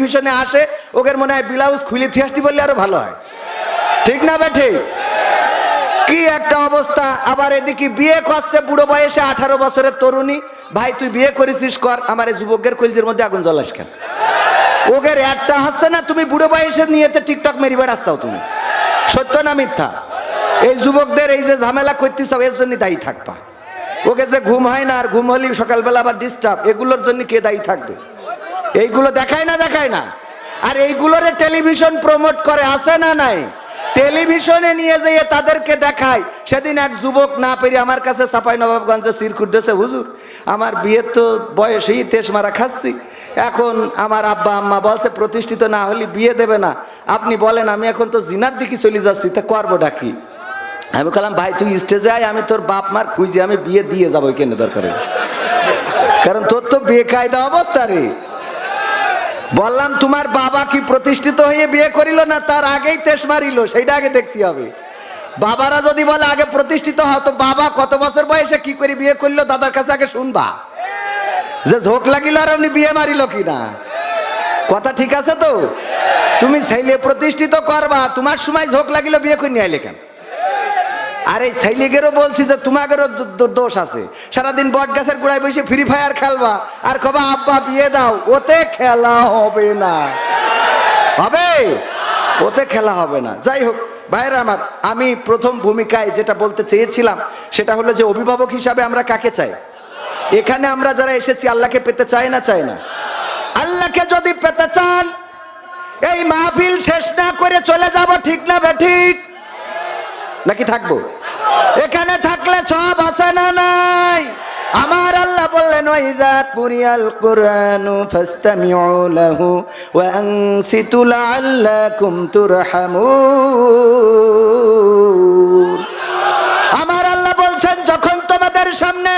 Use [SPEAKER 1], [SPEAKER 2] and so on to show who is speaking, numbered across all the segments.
[SPEAKER 1] টেলিভিশনে আসে, ওদের মনে হয় ব্লাউজ খুলে থিয়াসটি বললে আরো ভালো হয়, ঠিক না বেঠে? কি একটা অবস্থা। আবার এদিকে বিয়ে করছে বুড়ো বয়সে, 18 বছরের তরুণী। ভাই তুই বিয়ে করেছিস কর, আমার এই যুবকের কলজের মধ্যে আগুন জ্বলাস কেন? ওদের একটা হচ্ছে না, তুমি বুড়ো বয়সে নিয়েতে টিকটক মেরি বেড়াচ্ছাও তুমি, সত্য না মিথ্যা? এই যুবকদের এই যে ঝামেলা করতেছাও এর জন্য দায়ী থাকবা। ওকে যে ঘুম হয় না, আর ঘুম হলেই সকালবেলা আবার ডিস্টার্ব, এগুলোর জন্য কে দায়ী থাকবে? এইগুলো দেখায় না? আর এইগুলোরে টেলিভিশন প্রমোট করে, আছে না নাই? টেলিভিশনে নিয়ে যেয়ে তাদেরকে দেখায়। সেদিন এক যুবক না পেরে আমার কাছে চাঁপাইনবাবগঞ্জে সিরকুট দিয়েছে, হুজুর আমার বিয়ের তো বয়সেই তেস মারা খাচ্ছি, এখন আমার আব্বা আম্মা বলছে প্রতিষ্ঠিত না হলে বিয়ে দেবে না, আপনি বলেন আমি এখন তো জিনার দিকে চলে যাচ্ছি, তা করবোটা কি? আমি বললাম ভাই তুই স্টেজে আয়, আমি তোর বাপ মার খুঁজে আমি বিয়ে দিয়ে যাবো, কেন দরকারে, কারণ তোর তো বেকায়দা অবস্থা রে। বললাম তোমার বাবা কি প্রতিষ্ঠিত হয়ে বিয়ে করিল না তার আগেই তেস মারিল, সেইটা আগে দেখতে হবে। বাবারা যদি বলে আগে প্রতিষ্ঠিত হও, তো বাবা কত বছর বয়সে কি করে বিয়ে করলো দাদার কাছে আগে শুনবা, যে ঝোঁক লাগিল আর আপনি বিয়ে মারিল কিনা। কথা ঠিক আছে তো? তুমি ছেলে প্রতিষ্ঠিত করবা, তোমার সময় ঝোঁক লাগিল বিয়ে করে নিয়ে আইলে কেন? আর এই ছেলেগেরও বলছি যে তোমাদেরও দোষ আছে, সারাদিন বট গাছের গোড়ায় বসে ফ্রি ফায়ার খেলবা আর কবা আব্বা বিয়ে দাও, ওতে খেলা হবে না, হবে? ওতে খেলা হবে না। যাই হোক ভাইরা আমার, আমি প্রথম ভূমিকায় যেটা বলতে চেয়েছিলাম সেটা হলো যে অভিভাবক হিসাবে আমরা কাকে চাই? এখানে আমরা যারা এসেছি আল্লাহকে পেতে চাই না চাই না? আল্লাহকে যদি পেতে চান এই মাহফিল শেষ না করে চলে যাব, ঠিক না বেঠিক? নাকি থাকবো? এখানে থাকলে সব আছে না নাই? আমার আল্লাহ বললেন ওয়াইযা কুরিয়াল কুরআনু ফাসতামিউ লাহু ওয়া আনসিতু লাআল্লাকুম তুরহামুন। আমার আল্লাহ বলছেন যখন তোমাদের সামনে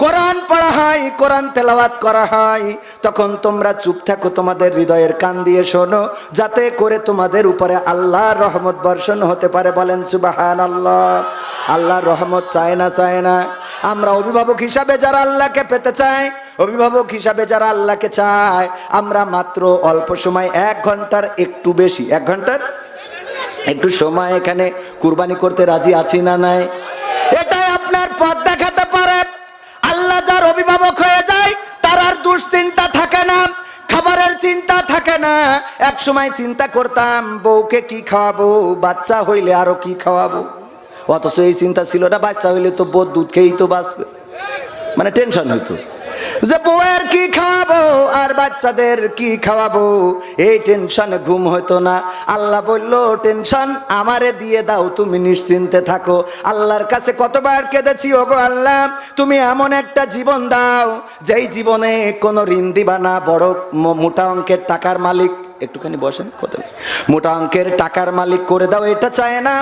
[SPEAKER 1] কোরআন পড়া হয়, কোরআন তেলাওয়াত করা হয়, তখন তোমরা চুপ থাকো, তোমাদের হৃদয়ের কান দিয়ে শোনো, যাতে করে তোমাদের উপরে আল্লাহর রহমত বর্ষণ হতে পারে। বলেন সুবহানাল্লাহ। আল্লাহর রহমত চায় না চায় না? আমরা অভিভাবক হিসাবে যারা আল্লাহকে পেতে চাই, অভিভাবক হিসাবে যারা আল্লাহকে চায়, আমরা মাত্র অল্প সময় 1 ঘন্টার একটু বেশি, 1 ঘন্টার একটু সময় এখানে কুরবানি করতে রাজি আছি না নাই? এটাই আপনার পথ দেখাতে পারে। আল্লাহ যার অভিভাবক হয়ে যায় তার আর দুশ্চিন্তা থাকে না, খাবারের চিন্তা থাকে না। এক সময় চিন্তা করতাম বউকে কি খাওয়াবো, বাচ্চা হইলে আরো কি খাওয়াবো, অথচ এই চিন্তা ছিল না বাচ্চা হইলে তো বউ দুধ খেয়েই তো বাঁচবে, মানে টেনশন হইতো যে বউয়ের কি খাওয়াবো আর বাচ্চাদের কি খাওয়াবো, এই টেনশনে ঘুম হতো না। আল্লাহ বলল টেনশন আমারে দিয়ে দাও, তুমি নিশ্চিন্তে থাকো। আল্লাহর কাছে কতবার কেঁদেছি, ওগো আল্লাহ তুমি এমন একটা জীবন দাও যেই জীবনে কোনো ঋণ দিবা না, বড় মোটা অঙ্কের টাকার মালিক, একটুখানি বসেন, কথা মোটা অঙ্কের টাকার মালিক করে দাও, এটা চায় না।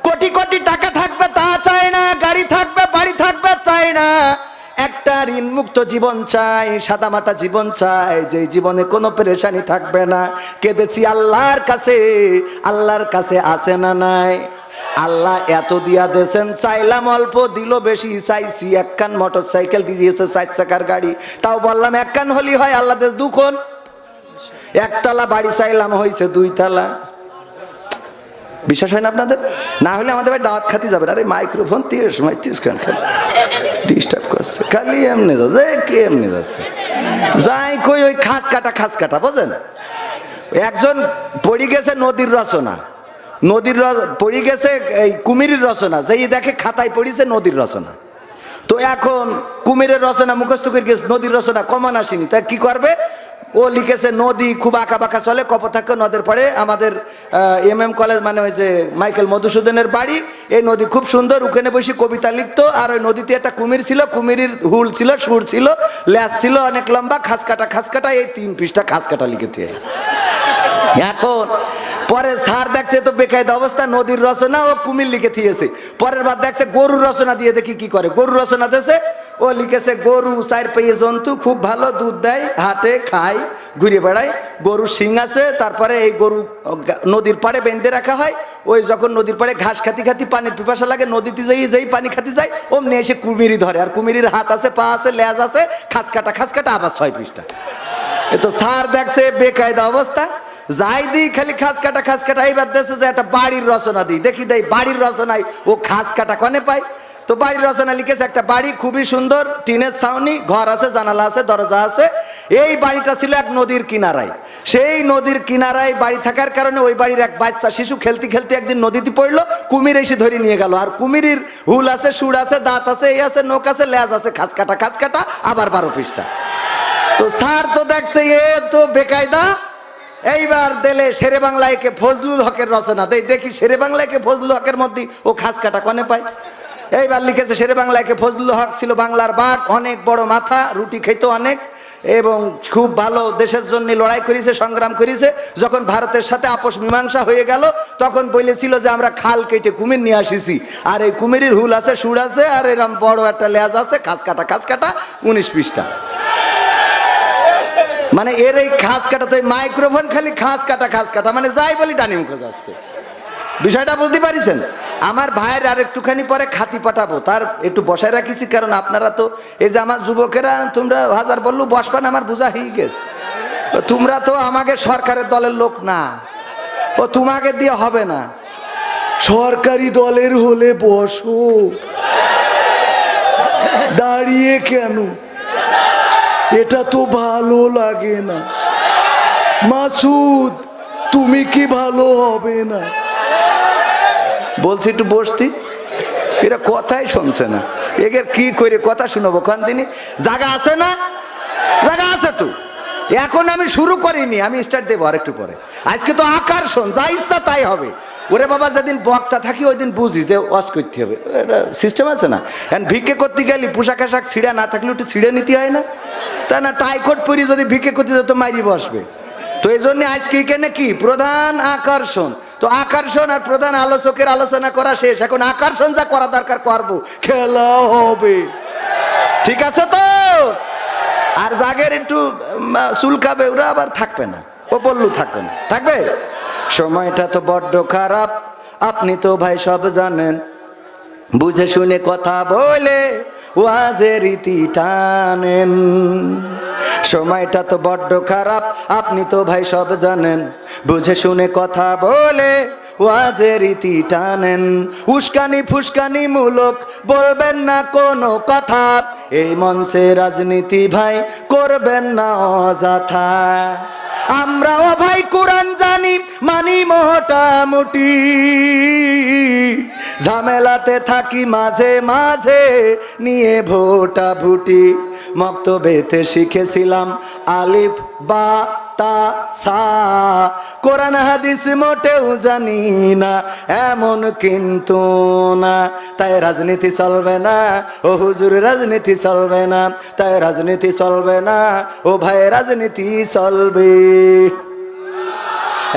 [SPEAKER 1] কোটি কোটি টাকা থাকবে তা চায় না, গাড়ি থাকবে বাড়ি থাকবে চায় না, একটা ঋণ মুক্ত জীবন চাই, সাদামাটা জীবন চাই, যে জীবনে কোনো পেরেশানি থাকবে না। কেঁদেছি আল্লাহর কাছে, আল্লাহর কাছে আছে না নাই? আল্লাহ এত দিয়া দেন, চাইলাম অল্প দিল বেশি, চাইছি 1 কান মোটর সাইকেল দিয়েছে 4 চাকার গাড়ি, তাও বললাম 1 কান হলি হয়, আল্লাহ দেশ 2 কোণ। 1 তলা বাড়ি চাইলাম হয়েছে 2 তলা। বিশ্বাস হয় না আপনাদের? না হলে আমাদের ভাই দাওয়াত খাতে যাবেন। আরে মাইক্রোফোন 30 খান খালি ডিস্টার্ব করছে, খালি এমনি যাচ্ছে, কে এমনি যাচ্ছে যাই কই ওই খাস কাটা বোঝেন। একজন পড়ে গেছে নদীর রচনা, পড়ে গেছে এই কুমিরের রচনা, যেই দেখে খাতায় পড়িছে নদীর রচনা, তো এখন কুমিরের রচনা মুখস্থ করে গেছে, নদীর রচনা কমন আসেনি, তা কি করবে? ও লিখেছে নদী খুব আঁকা বাঁকা চলে, কপোতাক্ষ নদের পড়ে আমাদের MM কলেজ, মানে ওই যে মাইকেল মধুসূদনের বাড়ি, এই নদী খুব সুন্দর, ওখানে বসে কবিতা লিখতো। আর ওই নদীতে একটা কুমির ছিল, কুমিরের হুল ছিল, সুর ছিল, ল্যাস ছিল অনেক লম্বা, খাস কাটা, এই 3 পৃষ্ঠা খাস কাটা লিখেছে। এখন পরে স্যার দেখছে তো বেকায়দা অবস্থা, নদীর রচনা ও কুমির লিখে দিয়েছে। পরের বার দেখছে গরুর রচনা দিয়ে, দেখি কি করে, গরুর রচনা দিয়েছে, ও লিখেছে গরু 4 পায়ে জন্তু, খুব ভালো দুধ দেয়, হাটে খায়, ঘুরে বেড়ায়, গরু শিং আছে, তারপরে এই গরু নদীর পাড়ে বেঁধে রাখা হয়, ওই যখন নদীর পাড়ে ঘাস খাতি পানির পিপাসা লাগে, নদীতে যেই পানি খাতে যায় অমনি এসে কুমিরি ধরে, আর কুমিরির হাত আছে, পা আছে, লেজ আছে, খাস কাটা, আবার 6 পৃষ্ঠা। এ তো স্যার দেখছে বেকায়দা অবস্থা, যাই দিই খালি খাস কাটা এইবার দেখছে যে একটা বাড়ির রচনা দিই, দেখি দেই বাড়ির রচনায় ও খাস কাটা কনে পায়। তো বাড়ির রচনা লিখেছে একটা বাড়ি খুবই সুন্দর, টিনের ছাউনি, ঘর আছে, জানালা আছে, দরজা আছে। এই বাড়িটা ছিল এক নদীর কিনারায়। সেই নদীর কিনারায় বাড়ি থাকার কারণে ওই বাড়ির এক বাচ্চা শিশু খেলতে খেলতে একদিন নদীতে পড়লো, কুমির এসে ধরে নিয়ে গেল। আর কুমিরের হুল আছে, সুর আছে, দাঁত আছে, এই আছে, নোক আছে, লেজ আছে, খাস কাটা আবার 12 পৃষ্ঠা। তো স্যার তো দেখছে এ তো বেকায়দা, এইবার দিলে শেরে বাংলায় কে ফজলুল হকের রচনা দেই, দেখি শেরে বাংলায় কে ফজলুল হকের মধ্যে ও খাস কাটা কনে পায়। এইবার লিখেছে শেরে বাংলায় কে ফজলুল হক ছিল বাংলার বাঘ, অনেক বড় মাথা, রুটি খেত অনেক এবং খুব ভালো দেশের জন্য লড়াই করেছে, সংগ্রাম করেছে। যখন ভারতের সাথে আপোষ মীমাংসা হয়ে গেল তখন বলেছিল যে আমরা খাল কেটে কুমির নিয়ে আসিছি, আর এই কুমিরের হুল আছে, সুর আছে, আর এরকম বড় একটা লেজ আছে, খাস কাটা 19 পৃষ্ঠা। মানে এর এই খাস কাটা তো মাইক্রোফোন খালি খাস কাটা মানে যাই বলি ডানি মুখে যাচ্ছে। বিষয়টা বুঝতে পারিছেন? আমার ভাইয়ের আর একটুখানি পরে খাতি পাঠাবো, তার একটু বসায় রাখিছি, কারণ আপনারা তো এই যে আমার যুবকেরা তোমরা হাজার বললু বসবান আমার বোঝা হয়ে গেছে। তোমরা তো আমাকে সরকারের দলের লোক না, ও তোমাকে দিয়ে হবে না। সরকারি দলের হলে বসো, দাঁড়িয়ে কেন? এটা তো ভালো লাগে না। মাসুদ তুমি কি ভালো হবে না? বলছি একটু বসতি, এরা কথাই শুনছে না, এদের কি করে কথা শুনবো? খান তিনি জায়গা আছে না? জায়গা আছে তো। এখন আমি শুরু করিনি, আমি স্টার্ট দেবো আর একটু পরে। আজকে তো আকর্ষণ, যা ইচ্ছা তাই হবে। ওরে বাবা যেদিন বক্তা থাকি ওই দিন বুঝি যে ওয়াজ করতে হবে, এটা সিস্টেম আছে না। এখন ভিক্ষে করতে গেলি পোশাক আশাক ছিঁড়া না থাকলে একটু ছিঁড়ে নিতে হয় না? তা না টাইকোট পরি যদি ভিক্ষে করতে যেত মাইরি বসবে। তো এই জন্য আজকে এখানে কি প্রধান আকর্ষণ, তো আকর্ষণ আর প্রধান আলোচকের আলোচনা করা শেষ, এখন আকর্ষণ যা করা দরকার করবো, খেলা হবে, ঠিক আছে তো? আর জাগের একটু চুলকাবে ওরা আবার থাকবে না, ও বললু থাকবে না, থাকবে। সময়টা তো বড্ড খারাপ, আপনি তো ভাই সব জানেন, বুঝে শুনে কথা বলে ওয়াজের রীতি টানেন। সময়টা তো বড্ড খারাপ, আপনি তো ভাই সব জানেন, বুঝে শুনে কথা বলে ওয়াজের রীতি টানেন। উস্কানি ফুস্কানি মূলক বলবেন না কোনো কথা, এই মঞ্চে রাজনীতি ভাই করবেন না অযথা। আমরাও ভাই কোরআন জানি, মানি মোটামুটি, ঝামেলাতে থাকি মাঝে মাঝে নিয়ে ভোটা ভুটি। মক্তবেতে শিখেছিলাম আলিফ বা তা সা, কোরআন হাদিস মোটেও জানি না এমন কিন্তু না। তাই রাজনীতি চলবে না ও হুজুর, রাজনীতি চলবে না, তাই রাজনীতি চলবে না ও ভাই, রাজনীতি চলবে।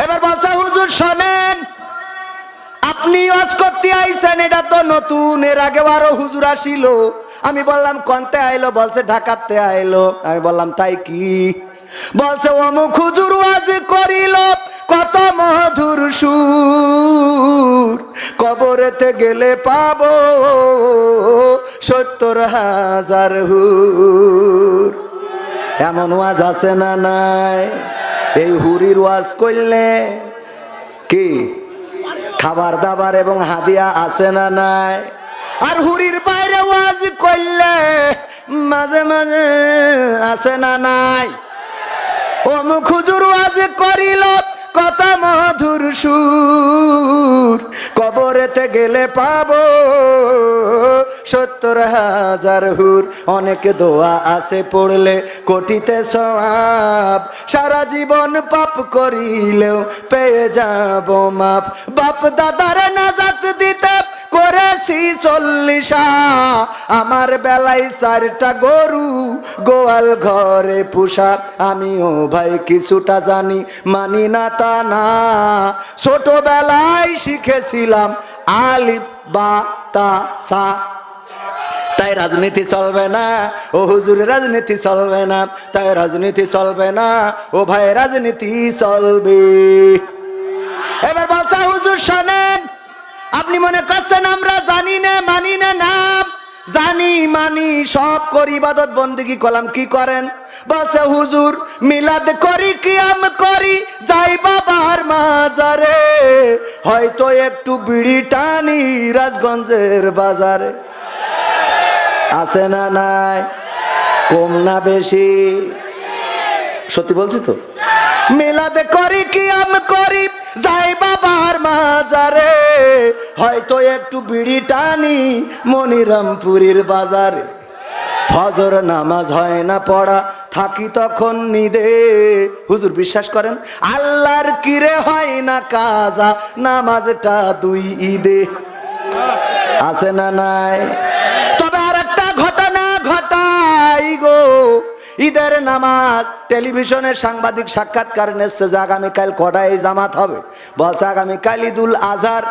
[SPEAKER 1] এবার বলছে হুজুর শোনেন, আপনি ওয়াজ করতে আইছেন, এটা তো নতুন, এর আগে আরো হুজুর আসিল। আমি বললাম কোনতে আইলো? বলছে ঢাকাতে আইলো। আমি বললাম তাই কি? বলছে অমুক হুজুর ওয়াজ করিল, কত মধুর সুর, কবরেতে গেলে পাবো 70,000 হুর। এমন ওয়াজ আছে না নাই? এই হুরির ওয়াজ করলে কি খাবার দাবার এবং হাদিয়া আছে না নাই? আর হুরির বাইরে ওয়াজ করলে মাঝে মাঝে আছে না নাই? অমুক হুজুর ওয়াজ করিল, কত মধুর সুর, কবরেতে গেলে পাবো 70,000 হুর। অনেক দোয়া আছে পড়লে কোটিতে সওয়াব, সারা জীবন পাপ করিলেও পেয়ে যাব মাফ। বাপ দাদার নাজাত দিতে করেছি 40, আমার বেলায় 4টা গরু গোয়াল ঘরে পোষা। আমিও ভাই কিছুটা জানি, মানি না তা না, ছোটবেলায় শিখেছিলাম আলিফ বা তা সা। তাই রাজনীতি চলবে না ও হুজুর, রাজনীতি চলবে না, তাই রাজনীতি চলবে না ও ভাই, রাজনীতি চলবে। এবার বলছে হুজুর শোনেন, আপনি মনে করছেন আমরা জানি না মানি না নাম, জানি মানি সব করি, ইবাদত বন্দেগি করলাম, কি করেন? বলছে হুজুর মিলাদ করি, কিয়াম করি, যাই বাবার মাজারে, হয়তো একটু বিড়ি টানি রাজগঞ্জের বাজারে। আছে না নাই? কম না বেশি? সত্যি বলছি তো। মিলাদ করি, কিয়াম করি, যাই বাবার মাজারে, হয়তো একটু বিড়ি টানি মনিরামপুরীর বাজারে। ফজর নামাজ হয় না পড়া, থাকি তখন নিদে। হুজুর বিশ্বাস করেন আল্লাহর কিরে হয় না কাজা, নামাজটা 2 ঈদে। আছে না নাই? তবে আর একটা ঘটনা ঘটাই গো, ঈদের নামাজ টেলিভিশনের সাংবাদিক সাক্ষাৎকার নিচ্ছে যে আগামীকাল কটায় জামাত হবে? বলছে আগামীকাল ঈদুল আজহার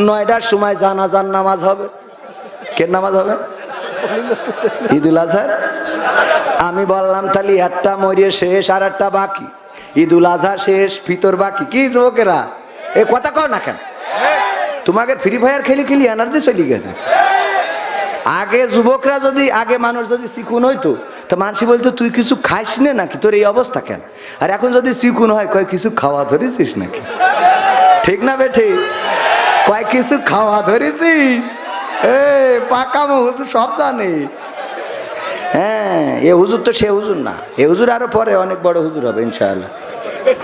[SPEAKER 1] 9টার সময় জানাজার নামাজ হবে। কে নামাজ হবে? ঈদুল আজহার। আমি বললাম তাহলে একটা মরিয়ে শেষ, আর একটা বাকি। ঈদুল আজহা শেষ, ফিতর বাকি। কি যুবকেরা এ কথা কও না কেন? তোমাকে ফ্রি ফায়ার খেলি খেলি এনার্জি চলি গেছে। আগে যুবকরা যদি, আগে মানুষ যদি চিকুন হইতো তো মানুষ বলতো তুই কিছু খাইস না নাকি, তোর এই অবস্থা কেন? আর এখন যদি চিকুন হয় কয় কিছু খাওয়া ধরেছিস নাকি? ঠিক না বেঠি? কয় কিছু খাওয়া ধরেছিস? পাকামো হুজুর সব জানে। হ্যাঁ, এ হুজুর তো সে হুজুর না, এ হুজুর আরো পরে অনেক বড় হুজুর হবে ইনশাআল্লাহ।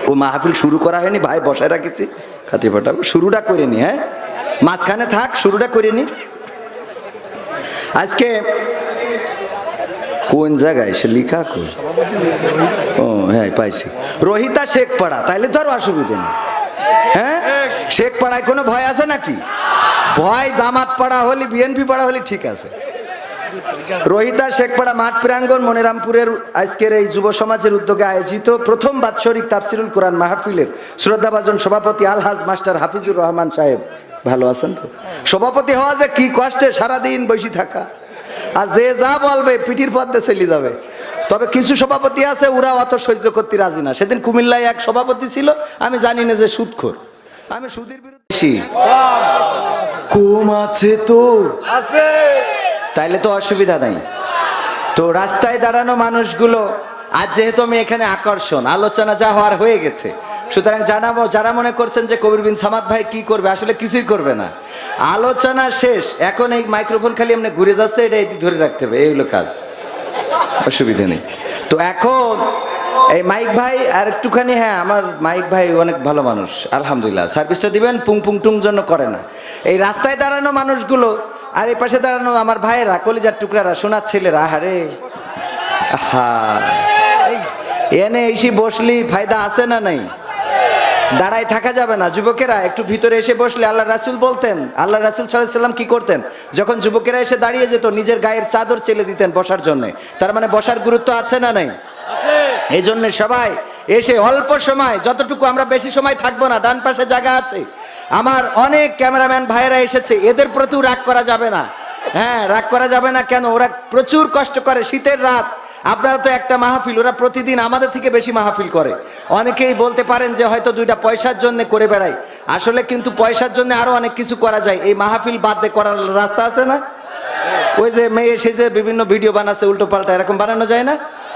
[SPEAKER 1] ও মাহফিল শুরু করা হয়নি ভাই, বসায় রাখেছি, খাতি ফাটাবো। শুরুটা করে নি, হ্যাঁ মাঝখানে থাক, শুরুটা করে নি। আজকে কোন জায়গায় সে লিখা কই? ও হ্যাঁ পাইছি, রোহিতা শেখ পাড়া। তাইলে তো আর অসুবিধা নেই। হ্যাঁ, শেখ পাড়ায় কোনো ভয় আছে নাকি? ভয় জামাত পাড়া হলে, বিএনপি পাড়া হলে ঠিক আছে। রোহিতা শেখপাড়া মাঠ প্রাঙ্গণ মনিরামপুরের আজকের এই যুব সমাজের উদ্যোগে আয়োজিত প্রথম বাৎসরিক তাফসিরুল কোরআন মাহফিলের শ্রদ্ধাভাজন সভাপতি আলহাজ মাস্টার হাফিজুর রহমান সাহেব, ভালো আছেন তো? সভাপতি হওয়া যে কি কষ্টে, সারাদিন বসে থাকা, আর যে যা বলবে পিঠির পথে চলে যাবে। তবে কিছু সভাপতি আছে ওরা অত সহ্য করতে রাজি না। সেদিন কুমিল্লায় এক সভাপতি ছিল, আমি জানি না যে সুদখোর, আমি সুদের বিরুদ্ধে। কম আছে তো আছে, তাইলে তো অসুবিধা নাই। তো রাস্তায় দাঁড়ানো মানুষগুলো আজ যেহেতু আমি এখানে আকর্ষণ, আলোচনা যা হওয়ার হয়ে গেছে, সুতরাং জানাবো যারা মনে করছেন যে কবির বিন সামাদ ভাই কি করবে, আসলে কিছুই করবে না। আলোচনা শেষ, এখন এই মাইক্রোফোন খালি এমনি ঘুরে যাচ্ছে, এটা এদিক ধরে রাখতে হবে, এই হলো কাজ, অসুবিধা নেই। তো এখন এই মাইক ভাই আর একটুখানি, হ্যাঁ আমার মাইক ভাই অনেক ভালো মানুষ আলহামদুলিল্লাহ, সার্ভিসটা দিবেন, পুং পুং টুং জন্য করে না। এই রাস্তায় দাঁড়ানো মানুষগুলো আর এই পাশে দাঁড়ানো আমার ভাইয়েরা, কলিজার টুকরারা, সোনার ছেলেরা, আহারে হা, এনে এসে বসলি ফায়দা আছে না নাই? দাঁড়ায় থাকা যাবে না। যুবকেরা একটু ভিতরে এসে বসলে, আল্লাহ রাসূল বলতেন, আল্লাহ রাসূল সাল্লাল্লাহু আলাইহি ওয়াসাল্লাম কি করতেন? যখন যুবকেরা এসে দাঁড়িয়ে যেত নিজের গায়ের চাদর চেলে দিতেন বসার জন্য। তার মানে বসার গুরুত্ব আছে না নাই? এই জন্য সবাই এসে অল্প সময়, যতটুকু, আমরা বেশি সময় থাকবো না, ডান পাশে জায়গা আছে। আমার অনেক ক্যামেরাম্যান ভাইয়েরা এসেছে, এদের প্রতিও রাগ করা যাবে না। হ্যাঁ, রাগ করা যাবে না কেন? ওরা প্রচুর কষ্ট করে, শীতের রাত। আপনারা তো একটা মাহফিল, ওরা প্রতিদিন আমাদের থেকে বেশি মাহফিল করে। অনেকেই বলতে পারেন যে হয়তো 2টা পয়সার জন্য করে বেড়াই, আসলে কিন্তু পয়সার জন্য আরো অনেক কিছু করা যায়। এই মাহফিল বাদ দিয়ে করার রাস্তা আছে না? ওই যে মেয়ে এসে যে বিভিন্ন ভিডিও বানাচ্ছে উল্টো পাল্টা, এরকম বানানো যায় না?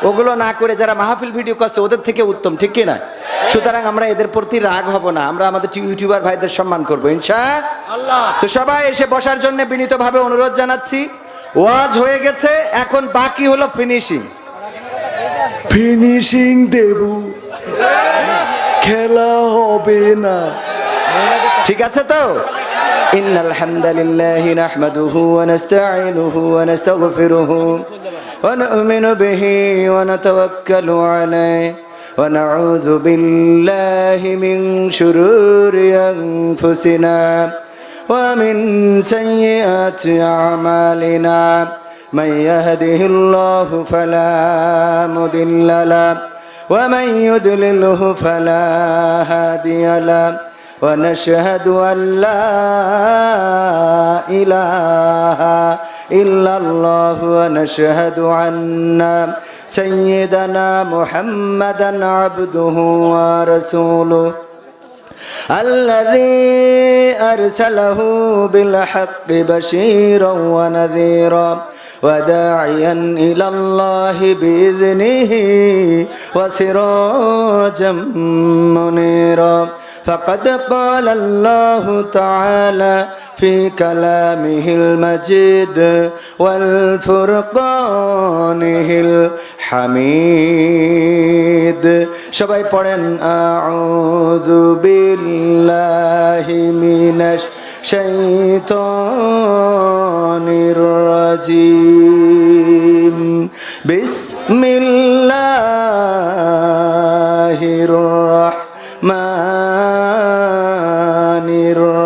[SPEAKER 1] ওগুলো না করে যারা মাহফিল ভিডিও করছে ওদের থেকে উত্তম, ঠিক কিনা? সুতরাং আমরা এদের প্রতি রাগ হব না, আমরা আমাদের ইউটিউবার ভাইদের সম্মান করবো ইনশাআল্লাহ। তো সবাই এসে বসার জন্য বিনীতভাবে অনুরোধ জানাচ্ছি। ওয়াজ হয়ে গেছে, এখন বাকি হলো ফিনিশিং। ফিনিশিং দেব, খেলা হবে না, ঠিক আছে তো? ইন্নাল হামদালিল্লাহি নাহমাদুহু ওয়া নাস্তাঈনুহু ওয়া নাস্তাগফিরুহু ওয়া নু'মিনু বিহি ওয়া নাতাওয়াক্কালু আলাইহি ওয়া নাউযু বিল্লাহি মিন শুরুরি আনফুসিনা ওয়া মিন সাইয়্যাতি আমালিনা। من يهده الله فلا مضل له ومن يضلله فلا هادي له ونشهد أن لا إله إلا الله ونشهد أن سيدنا محمدا عبده ورسوله الذي أرسله بالحق بشيرا ونذيرا وداعيا إلى الله بإذنه وسراجا منيرا فقد قال الله تعالى في كلامه المجيد والفرقانه الحميد সবাই পড়েন আউযু বিল্লাহি মিনাশ শাইতানির রাজিম বিসমিল্লাহির রাহমানির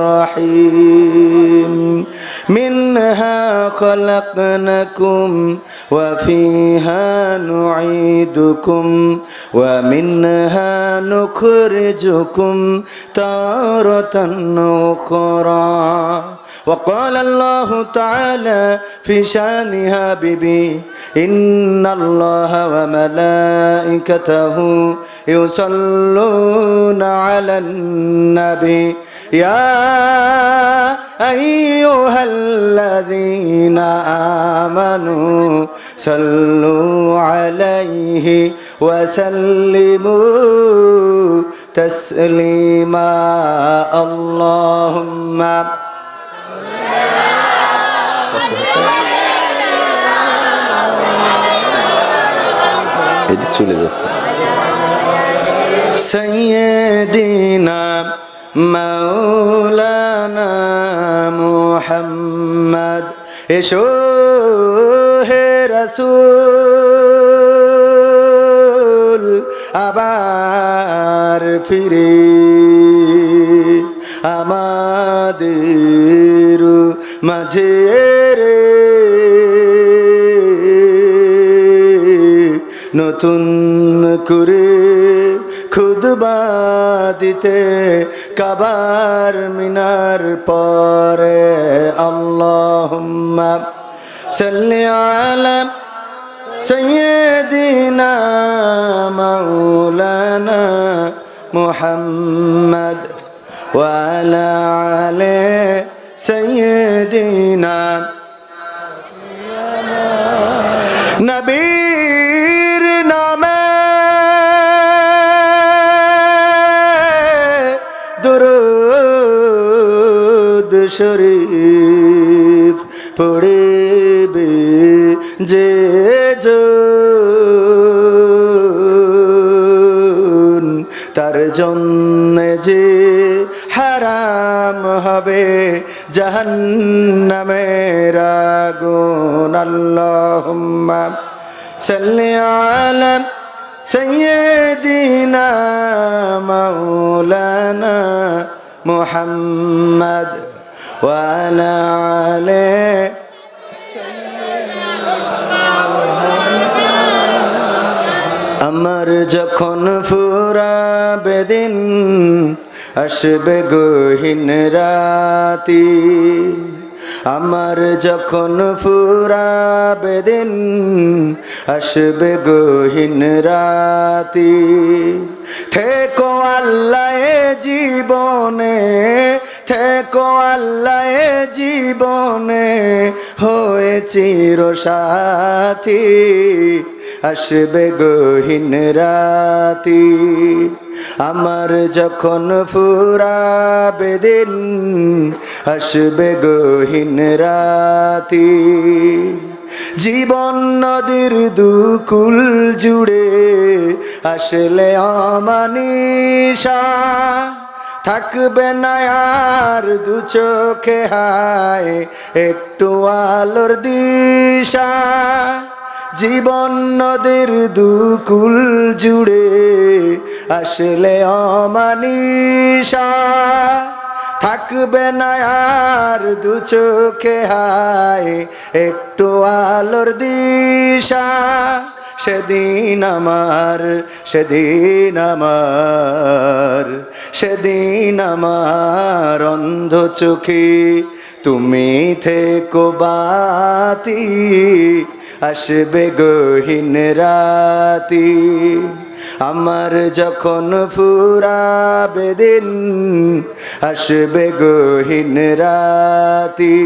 [SPEAKER 1] রহিম منها خلقناكم وفيها نعيدكم ومنها نخرجكم تارة أخرى وقال الله تعالى في شانها ببي إن الله وملائكته يصلون على النبي يا أيها الذين آمنوا صلوا عليه وسلموا تسليما اللهم سيدنا মাওলানা মুহাম্মদ এসো হে রাসূল আবার ফিরে আমাদের মাঝে রে নতুন করে খুতবা দিতে কাবার মিনার পরে আল্লাহুম্মা সাল্লি আলা সাইয়্যিদিনা মাওলানা মুহাম্মদ ওয়া আলা আলি সাইয়্যিদিনা নবীর নামে দুরূদ শরীফ পড়বে যে জন তার জন্য যে হারাম হবে জাহান্নামের আগুন আল্লাহুম্মা সাল্লি আলা সাইয়্যিদিনা মাওলানা মুহাম্মদ ওয়া আলা আলি আমার যখন ফুরাবে দিন আসবে গহীন রাতি আমার যখন ফুরাবে দিন আসবে গহীন রাতি থেকো আল্লাহ জীবনে থেকো আল্লাহ জীবনে হয়ে চির সাথী আসবে গহীন রাতি আমার যখন ফুরাবে দিন আসবে গহীন রাতি জীবন নদীর দুকুল জুড়ে আসলে অমানিশা থাকবে না আর দু চোখে হায় একটু আলোর দিশা জীবন নদীর দুকুল জুড়ে আসলে অমানিশা থাকবে না আর দু চোখে হায় একটু আলোর দিশা সেদিন আমার সেদিন আমার সেদিন আমার অন্ধ চোখে তুমি থেকো বাতি আসবে গহীন রাতি আমার যখন ফুরাবে দিন, আসবে গহীন রাতি,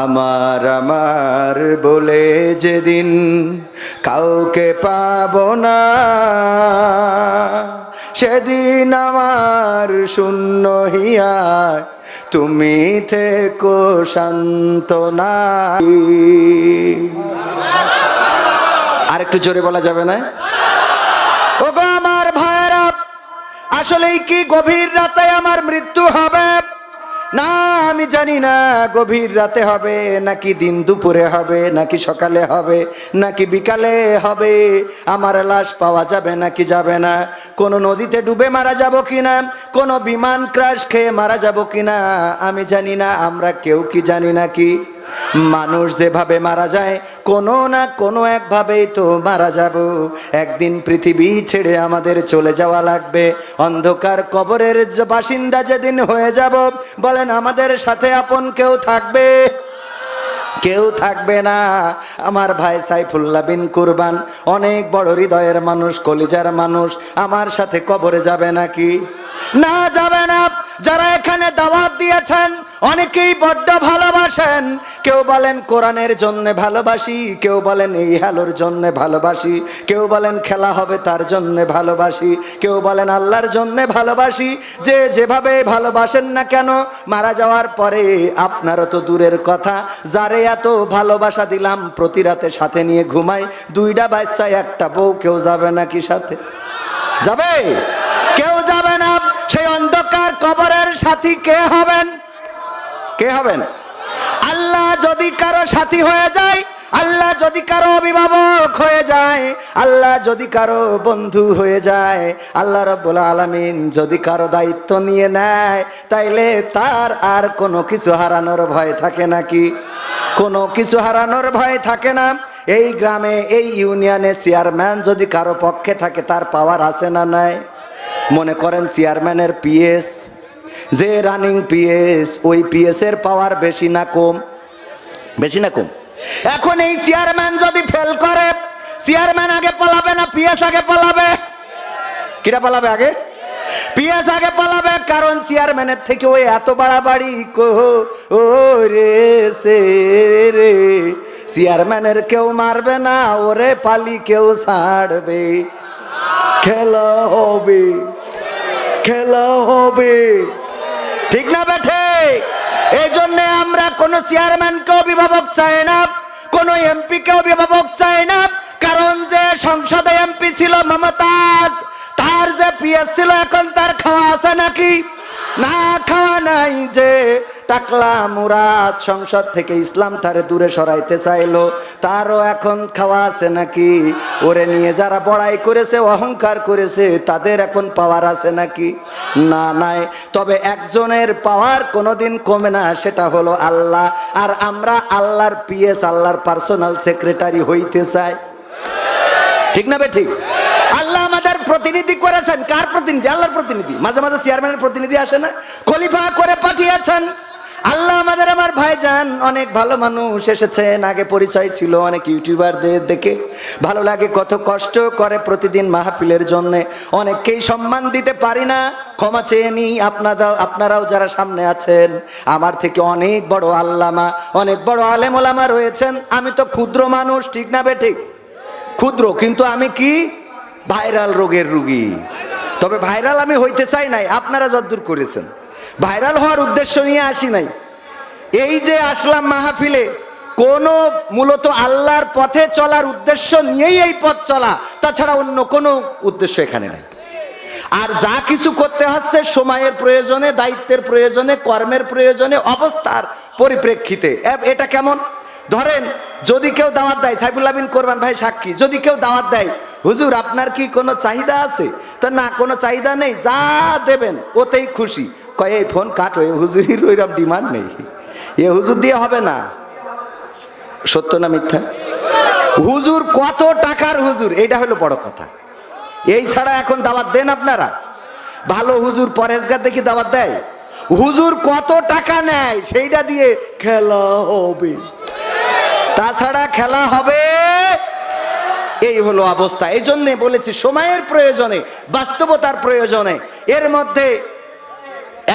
[SPEAKER 1] আমার বলে যেদিন কাউকে পাবো না, সেদিন আমার শূন্য হিয়ায় তুমি থেকো সান্ত্বনা। আর একটু জোরে বলা যাবে না? ওগো আমার ভাইরা, আসলেই কি গভীর রাতে আমার মৃত্যু হবে? না, আমি জানি না গভীর রাতে হবে নাকি দিন দুপুরে হবে নাকি সকালে হবে নাকি বিকালে হবে। আমার লাশ পাওয়া যাবে নাকি যাবে না, কোনো নদীতে ডুবে মারা যাব কিনা, কোনো বিমান ক্র্যাশ খেয়ে মারা যাব কিনা আমি জানি না। আমরা কেউ কি জানি নাকি? মানুষ যেভাবে মারা যায় কোনো না কোনো একভাবেই তো মারা যাব। একদিন পৃথিবী ছেড়ে আমাদের চলে যাওয়া লাগবে। অন্ধকার কবরের বাসিন্দা যেদিন হয়ে যাব, বলেন আমাদের সাথে আপন কেউ থাকবে? কেউ থাকবে না। আমার ভাই সাইফুল্লাহ বিন কুরবান অনেক বড় হৃদয়ের মানুষ, কলিজার মানুষ, আমার সাথে কবরে যাবে নাকি? না, যাবে না। যারা এখানে দাওয়াত দিয়েছেন অনেকেই বড্ড ভালোবাসেন। কেউ বলেন কোরআনের জন্য ভালোবাসি, কেউ বলেন এই হালোর জন্য ভালোবাসি, কেউ বলেন খেলা হবে তার জন্য ভালোবাসি, কেউ বলেন আল্লাহর জন্য ভালোবাসি। যে যেভাবে ভালোবাসেন না কেন, মারা যাওয়ার পরে আপনারও তো দূরের কথা, যারে এত ভালোবাসা দিলাম প্রতি রাতে সাথে নিয়ে ঘুমাই, দুইটা বাচ্চা একটা বউ, কেউ যাবে নাকি সাথে? যাবে? কেউ যাবে না। সেই অন্ধকার কবরের সাথী কে হবেন? কে হবেন? আল্লাহ যদি কারো সাথী হয়ে যায়, আল্লাহ যদি কারো অভিভাবক হয়ে যায়, আল্লাহ যদি কারো বন্ধু হয়ে যায়, আল্লাহ রাব্বুল আলামিন যদি কারো দায়িত্ব নিয়ে নেয়, তাইলে তার আর কোনো কিছু হারানোর ভয় থাকে নাকি? কোনো কিছু হারানোর ভয় থাকে না। এই গ্রামে এই ইউনিয়নে চেয়ারম্যান যদি কারো পক্ষে থাকে, তার পাওয়ার আছে না নাই? মনে করেন চেয়ারম্যানের পিএস, যে রানিং পিএস, ওই পিএস এর পাওয়ার বেশি না কম? বেশি না কম? এখন এই চেয়ারম্যান যদি ফেল করে, চেয়ারম্যান আগে পালাবে না পিএস আগে পালাবে? কিরা পালাবে আগে? পিএস আগে পালাবে। কারণ চেয়ারম্যানের থেকে ওই এত বাড়াবাড়ি ও রে সে রে, চেয়ারম্যানের কেউ মারবে না, ওরে পালি কেউ ছাড়বে। খেলা হবে, খেলা হবে, ঠিক না বেঠে? এই জন্য আমরা কোন চেয়ারম্যানকে অভিভাবক চাই না, কোন এমপি কে অভিভাবক চাই না। কারণ যে সংসদে এমপি ছিল মমতাজ, তার যে পিএস ছিল, এখন তার খাওয়া আছে নাকি? না, খাওয়া নাই। যে টাকলা মুরাদ সংসদ থেকে ইসলামটারে দূরে সরাইতে চাইলো, তারও এখন খাওয়া আছে নাকি? ওরে নিয়ে যারা বড়াই করেছে, অহংকার করেছে, তাদের এখন পাওয়ার আছে নাকি? না, নাই। তবে একজনের পাওয়ার কোনোদিন কমে না, সেটা হলো আল্লাহ। আর আমরা আল্লাহর পিএস, আল্লাহর পার্সোনাল সেক্রেটারি হইতে চাই, ঠিক না বে ঠিক? আল্লাহ আমাদের প্রতিনিধি করেছেন। কার প্রতিনিধি? আল্লাহর প্রতিনিধি। মাঝে মাঝে চেয়ারম্যানের প্রতিনিধি আসে না? খলিফা করে পাঠিয়েছেন আল্লাহ আমাদের। আমার ভাইজান অনেক ভালো মানুষ এসেছেন, আগে পরিচয় ছিল অনেক ইউটিউবারদের দেখে ভালো লাগে, কত কষ্ট করে প্রতিদিন মাহফিলের জন্য। অনেককেই সম্মান দিতে পারি না, ক্ষমা চেয়ে নিই। আপনারাও যারা সামনে আছেন, আমার থেকে অনেক বড় আল্লামা, অনেক বড় আলেম ওলামা রয়েছেন। আমি তো ক্ষুদ্র মানুষ, ঠিক না বে ঠিক? ক্ষুদ্র, কিন্তু আমি কি? ভাইরাল রোগের রুগী। তবে ভাইরাল আমি হইতে চাই নাই, আপনারা যতদূর করেছেন। ভাইরাল হওয়ার উদ্দেশ্য নিয়ে আসি নাই। এই যে আসলাম মাহফিলে, কোনো মূলত আল্লাহর পথে চলার উদ্দেশ্য নিয়েই এই পথ চলা, তাছাড়া অন্য কোনো উদ্দেশ্য এখানে নাই। আর যা কিছু করতে হচ্ছে সময়ের প্রয়োজনে, দায়িত্বের প্রয়োজনে, কর্মের প্রয়োজনে, অবস্থার পরিপ্রেক্ষিতে। এটা কেমন? ধরেন যদি কেউ দাওয়াত দেয়, সাইফুল্লাহ বিন কোরবান ভাই সাক্ষী, যদি কেউ দাওয়াত দেয়, হুজুর আপনার কি কোনো চাহিদা আছে? তো না, কোনো চাহিদা নেই, যা দেবেন ওতেই খুশি। কয় এই ফোন কাট, হয়ে হুজুরির ওইরকম ডিমান্ড নেই, এ হুজুর দিয়ে হবে না। সত্য না মিথ্যা? হুজুর কত টাকার হুজুর, এইটা হলো বড় কথা। এই ছাড়া এখন দাওয়াত দেন আপনারা? ভালো হুজুর পরেশগার দেখি দাওয়াত দেয়? হুজুর কত টাকা নেয় সেইটা দিয়ে খেলা হবে, তাছাড়া খেলা হবে এই হলো অবস্থা। এই জন্যে বলেছি সময়ের প্রয়োজনে, বাস্তবতার প্রয়োজনে। এর মধ্যে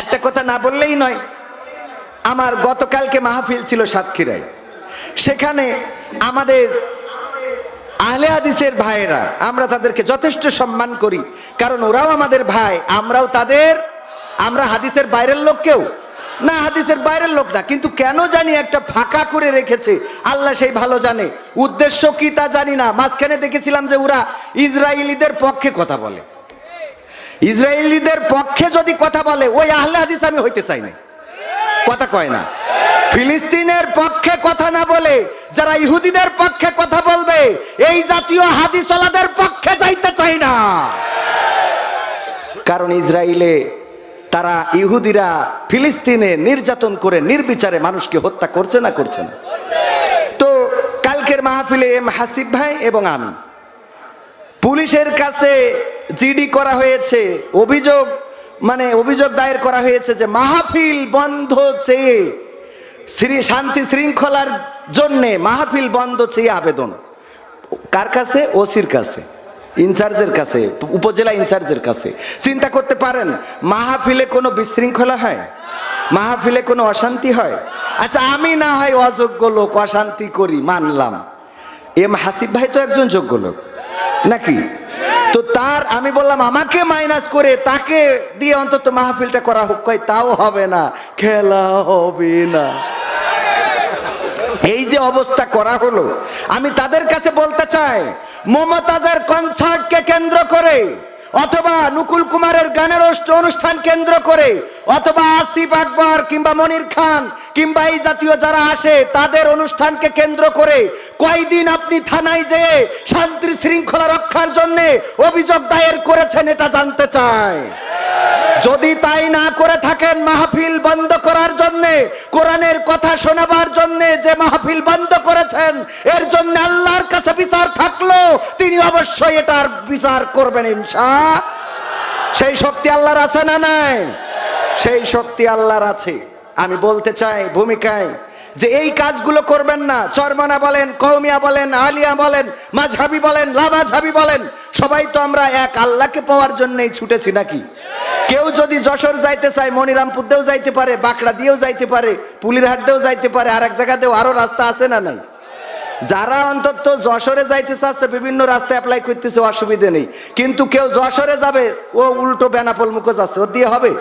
[SPEAKER 1] একটা কথা না বললেই নয়, আমার গতকালকে মাহফিল ছিল সাতক্ষীরায়। সেখানে আমাদের আহলে হাদিসের ভাইয়েরা, আমরা তাদেরকে যথেষ্ট সম্মান করি, কারণ ওরাও আমাদের ভাই, আমরাও তাদের। আমরা হাদিসের বাইরের লোক কেউ না, হাদিসের বাইরের লোক না, কিন্তু কেন জানি একটা ফাঁকা করে রেখেছে, আল্লাহ সেই ভালো জানে। উদ্দেশ্য কি তা জানি না। মাঝখানে দেখেছিলাম যে ওরা ইসরায়েলিদের পক্ষে কথা বলে। ইসরায়েলিদের পক্ষে যদি কথা বলে, ওই আহলে হাদিস আমি হইতে চাই না, কথা কয় না। ফিলিস্তিনের পক্ষে কথা না বলে যারা ইহুদিদের পক্ষে কথা বলবে, এই জাতীয় হাদিসওয়ালাদের পক্ষে যাইতে চাই না। কারণ ইসরায়েলে তারা, ইহুদিরা ফিলিস্তিনে নির্যাতন করে নির্বিচারে মানুষকে হত্যা করছে না, করছে না। তো কালকের মাহফিলে এম হাসিব ভাই এবং আমি, পুলিশের কাছে জিডি করা হয়েছে, অভিযোগ দায়ের করা হয়েছে যে মাহফিল বন্ধ চেয়ে, শান্তি শৃঙ্খলার জন্যে মাহফিল বন্ধ চেয়ে আবেদন। কার কাছে? ওসির কাছে, ইনচার্জের কাছে, উপজেলা ইনচার্জের কাছে। চিন্তা করতে পারেন, মাহফিলে কোনো বিশৃঙ্খলা হয়? মাহফিলে কোনো অশান্তি হয়? আচ্ছা, আমি না হয় অযোগ্য লোক, অশান্তি করি, মানলাম। এম হাসিব ভাই তো একজন যোগ্য লোক নাকি? তো তার, আমি বললাম আমাকে মাইনাস করে তাকে দিয়ে অন্তত মাহফিলটা করা হোক। কয় তাও হবে না, খেলা হবে না। এই যে অবস্থা করা হলো, আমি তাদের কাছে বলতে চাই, মমতাজের কনসার্টকে কেন্দ্র করে, অথবা নকুল কুমারের গানের অনুষ্ঠান কেন্দ্র করে, অথবা আসিফ আকবর কিংবা মনির খান কিংবা এই জাতীয় যারা আসে তাদের অনুষ্ঠানকে কেন্দ্র করে কয়দিন আপনি থানায় যেয়ে শান্তি শৃঙ্খলা রক্ষার জন্য অভিযোগ দায়ের করেছেন, এটা জানতে চাই। যদি তাই না করে থাকেন, মাহফিল বন্ধ করার জন্য, কোরআনের কথা শোনাবার জন্য যে মাহফিল বন্ধ করেছেন, এর জন্য আল্লাহর কাছে বিচার থাকলো, তিনি অবশ্যই এটার বিচার করবেন ইনশাআল্লাহ। সেই শক্তি আল্লাহর আছে না নাই? সেই শক্তি আল্লাহর আছে। আমি বলতে চাই ভূমিকায় যে এই কাজগুলো করবেন না। চরমনা বলেন, কওমিয়া বলেন, আলিয়া বলেন, মাঝহাবি বলেন, লামাঝহাবি বলেন, সবাই তো আমরা এক আল্লাহকে পাওয়ার জন্যই ছুটেছি নাকি? কেউ যদি যশোর যাইতে চায়, মনিরামপুর দিয়েও যাইতে পারে, বাঁকড়া দিয়েও যাইতে পারে, পুলিরহাট দিয়েও যাইতে পারে, আর এক জায়গাতেও আরো রাস্তা আছে না নাই? যারা অন্তত যশোরে যাইতে চাচ্ছে, বিভিন্ন রাস্তায় অ্যাপ্লাই করতেছে, অসুবিধে নেই। কিন্তু কেউ যশোরে যাবে, ও উল্টো বেনাপোল মুখে যাচ্ছে, ও দিয়ে হবে?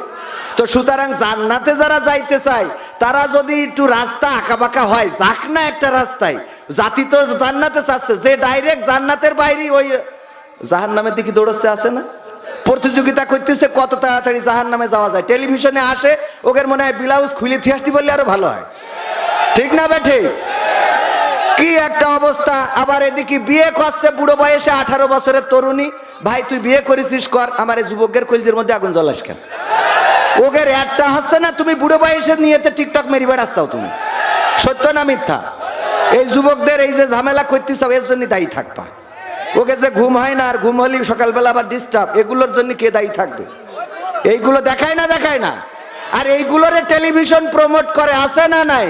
[SPEAKER 1] তো সুতরাং জান্নাতে যারা যাইতে চায়, তারা যদি একটু রাস্তা আঁকাবাঁকা হয়, যাক না একটা রাস্তায়। জাতি তো জান্নাতে চাচ্ছে, যে ডাইরেক্ট জান্নাতের বাইরে ওই জাহান্নামের দিকে দৌড়চ্ছে, আছে না? প্রতিযোগিতা করতেছে কত তাড়াতাড়ি জাহান্নামে যাওয়া যায়। টেলিভিশনে আসে, ওদের মনে হয় ব্লাউজ খুলে থিয়াসটি বললে আরো ভালো হয়, ঠিক না বেঠে? কি একটা অবস্থা। আবার এদিকে বিয়ে করছে বুড়ো বয়সে 18 বছরের তরুণী। ভাই তুই বিয়ে করেছিস, কর, আমার এই যুবকের কলজের মধ্যে আগুন জ্বলাস কেন? ওগের একটা হচ্ছে না, তুমি বুড়ো বয়সে নিয়েতে টিকটক মেরি বেড়াচ্ছাও, তুমি সত্য না মিথ্যা? এই যুবকদের এই যে ঝামেলা করতেছ, এর জন্য দায়ী থাকবা। ওকে যে ঘুম হয় না, আর ঘুম হলে সকালবেলা আবার ডিস্টার্ব, এগুলোর জন্য কে দায়ী থাকবে? এইগুলো দেখায় না, দেখায় না? আর এইগুলোরে টেলিভিশন প্রমোট করে, আছে না নাই?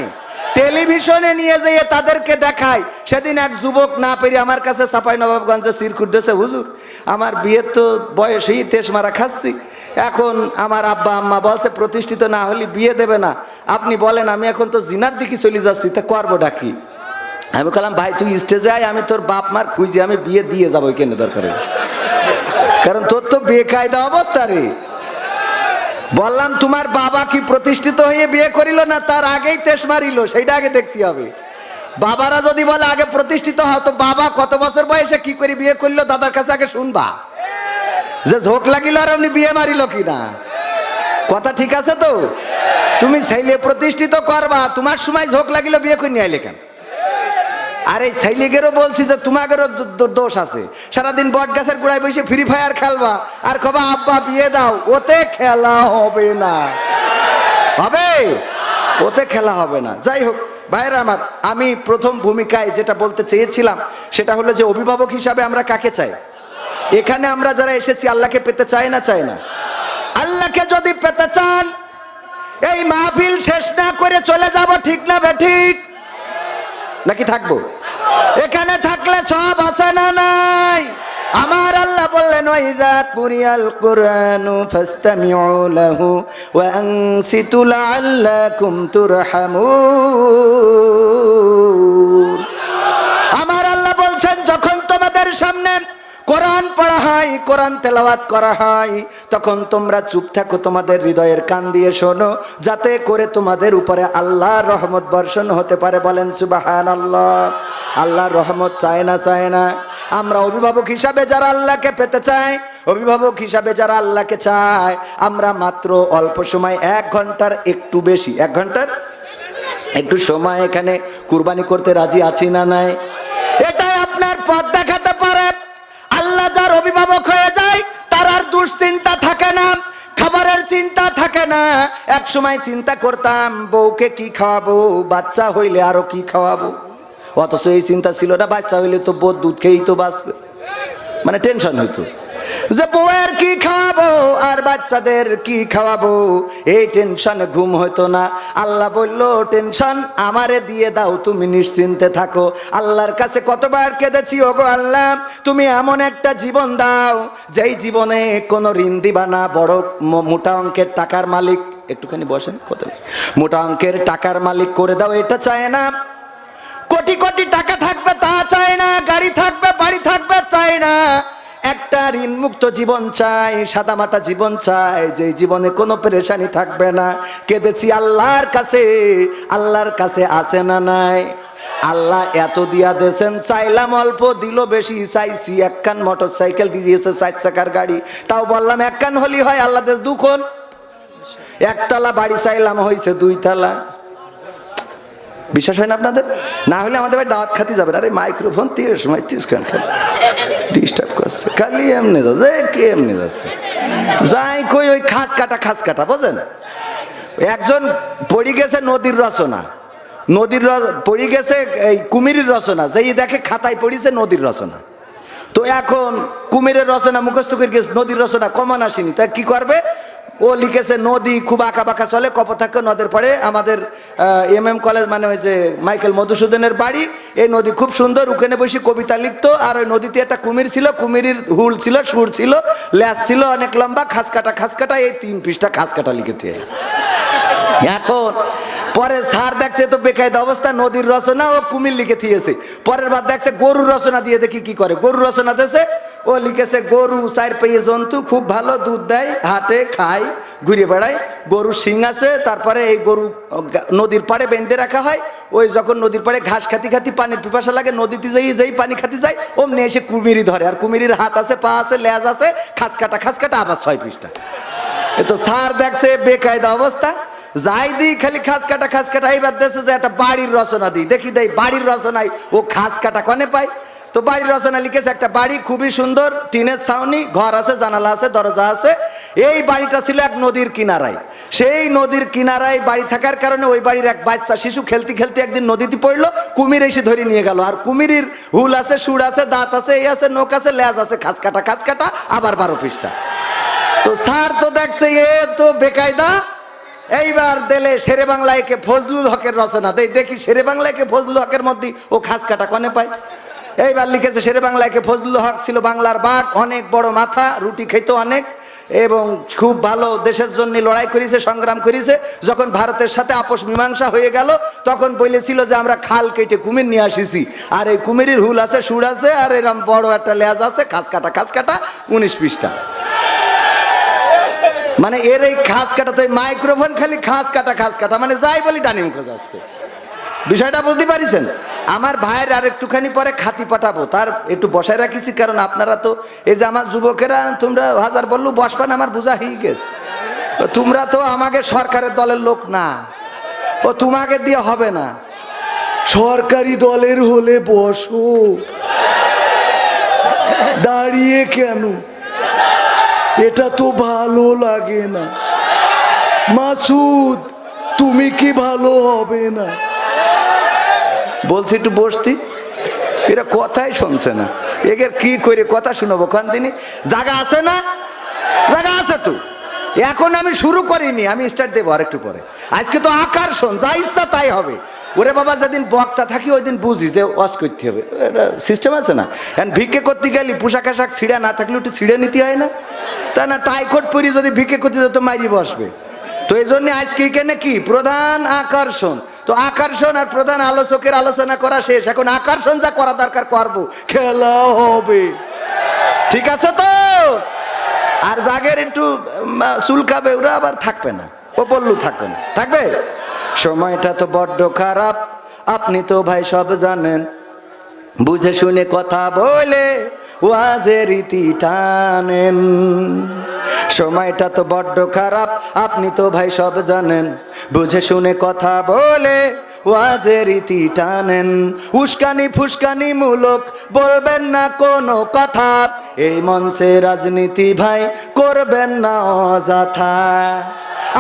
[SPEAKER 1] টেলিভিশনে নিয়ে যেয়ে তাদেরকে দেখায়। সেদিন এক যুবক না পেরে আমার কাছে চাঁপাইনবাবগঞ্জে সিরকুট দিয়েছে, হুজুর আমার বিয়ের তো বয়সেই তেস মারা খাচ্ছি, এখন আমার আব্বা আম্মা বলছে প্রতিষ্ঠিত না হলে বিয়ে দেবে না, আপনি বলেন, আমি এখন তো জিনার দিকে চলে যাচ্ছি, তা করবো ডাকি? আমি বললাম ভাই তুই স্টেজে আয়, আমি তোর বাপ মার খুঁজি, আমি বিয়ে দিয়ে যাবো, কেন দরকারে? কারণ তোর তো বেকায়দা অবস্থা রে। বললাম তোমার বাবা কি প্রতিষ্ঠিত হয়ে বিয়ে করিল না তার আগেই তেস মারিল, সেইটা আগে দেখতে হবে। বাবারা যদি বলে আগে প্রতিষ্ঠিত হও, তো বাবা কত বছর বয়সে কি করে বিয়ে করলো দাদার কাছে আগে শুনবা, যে ঝোঁক লাগিল আর আপনি বিয়ে মারিল কিনা। কথা ঠিক আছে তো? তুমি ছেলে প্রতিষ্ঠিত করবা, তোমার সময় ঝোঁক লাগিল বিয়ে করে নিয়ে আইলে কেন? আর এই ছেলেগেরও বলছি যে তোমাদেরও দোষ আছে, সারাদিন বট গাছের গোড়ায় বসে ফ্রি ফায়ার খেলবা আর কবা আব্বা বিয়ে দাও, ওতে খেলা হবে না। হবে? ওতে খেলা হবে না। যাই হোক ভাইরা আমার, আমি প্রথম ভূমিকায় যেটা বলতে চেয়েছিলাম সেটা হলো যে অভিভাবক হিসাবে আমরা কাকে চাই? এখানে আমরা যারা এসেছি আল্লাহকে পেতে চাই না, চাই না? আল্লাহকে যদি পেতে চান, এই মাহফিল শেষ না করে চলে যাব, ঠিক না বেঠিক? নাকি থাকবো? এখানে থাক থাকলে সব আছে না নাই? আমার আল্লাহ বললেন ওয়াইযা কুরিয়াল কুরআনু ফাসতামিউ লাহু ওয়া আনসিতু লাআল্লাকুম তুরহামুন। আমার আল্লাহ বলছেন যখন তোমাদের সামনে কোরআন পড়া হয়, কোরআন তেলাওয়াত করা হয়, তখন তোমরা চুপ থাকো, তোমাদের হৃদয়ের কান দিয়ে শোনো, যাতে করে তোমাদের উপরে আল্লাহর রহমত বর্ষণ হতে পারে। বলেন সুবহানাল্লাহ। আল্লাহর রহমত চায় না? চায় না? আমরা অভিভাবক হিসাবে যারা আল্লাহকে পেতে চাই, অভিভাবক হিসাবে যারা আল্লাহকে চায়, আমরা মাত্র অল্প সময় 1 ঘন্টার একটু বেশি, 1 ঘন্টার একটু সময় এখানে কুরবানি করতে রাজি আছি না নাই? এটাই আপনার পথ দেখাতে পারে। আল্লাহ যার অভিভাবক হয়ে যায় তার আর দুশ্চিন্তা থাকে না, খাবারের চিন্তা থাকে না। এক সময় চিন্তা করতাম বউকে কি খাওয়াবো, বাচ্চা হইলে আরো কি খাওয়াবো, অথচ এই চিন্তা ছিল না বাচ্চা হইলে তো বউ দুধ খেয়েই তো বাঁচবে। মানে টেনশন হইতো যে বউয়ের কি খাওয়াবো আর বাচ্চাদের কি খাওয়াবো, এই টেনশনে ঘুম হতো না। আল্লাহ বলল টেনশন আমারে দিয়ে দাও, তুমি নিশ্চিন্তে থাকো। আল্লাহর কাছে কতবার কেঁদেছি, ওগো আল্লাহ তুমি এমন একটা জীবন দাও যেই জীবনে কোনো ঋণ দিবা না, বড় মোটা অঙ্কের টাকার মালিক, একটুখানি বসেন, কত মোটা অঙ্কের টাকার মালিক করে দাও, এটা চায় না। কোটি কোটি টাকা থাকবে তা চায় না, গাড়ি থাকবে বাড়ি থাকবে চায় না, একটা ঋণ মুক্ত জীবন চাই, সাদামাটা জীবন চাই, যে জীবনে কোনো পেরেশানি থাকবে না। কেঁদেছি আল্লাহর কাছে, আল্লাহর কাছে আছে না নাই? আল্লাহ এত দিয়া দেন, চাইলাম অল্প দিল বেশি, চাইছি 1 কান মোটর সাইকেল দিয়েছে 4 চাকার গাড়ি, তাও বললাম 1 কান হলি হয়, আল্লাহ দেশ 2 কোণ। 1 তলা বাড়ি চাইলাম হয়েছে 2 তলা। বিশ্বাস হয় না আপনাদের? না হলে আমাদের ভাই দাওয়াত খাতে যাবেন। আরে মাইক্রোফোন 30 খান খালি ডিস্টার্ব করছে, খালি এমনি যাচ্ছে, কে এমনি যাচ্ছে যাই কই ওই খাস কাটা বোঝেন। একজন পড়ে গেছে নদীর রচনা, পড়ে গেছে এই কুমিরের রচনা, যেই দেখে খাতায় পড়িছে নদীর রচনা। তো এখন কুমিরের রচনা মুখস্থ করে গেছে, নদীর রচনা কমন আসেনি, তা কি করবে? ও লিখেছে নদী খুব আঁকা বাঁকা চলে, কপোতাক্ষ নদের পড়ে আমাদের MM কলেজ, মানে ওই যে মাইকেল মধুসূদনের বাড়ি, এই নদী খুব সুন্দর, ওখানে বসে কবিতা লিখতো। আর ওই নদীতে একটা কুমির ছিল, কুমিরের হুল ছিল, সুর ছিল, ল্যাস ছিল অনেক লম্বা, খাস কাটা, এই 3 পৃষ্ঠা খাস কাটা লিখেছে। এখন পরে স্যার দেখছে তো বেকায়দা অবস্থা, নদীর রচনা ও কুমির লিখে দিয়েছে। পরের বার দেখছে গরুর রচনা দিয়ে, দেখি কি করে, গরুর রচনা দিয়েছে, ও লিখেছে গরু 4 পায়ে জন্তু, খুব ভালো দুধ দেয়, হাটে খায়, ঘুরে বেড়ায়, গরু শিং আছে, তারপরে এই গরু নদীর পাড়ে বেঁধে রাখা হয়, ওই যখন নদীর পাড়ে ঘাস খাতি পানির পিপাসা লাগে, নদীতে যেই পানি খাতি যায় অমনি এসে কুমিরি ধরে, আর কুমিরির হাত আছে, পা আছে, লেজ আছে, খাস কাটা আবার 6 পৃষ্ঠা। এ তো স্যার দেখছে বেকায়দা অবস্থা, যাই দিই খালি খাস কাটা। এইবার দেখছে যে একটা বাড়ির রচনা দিই, দেখি দেয় বাড়ির রচনায় ও খাস কাটা কনে পায়। তো বাড়ির রচনা লিখেছে একটা বাড়ি খুবই সুন্দর, টিনের ছাউনি, ঘর আছে, জানালা আছে, দরজা আছে। এই বাড়িটা ছিল এক নদীর কিনারায়। সেই নদীর কিনারায় বাড়ি থাকার কারণে ওই বাড়ির এক বাচ্চা শিশু খেলতে একদিন নদীতে পড়লো, কুমির এসে ধরে নিয়ে গেল। আর কুমিরের হুল আছে, সুর আছে, দাঁত আছে, এই আছে, নোক আছে, লেজ আছে, খাস কাটা আবার 12 পৃষ্ঠা। তো স্যার তো দেখছে এ তো বেকায়দা, এইবার দিলে শেরে বাংলায় কে ফজলুল হকের রচনা, দেখি শেরে বাংলায় কে ফজলুল হকের মধ্যে ও খাস কাটা কনে পায়। এইবার লিখেছে শেরে বাংলায় কে ফজলুল হক ছিল বাংলার বাঘ, অনেক বড় মাথা, রুটি খেত অনেক, এবং খুব ভালো দেশের জন্য লড়াই করেছে, সংগ্রাম করেছে। যখন ভারতের সাথে আপোষ মীমাংসা হয়ে গেল তখন বলেছিল যে আমরা খাল কেটে কুমির নিয়ে আসিছি, আর এই কুমিরের হুল আছে, সুর আছে, আর এরকম বড় একটা লেজ আছে, খাস কাটা 19 পৃষ্ঠা। মানে এর এই খাস কাটা, তো মাইক্রোফোন খালি খাস কাটা, মানে যাই বলি ডানি মুখে যাচ্ছে। বিষয়টা বুঝতে পারিছেন? আমার ভাইয়ের আর একটুখানি পরে খাতি পাঠাবো, তার একটু বসায় রাখিছি, কারণ আপনারা তো এই যে আমার যুবকেরা, তোমরা হাজার বললু বসবান, আমার বোঝা হয়ে গেছে। তোমরা তো আমাকে সরকারের দলের লোক না, ও তোমাকে দিয়ে হবে না, সরকারি দলের হলে বসো, দাঁড়িয়ে কেন, এটা তো ভালো লাগে না। মাসুদ তুমি কি ভালো হবে না? বলছি একটু বসতি, এরা কথাই শুনছে না, এদের কি করে কথা শুনবো খান তিনি? জায়গা আছে না? জায়গা আছে তো। এখন আমি শুরু করিনি, আমি স্টার্ট দেবো আর একটু পরে। আজকে তো আকর্ষণ, যা ইচ্ছা তাই হবে। ওরে বাবা যেদিন বক্তা থাকি ওই দিন বুঝি যে ওয়াজ করতে হবে, এটা সিস্টেম আছে না। এখন ভিক্ষে করতে গেলি পোশাক আশাক ছিঁড়া না থাকলে একটু ছিঁড়ে নিতে হয় না, তা না টাইকোট পরি যদি ভিক্ষে করতে যেত মাইরি বসবে। তো এই জন্য আজকে এখানে কি প্রধান আকর্ষণ, তো আকর্ষণ আর প্রধান আলোচকের আলোচনা করা শেষ, এখন আকর্ষণ যা করা দরকার করবো, খেলা হবে, ঠিক আছে তো? আর জাগের একটু চুলকাবে ওরা আবার থাকবে না, ও বললু থাকবে না, থাকবে। সময়টা তো বড্ড খারাপ, আপনি তো ভাই সব জানেন, বুঝে শুনে কথা বলে ওয়াজের রীতি টানেন। সময়টা তো বড্ড খারাপ, আপনি তো ভাই সব জানেন, বুঝে শুনে কথা বলে ওয়াজের রীতি টানেন। উস্কানি ফুসকানি মূলক বলবেন না কোনো কথা, এই মঞ্চে রাজনীতি ভাই করবেন না অযথা।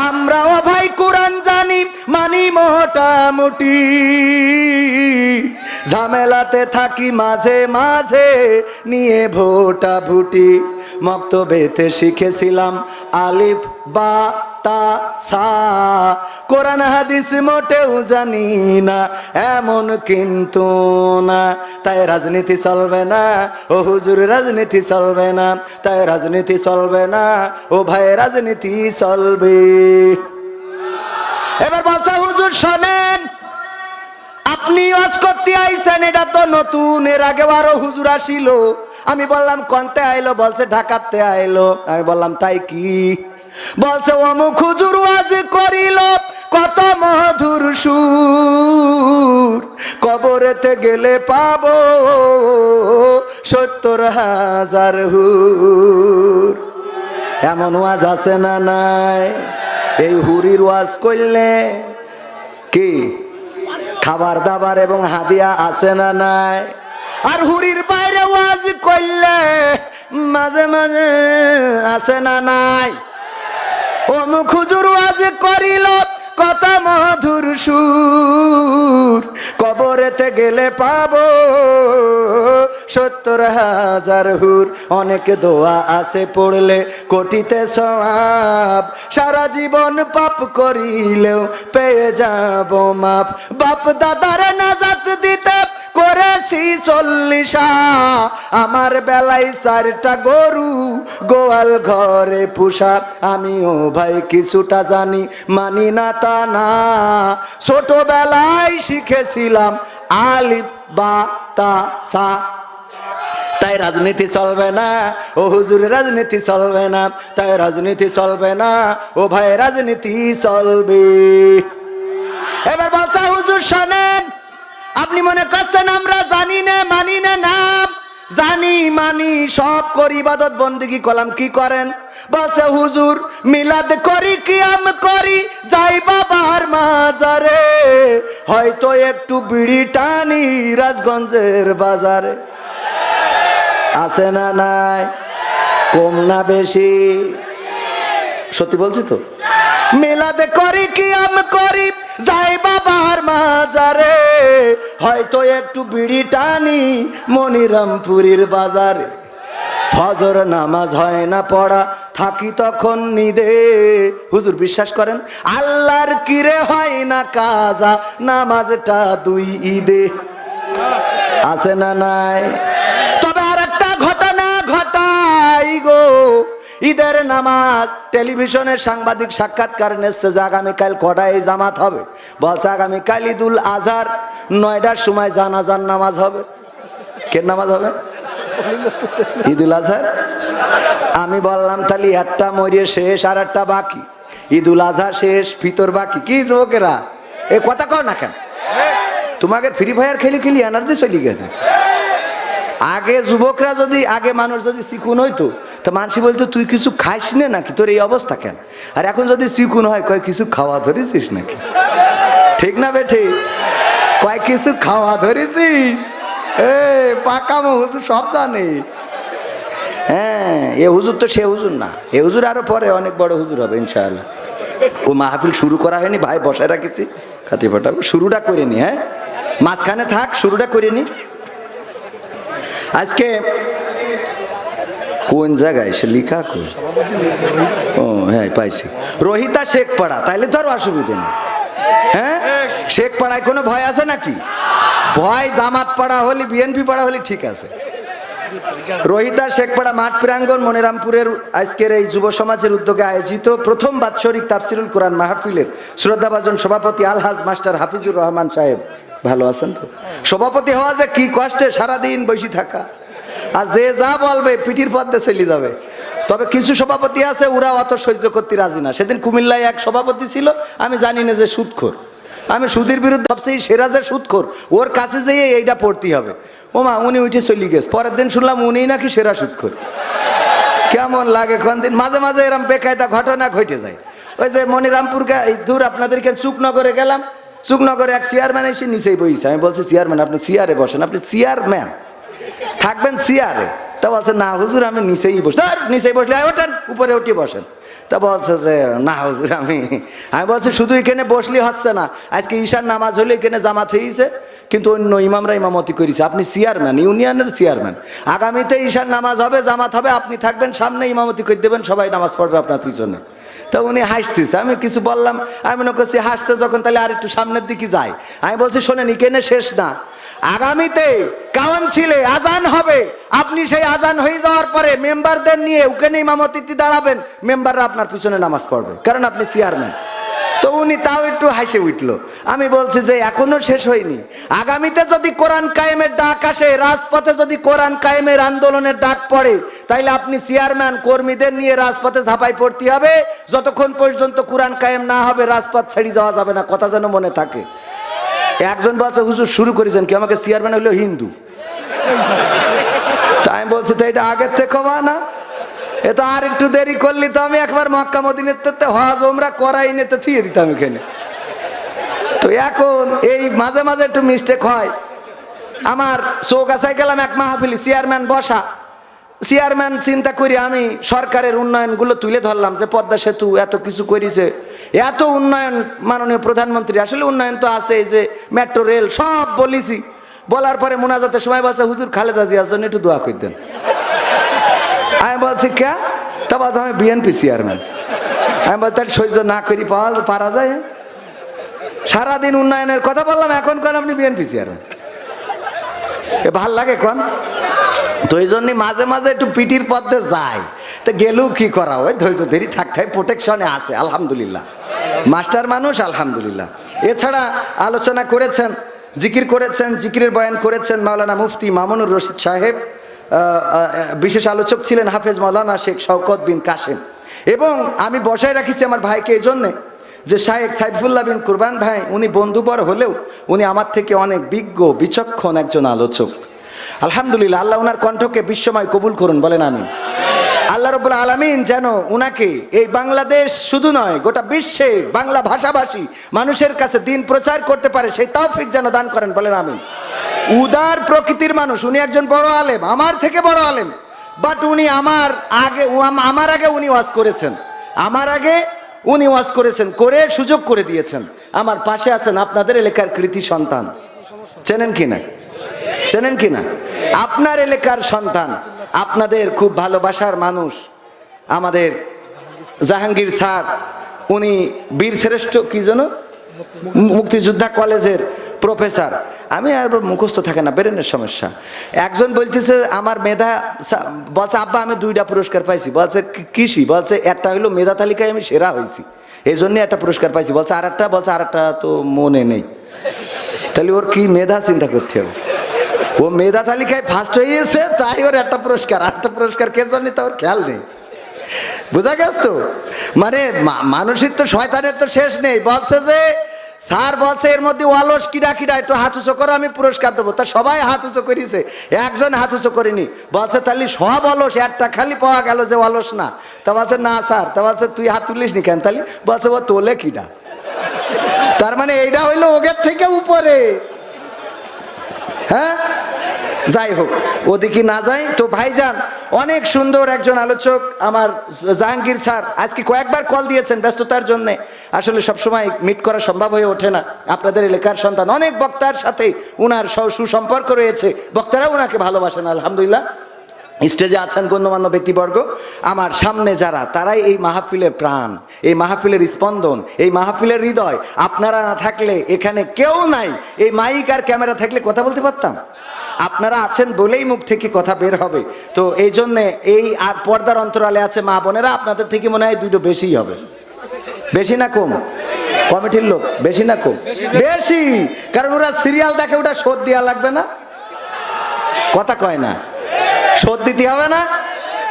[SPEAKER 1] আমরাও ভাই কোরআন জানি মানি মোটামুটি, ঝামেলাতে থাকি মাঝে মাঝে নিয়ে ভোটা ভুটি। মক্তবেতে শিখেছিলাম আলিফ বা তা সা, কোরআন হাদিস মোটেও জানি না এমন কিন্তু না, তাই রাজনীতি চলবে না ও হুজুর, রাজনীতি চলবে না, তাই রাজনীতি চলবে না ও ভাই, রাজনীতি চলবে। এবার বলছে হুজুর শোনেন, আপনি ওয়াজ করতে আইছেন এটা তো নতুন, এর আগে আরো হুজুর আসিল। আমি বললাম কোনতে আইলো, বলছে ঢাকাতে আইলো। আমি বললাম তাই কি? বলছে অমুক হুজুর ওয়াজ করিল কত মধুর সুর, কবরেতে গেলে পাবো ৭০,০০০ হুর। এমন ওয়াজ আছে না নাই? এই হুরির ওয়াজ করলে কি খাবার দাবার এবং হাদিয়া আছে না নাই? আর হুরির বাইরে ওয়াজ করলে মাঝে মাঝে আছে না নাই? অমুক হুজুর ওয়াজ করিল কত মধুর সুর, কবরেতে গেলে পাবো ৭০,০০০ হুর। অনেক দোয়া আছে পড়লে কোটিতে সওয়াব, সারা জীবন পাপ করিলেও পেয়ে যাব মাপ। বাপ দাদার নাজাত দিতে করেছি ৪০, আমার বেলায় ৪টা গরু গোয়াল ঘরে পোষা। আমিও ভাই কিছুটা জানি মানি না তা না, ছোটবেলায় শিখেছিলাম আলিফ বা তা সা, তাই রাজনীতি চলবে না ও হুজুর, রাজনীতি চলবে না, তাই রাজনীতি চলবে না ও ভাই, রাজনীতি চলবে। এবার বলছে হুজুর শোনেন, আপনি মনে করছেন আমরা জানি না মানি না, নাম জানি মানি সব করি, ইবাদত বন্দেগি করলাম, কি করেন? বলছে হুজুর মিলাদ করি, কিয়াম করি, যাই বাবার মাজারে, হয়তো একটু বিড়ি টানি রাজগঞ্জের বাজারে। আছে না নাই? কম না বেশি? সত্যি বলছি তো। মিলাদ করি, কিয়াম করি, যাই বাবার মাজারে, হয়তো একটু বিড়ি টানি মনিরামপুরীর বাজারে। ফজর নামাজ হয় না পড়া, থাকি তখন নিদে। হুজুর বিশ্বাস করেন আল্লাহর কিরে হয় না কাজা, নামাজটা 2 ঈদে। আছে না নাই? তবে আর একটা ঘটনা ঘটাই গো, ঈদের নামাজ টেলিভিশনের সাংবাদিক সাক্ষাৎকার নিচ্ছে যে আগামীকাল কটায় জামাত হবে। বলছে আগামীকাল ঈদুল আজহার 9টার সময় জানাজার নামাজ হবে। কে নামাজ হবে? ঈদুল আজহার। আমি বললাম তাহলে একটা মরিয়ে শেষ আর একটা বাকি, ঈদুল আজহা শেষ ফিতর বাকি। কি যুবকেরা এ কথা কও না কেন? তোমাকে ফ্রি ফায়ার খেলি খেলি এনার্জি চলি গেছে। আগে যুবকরা যদি, আগে মানুষ যদি চিকুন হইতো তো মানুষ বলতো তুই কিছু খাইস না নাকি, তোর এই অবস্থা কেন? আর এখন যদি চিকুন হয় কয় কিছু খাওয়া ধরেছিস নাকি? ঠিক না বেঠে? কয় কিছু খাওয়া ধরেছিস? পাকামো হুজুর সব জানে। হ্যাঁ, এ হুজুর তো সে হুজুর না, এ হুজুর আরো পরে অনেক বড় হুজুর হবে ইনশাআল্লাহ। ও মাহফিল শুরু করা হয়নি ভাই, বসায় রাখেছি, খাতি ফাটাবো, শুরুটা করে নি। হ্যাঁ, মাঝখানে থাক, শুরুটা করে নি। আজকে কোন জায়গায় সে লিখা কই? ও হ্যাঁ পাইছি, রোহিতা শেখ পাড়া, তাইলে তো আর অসুবিধা নেই। হ্যাঁ, শেখ পাড়ায় কোনো ভয় আছে নাকি? ভয় জামাত পাড়া হলে, বিএনপি পাড়া হলে ঠিক আছে। রোহিতা শেখপাড়া মাঠ প্রাঙ্গণ মনিরামপুরের আজকের এই যুব সমাজের উদ্যোগে আয়োজিত প্রথম বাৎসরিক তাফসিরুল কোরআন মাহফিলের শ্রদ্ধাভাজন সভাপতি আলহাজ মাস্টার হাফিজুর রহমান সাহেব, ভালো আছেন তো? সভাপতি হওয়া যে কি কষ্টে, সারাদিন বসে থাকা, আর যে যা বলবে পিঠির পথে চলে যাবে। তবে কিছু সভাপতি আছে ওরা অত সহ্য করতে রাজি না। সেদিন কুমিল্লায় এক সভাপতি ছিল, আমি জানি না যে সুদখোর, আমি সুদের বিরুদ্ধে ভাবছি সেরা যে সুদখোর, ওর কাছে যেয়ে এইটা পড়তে হবে। ওমা উনি উঠে চলে গেছে, পরের দিন শুনলাম উনি নাকি সেরা সুদখোর। কেমন লাগে কোন দিন, মাঝে মাঝে এরকম বেকায়দা ঘটনা ঘটে যায়। ওই যে মনিরামপুরকে দূর আপনাদেরকে চুকনগরে গেলাম, চুকনগরে এক চেয়ারম্যান এসে নিচেই বইছে। আমি বলছি চেয়ারম্যান আপনি চেয়ারে বসেন, আপনি চেয়ারম্যান থাকবেন চেয়ারে? তা বলছে না হুজুর আমি নিচেই বসে। নিচেই বসলে ওঠেন, উপরে উঠে বসেন। তা বলছে যে না হুজুর আমি বলছি শুধু এখানে বসলে হচ্ছে না, আজকে ঈশার নামাজ হলে এখানে জামাত হয়েছে, কিন্তু অন্য ইমামরা ইমামতি করেছে, আপনি চেয়ারম্যান, ইউনিয়নের চেয়ারম্যান, আগামীতে ঈশার নামাজ হবে, জামাত হবে, আপনি থাকবেন সামনে, ইমামতি করে দেবেন, সবাই নামাজ পড়বে আপনার পিছনে। তা উনি হাসতেছে, আমি কিছু বললাম, আমি মনে করছি হাসছে যখন তাহলে আর একটু সামনের দিকে যাই। আমি বলছি শোনেন এখানে শেষ না, আগামীতে কাউন্সিলে আজান হবে, আপনি সেই আজান হয়ে যাওয়ার পরে মেম্বারদের নিয়ে ওখানে ইমামতিতে দাঁড়াবেন, মেম্বাররা আপনার পিছনে নামাজ পড়বে, কারণ আপনি চেয়ারম্যান। তো উনি তাও একটু হাসে উঠলো। আমি বলছি যে এখনো শেষ হয়নি, আগামীতে যদি কোরআন কায়েমের ডাক আসে, রাজপথে যদি কোরআন কায়েমের আন্দোলনের ডাক পড়ে, তাইলে আপনি চেয়ারম্যান কর্মীদের নিয়ে রাজপথে ঝাঁপাই পড়তে হবে। যতক্ষণ পর্যন্ত কোরআন কায়েম না হবে রাজপথ ছেড়ে যাওয়া যাবে না, কথা যেন মনে থাকে। একজন বলছে হুজুর শুরু করেছেন কি, আমাকে চেয়ারম্যান হইলো হিন্দু। তাই আমি বলছি তো এটা আগের থেকে হওয়া না, এটা আর একটু দেরি করলি তো আমি একবার মক্কা মদিনাতে হজ ওমরা করাই নিতে থিয়ে দিতাম এখানে। তো এখন এই মাঝে মাঝে একটু মিস্টেক হয়। আমার চৌগাছায় গেলাম এক মাহফিলি, চেয়ারম্যান বসা, চেয়ারম্যান চিন্তা করি আমি সরকারের উন্নয়নগুলো তুলে ধরলাম, যে পদ্মা সেতু এত কিছু করেছে, এত উন্নয়ন মাননীয় প্রধানমন্ত্রী, আসলে উন্নয়ন তো আছে, যে মেট্রো রেল সব বলেছি। বলার পরে মোনাজাতের সময় বলছে হুজুর খালেদা জিয়ার জন্য একটু দোয়া করে দেন। আমি বলছি কে? তা বলছে আমি বিএনপি চেয়ারম্যান। আমি বলছি তাহলে সহ্য না করি পারা যায়? সারাদিন উন্নয়নের কথা বললাম, এখন কোন আপনি বিএনপি চেয়ারম্যান, এ ভাল লাগে কোন? তো এই জন্যই মাঝে মাঝে একটু পিটির পথে যায়। তো গেলেও কি করা, ওই ধৈর্য ধরি থাকতে হয়, প্রোটেকশনে আছে আলহামদুলিল্লাহ, মাস্টার মানুষ আলহামদুলিল্লাহ। এছাড়া আলোচনা করেছেন, জিকির করেছেন, জিকিরের বয়ান করেছেন মাওলানা মুফতি মামুনুর রশিদ সাহেব, বিশেষ আলোচক ছিলেন হাফেজ মাওলানা শেখ শওকত বিন কাসেম। এবং আমি বসায় রাখিছি আমার ভাইকে এই জন্যে যে শায়েখ সাইফুল্লাহ বিন কুরবান ভাই, উনি বন্ধুবর হলেও উনি আমার থেকে অনেক বিজ্ঞ বিচক্ষণ একজন আলোচক। আলহামদুলিল্লাহ, আল্লাহ ওনার কণ্ঠকে বিশ্বময় কবুল করুন, বলেন আমিন। আল্লাহ রাব্বুল আলামিন যেন উনাকে এই বাংলাদেশ শুধু নয় গোটা বিশ্বে বাংলা ভাষাভাষী মানুষের কাছে দিন প্রচার করতে পারে, সেই তৌফিক যেন দান করেন, বলেন আমিন। উদার প্রকৃতির মানুষ, উনি একজন বড় আলেম, আমার থেকে বড় আলেম, বাট উনি আমার আগে উনি ওয়াজ করেছেন, আমার আগে উনি ওয়াজ করেছেন, করে সুযোগ করে দিয়েছেন। আমার পাশে আছেন আপনাদের এলাকার কৃতি সন্তান, চেনেন কিনা? চেনেন কিনা? আপনার এলাকার সন্তান, আপনাদের খুব ভালোবাসার মানুষ, আমাদের জাহাঙ্গীর স্যার, উনি বীরশ্রেষ্ঠ কি যেন মুক্তিযোদ্ধা কলেজের প্রফেসর। আমি আর মুখস্থ থাকে না, ব্রেনের সমস্যা। একজন বলতেছে আমার মেধা, বলছে আব্বা আমি 2টা পুরস্কার পাইছি। বলছে কৃষি, বলছে একটা হইলো মেধা তালিকায় আমি সেরা হয়েছি, এই জন্যই একটা পুরস্কার পাইছি। বলছে আরেকটা, বলছে আরেকটা তো মনে নেই। তাহলে ওর কি মেধা চিন্তা করতে হবে, ও মেধা তালিকায় ফার্স্ট হয়েছে তাই ওর একটা পুরস্কার, আরেকটা পুরস্কার কে জন্য তা ওর খেয়াল নেই। বোঝা গেছ তো? মানে মানুষের তো শয়তানের তো শেষ নেই। বলছে যে স্যার বলছে এর মধ্যে অলস কিডা কিডা, একটু হাত উঁচু করো আমি পুরস্কার দেবো। তা সবাই হাত উঁচু করেছে, একজন হাত উঁচু করেনি। বলছে তাহলে সব অলস, একটা খালি পাওয়া গেল যে অলস না। তা বলছে না স্যার। তা বলছে তুই হাত তুলিস নি কেন? তাহলে বলছে ও তোলে কিডা। তার মানে এইটা হইলো ওগের থেকে উপরে। হ্যাঁ, যাই হোক, ওদিকে না যাই তো। ভাইজান অনেক সুন্দর একজন আলোচক আমার জাহাঙ্গীর স্যার, আজকে কয়েকবার কল দিয়েছেন ব্যস্ততার জন্য, আসলে সবসময় মিট করা সম্ভব হয়ে ওঠে না। আপনাদের এলাকার সন্তান, অনেক বক্তার সাথে উনার সুসম্পর্ক রয়েছে, বক্তারাও উনাকে ভালোবাসেন আলহামদুলিল্লাহ। স্টেজে আছেন গণ্যমান্য ব্যক্তিবর্গ, আমার সামনে যারা, তারাই এই মাহফিলের প্রাণ, এই মাহফিলের স্পন্দন, এই মাহফিলের হৃদয়। আপনারা না থাকলে এখানে কেউ নাই। এই মাইক আর ক্যামেরা থাকলে কথা বলতে পারতাম? আপনারা আছেন বলেই মুখ থেকে কথা বের হবে। তো এই জন্যে এই আর পর্দার অন্তরালে আছে মা বোনেরা, আপনাদের থেকে মনে হয় দুটো বেশিই হবে। বেশি না কম? কমিটির লোক বেশি না কম? বেশি। কারণ ওরা সিরিয়াল দেখে, ওটা শোধ দেওয়া লাগবে না, কথা কয় না, শোধ দিতে হবে না।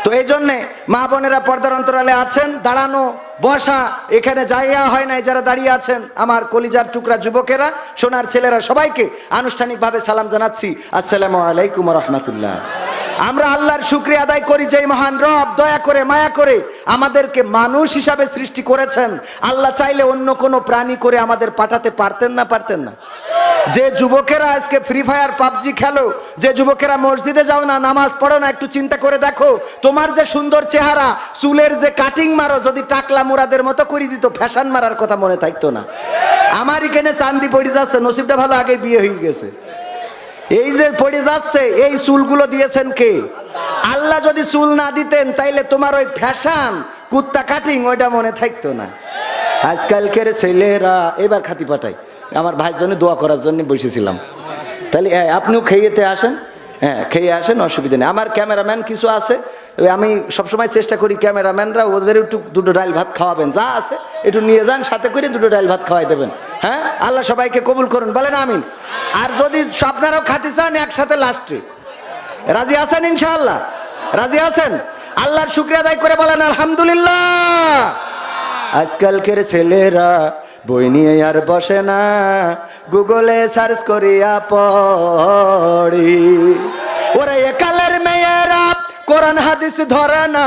[SPEAKER 1] তো এই জন্যে মা বোনেরা পর্দার অন্তরালে আছেন, দাঁড়ানো বসা এখানে জায়গা হয় নাই, যারা দাঁড়িয়ে আছেন আমার কলিজার টুকরা যুবকেরা, সোনার ছেলেরা, সবাইকে আনুষ্ঠানিকভাবে সালাম জানাচ্ছি, আসসালামু আলাইকুম ওয়া রাহমাতুল্লাহ। আমরা আল্লাহর শুকরিয়া আদায় করি যে মহান রব দয়া করে মায়া করে আমাদেরকে মানুষ হিসাবে সৃষ্টি করেছেন। আল্লাহ চাইলে অন্য কোনো প্রাণী করে আমাদের পাঠাতে পারতেন না? পারতেন না? যে যুবকেরা আজকে ফ্রি ফায়ার পাবজি খেলো, যে যুবকেরা মসজিদে যাও না, নামাজ পড়ো না, একটু চিন্তা করে দেখো, তোমার যে সুন্দর চেহারা, চুলের যে কাটিং মারো, যদি টাকলা মুরাদের মতো করে দিত, ফ্যাশন মারার কথা মনে থাকতো না। আমার এখানে চান্দি পড়ে যাচ্ছে, নসিবটা ভালো, আগে বিয়ে হয়ে গেছে। এই যে পড়ে যাচ্ছে, এই চুলগুলো দিয়েছেন কে? আল্লাহ যদি চুল না দিতেন তাইলে তোমার ওই ফ্যাশন কুত্তা কাটিং ওইটা মনে থাকতো না। আজকালকের ছেলেরা, এবার খাতি পাঠাই, আমার ভাইয়ের জন্য দোয়া করার জন্য বসেছিলাম। তাহলে আপনিও খেয়েতে আসেন, হ্যাঁ খেয়ে আসেন, অসুবিধা নেই। আমার ক্যামেরাম্যান কিছু আছে, আমি সবসময় চেষ্টা করি ক্যামেরাম্যানরা ওদের একটু দুটো ডাল ভাত খাওয়াবেন, যা আছে একটু নিয়ে যান, সাথে করে দুটো ডাল ভাত খাওয়াই দেবেন। হ্যাঁ, আল্লাহ সবাইকে কবুল করুন, বলেন আমিন। আর যদি আপনারাও খাতে চান একসাথে লাস্টে, রাজি আছেন? ইনশাআল্লাহ রাজি আছেন? আল্লাহর শুকরিয়া আদায় করে বলেন আলহামদুলিল্লাহ। আজকালকের ছেলেরা বই নিয়ে আর বসে না, গুগলে সার্চ করিয়া পড়ি। ওরা একালের মেয়েরা কোরআন হাদিস ধরে না,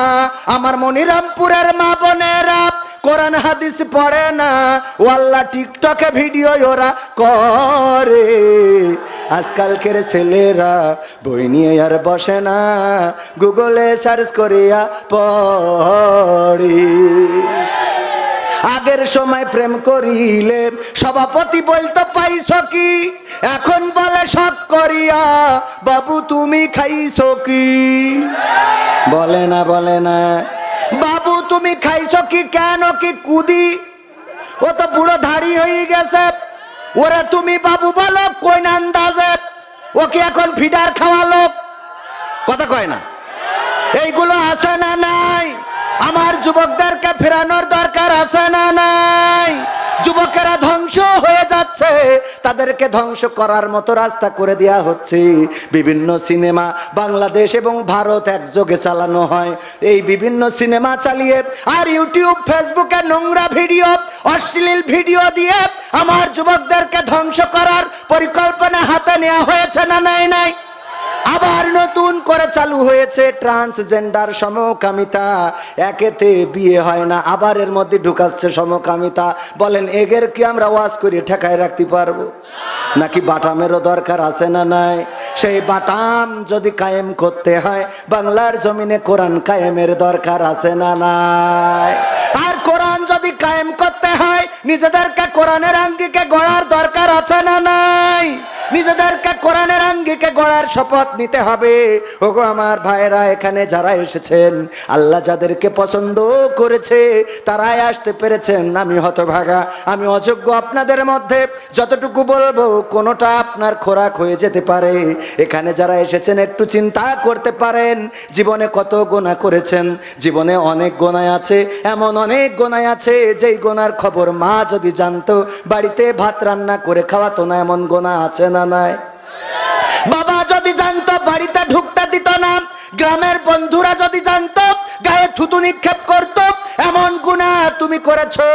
[SPEAKER 1] আমার মনিরামপুরের মা বোনেরা কোরআন হাদিস পড়ে না, ও আল্লাহ টিকটকে ভিডিও ওরা করে। আজকালকের ছেলেরা বই নিয়ে আর বসে না, গুগলে সার্চ করিয়া পড়ি। আগের সময় প্রেম করিলে সভাপতি বলতো পাইছো কি, এখন বলে শখ করিয়া বাবু তুমি খাইছো কি? বলে না, বলে না, বাবু তুমি খাইছো কি? কেন কি কুদি? ও তো বুড়ো ধাড়ি হয়ে গেছে, ওরা তুমি বাবু বলো কোন আন্দাজে? ও কি এখন ফিডার খাওয়া লোক? কথা কয় না। এইগুলো আছে না নাই? আমার যুবকদেরকে ফেরানোর দরকার আছে না নাই? যুবকেরা ধ্বংস হয়ে যাচ্ছে, তাদেরকে ধ্বংস করার মতো রাস্তা করে দেওয়া হচ্ছে। বিভিন্ন সিনেমা বাংলাদেশ এবং ভারত একযোগে চালানো হয়। এই বিভিন্ন সিনেমা চালিয়ে আর ইউটিউব ফেসবুকে নোংরা ভিডিও, অশ্লীল ভিডিও দিয়ে আমার যুবকদেরকে ধ্বংস করার পরিকল্পনা হাতে নেওয়া হয়েছে না নাই? নাই। আবার নতুন করে চালু হয়েছে ট্রান্সজেন্ডার, সমকামিতা। একেতে বিয়ে হয় না, আবার এর মধ্যে ঢুকাচ্ছে সমকামিতা। বলেন এগের কি আমরা ওয়াজ করে ঠেকায় রাখতে পারবো? নাকি বাটামেরও দরকার আছে না নাই? সেই বাটাম যদি কায়েম করতে হয়, বাংলার জমিনে কোরআন কায়েমের দরকার আছে না নাই? আর কোরআন যদি কায়েম করতে হয়, নিজেদেরকে কোরআনের আঙ্গিকে গড়ার দরকার আছে না নাই? নিজেদেরকে কোরআনের আঙ্গিকে গড়ার শপথ নিতে হবে। ওগো আমার ভাইরা, এখানে যারা এসেছেন, আল্লাহ যাদেরকে পছন্দ করেছে তারাই আসতে পেরেছেন। আমি হতভাগা, আমি অযোগ্য। আপনাদের মধ্যে যতটুকু বলবো কোনোটা আপনার খোরাক হয়ে যেতে পারে। এখানে যারা এসেছেন একটু চিন্তা করতে পারেন, জীবনে কত গোনা করেছেন। জীবনে অনেক গোনায় আছে, এমন অনেক গোনায় আছে যেই গোনার খবর মা যদি জানতো বাড়িতে ভাত রান্না করে খাওয়াতো না। এমন গোনা আছে না নাই? বাবা যদি জানতো বাড়িতে ঢুকতে দিত না। গ্রামের বন্ধুরা যদি জানতো গায়ে থুতু নিক্ষেপ করতো। এমন গুনাহ তুমি করেছো।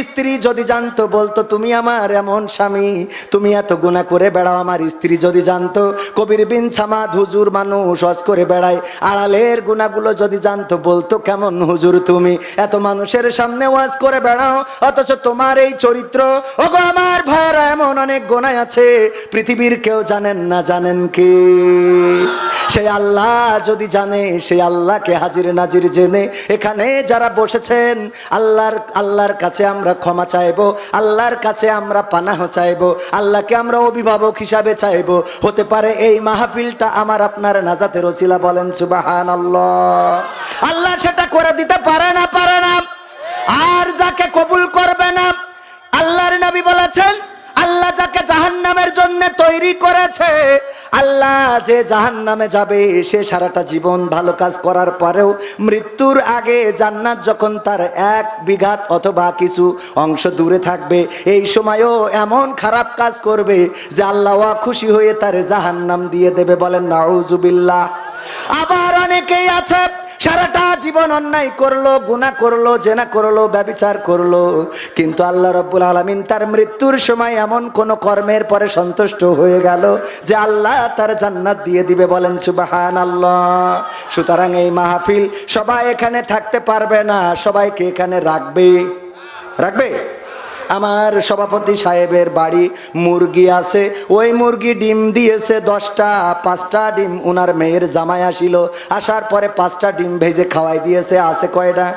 [SPEAKER 1] স্ত্রী যদি জানতো বলতো তুমি আমার এমন স্বামী, তুমি এত গুনাহ করে বেড়াও। আমার স্ত্রী যদি জানতো, কবির বিন সামাদ হুজুর মানুষ ওয়াজ করে বেড়ায়, আড়ালের গুনাহগুলো যদি জানতো বলতো কেমন হুজুর তুমি এত মানুষের সামনে ওয়াজ করে বেড়াও, অথচ তোমার এই চরিত্র। ওগো আমার ভাইরা, এমন অনেক গুনাহ আছে পৃথিবীর কেউ জানেন না। জানেন কি? সেই আল্লাহ যদি জানে, সেই আল্লাহকে হাজির নাজির জেনে এখানে যারা বসেছেন, আল্লাহর কাছে আমরা ক্ষমা চাইবো, আল্লাহর কাছে আমরা পানাহ চাইবো, আল্লাহকে আমরা অভিভাবক হিসাবে চাইবো। হতে পারে এই মাহফিলটা আমার আপনার নাজাতের ওসিলা, বলেন সুবহানাল্লাহ। আল্লাহ সেটা করে দিতে পারে না, পারে না। আর যাকে কবুল করবে না, আল্লাহর নবী বলেছেন, আল্লাহ যাকে জাহান্নামের জন্য তৈরি করেছে, আল্লাহ যে জাহান্নামে যাবে সে সারাটা জীবন ভালো কাজ করার পরেও মৃত্যুর আগে জান্নাত যখন তার 1 বিঘাত অথবা কিছু অংশ দূরে থাকবে, এই সময়ও এমন খারাপ কাজ করবে যে আল্লাহ খুশি হয়ে তার জাহান্নাম দিয়ে দেবে, বলেন নাউজুবিল্লাহ। আবার অনেকেই আছে সারাটা জীবন অন্যায় করলো, গুনাহ করলো, জেনা করলো, ব্যভিচার করলো, কিন্তু আল্লাহ রাব্বুল আলামিন তার মৃত্যুর সময় এমন কোন কর্মের পরে সন্তুষ্ট হয়ে গেল যে আল্লাহ তার জান্নাত দিয়ে দিবে, বলেন সুবহানাল্লাহ। সুতরাং এই মাহফিল সবাই এখানে থাকতে পারবে না, সবাইকে এখানে রাখবে। আমার সভাপতি সাহেবের বাড়ি মুরগি আছে, ওই মুরগি ডিম দিয়েছে 10টা, 5টা ডিম উনার মেয়ের জামাই আসিল, আসার পরে 5টা ডিম ভেজে খাওয়াই দিয়েছে। আছে কয়টা?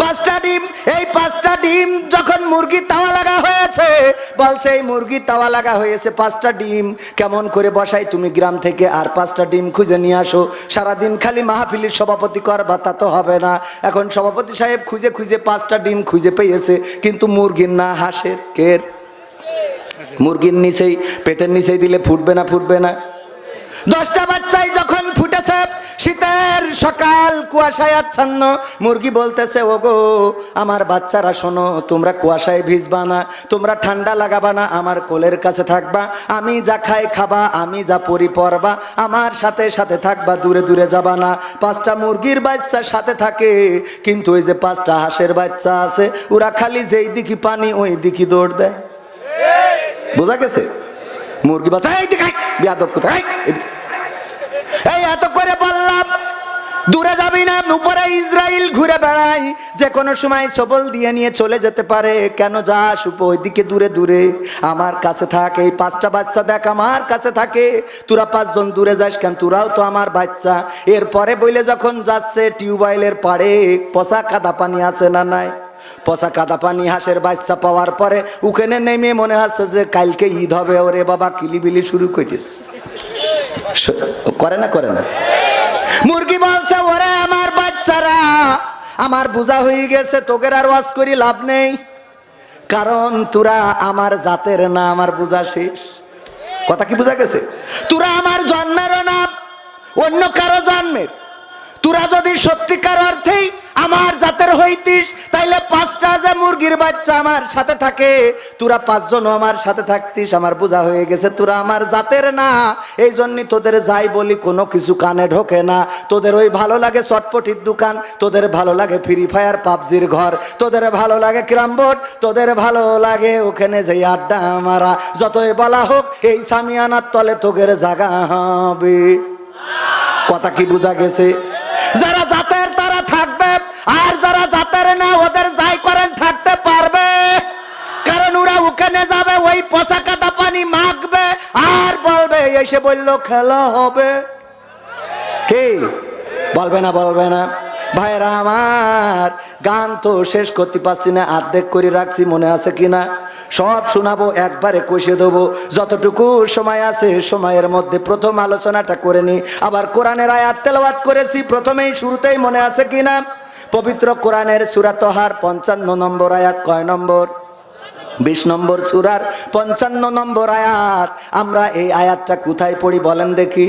[SPEAKER 1] 5টা ডিম। এই 5টা ডিম যখন মুরগি তাওয়া লাগা হয়েছে, বলছে এই মুরগি তাওয়া লাগা হয়েছে, 5টা ডিম কেমন করে বসাই, তুমি গ্রাম থেকে আর 5টা ডিম খুঁজে নিয়ে আসো। সারাদিন খালি মাহফিলের সভাপতি করবা, তা তো হবে না। এখন সভাপতি সাহেব খুঁজে 5টা ডিম খুঁজে পেয়েছে, কিন্তু মুরগির না হাঁসের। কের? মুরগির নিচেই, পেটের নিচেই দিলে ফুটবে না? 10টা বাচ্চাই যখন ফুটেছে, শীতের সকাল, কুয়াশায় আচ্ছন্ন, মুরগি বলতেছে, ওগো আমার বাচ্চারা শোনো, তোমরা কুয়াশায় ভিজবা না, তোমরা ঠান্ডা লাগাবা না, আমার কোলের কাছে থাকবা, আমি যা খাই খাবা, আমি যা পরি পরবা, আমার সাথে সাথে থাকবা, দূরে যাবা না। 5টা মুরগির বাচ্চা সাথে থাকে, কিন্তু ওই যে 5টা হাঁসের বাচ্চা আছে, ওরা খালি যেই দিকে পানি ওই দিকে দৌড় দেয়। বোঝা গেছে? মুরগি বাচ্চা এই দিকে বিয়াদব কোথায়, এই এত করে বললাম দূরে যাবি না, উপরে ইসরাইল ঘুরে বেড়াই, যে কোনো সময় সবল দিয়ে নিয়ে চলে যেতে পারে। কেন যাস ওইদিকে দূরে? আমার কাছে থাক, এই 5টা বাচ্চা দেখ আমার কাছে থাকে, তোরা 5 জন দূরে যাস কেন? তোরাও তো আমার বাচ্চা। এরপরে বইলে যখন যাচ্ছে টিউবওয়েলের পাড়ে, পচা কাদা পানি আছে না নাই? পচা কাদা পানি হাঁসের বাচ্চা পাওয়ার পরে ওখানে নেমে মনে হচ্ছে যে কালকে ঈদ হবে, ওরে বাবা কিলিবিলি শুরু করেছে। করে না? মুরগি বলছে, ওরে আমার বাচ্চারা, আমার বোঝা হয়ে গেছে, তোকে আর ওয়াজ করি লাভ নেই, কারণ তোরা আমার জাতের না, আমার বোঝা শেষ। কথা কি বোঝা গেছে? তোরা আমার জন্মেরও না, অন্য কারো জন্মের। তোরা যদি সত্যিকার অর্থেই আমার জাতের হইতিস, তাইলে 5টা যে মুরগির বাচ্চা আমার সাথে থাকে, তোরা 5 জন আমার সাথে থাকতিস। আমার বোঝা হয়ে গেছে তোরা আমার জাতের না, এই জন্যই তোদের যাই বলি কোনো কিছু কানে ঢোকে না। তোদের ওই ভালো লাগে চটপটির দোকান, তোদের ভালো লাগে ফ্রি ফায়ার পাবজির ঘর, তোদের ভালো লাগে ক্যারাম বোর্ড, তোদের ভালো লাগে ওখানে যে আড্ডা মারা। যতই বলা হোক এই সামিয়ানার তলে তোদের জায়গা হবে। কথা কি বোঝা গেছে? যারা জাতের তারা থাকবে, আর যারা জাতের না ওদের যাই করেন থাকতে পারবে, কারণ ওরা ওখানে যাবে, ওই পচা কাদা পানি মাখবে, আর বলবে এসে বললো খেলা হবে। কি বলবে না? ভাইরা আমার, গান তো শেষ করতে পারছি না, অর্ধেক করে রাখছি, মনে আছে কিনা? সব শোনাবো, একবারে কষে দেবো। যতটুকু সময় আছে সময়ের মধ্যে প্রথম আলোচনাটা করে নি। আবার কোরআনের আয়াত তেলাওয়াত করেছি প্রথমেই, শুরুতেই মনে আছে কিনা? পবিত্র কোরআনের সূরা তহার 55 নম্বর আয়াত। কয় নম্বর? 20 নম্বর সূরার 55 নম্বর আয়াত। আমরা এই আয়াতটা কোথায় পড়ি বলেন দেখি?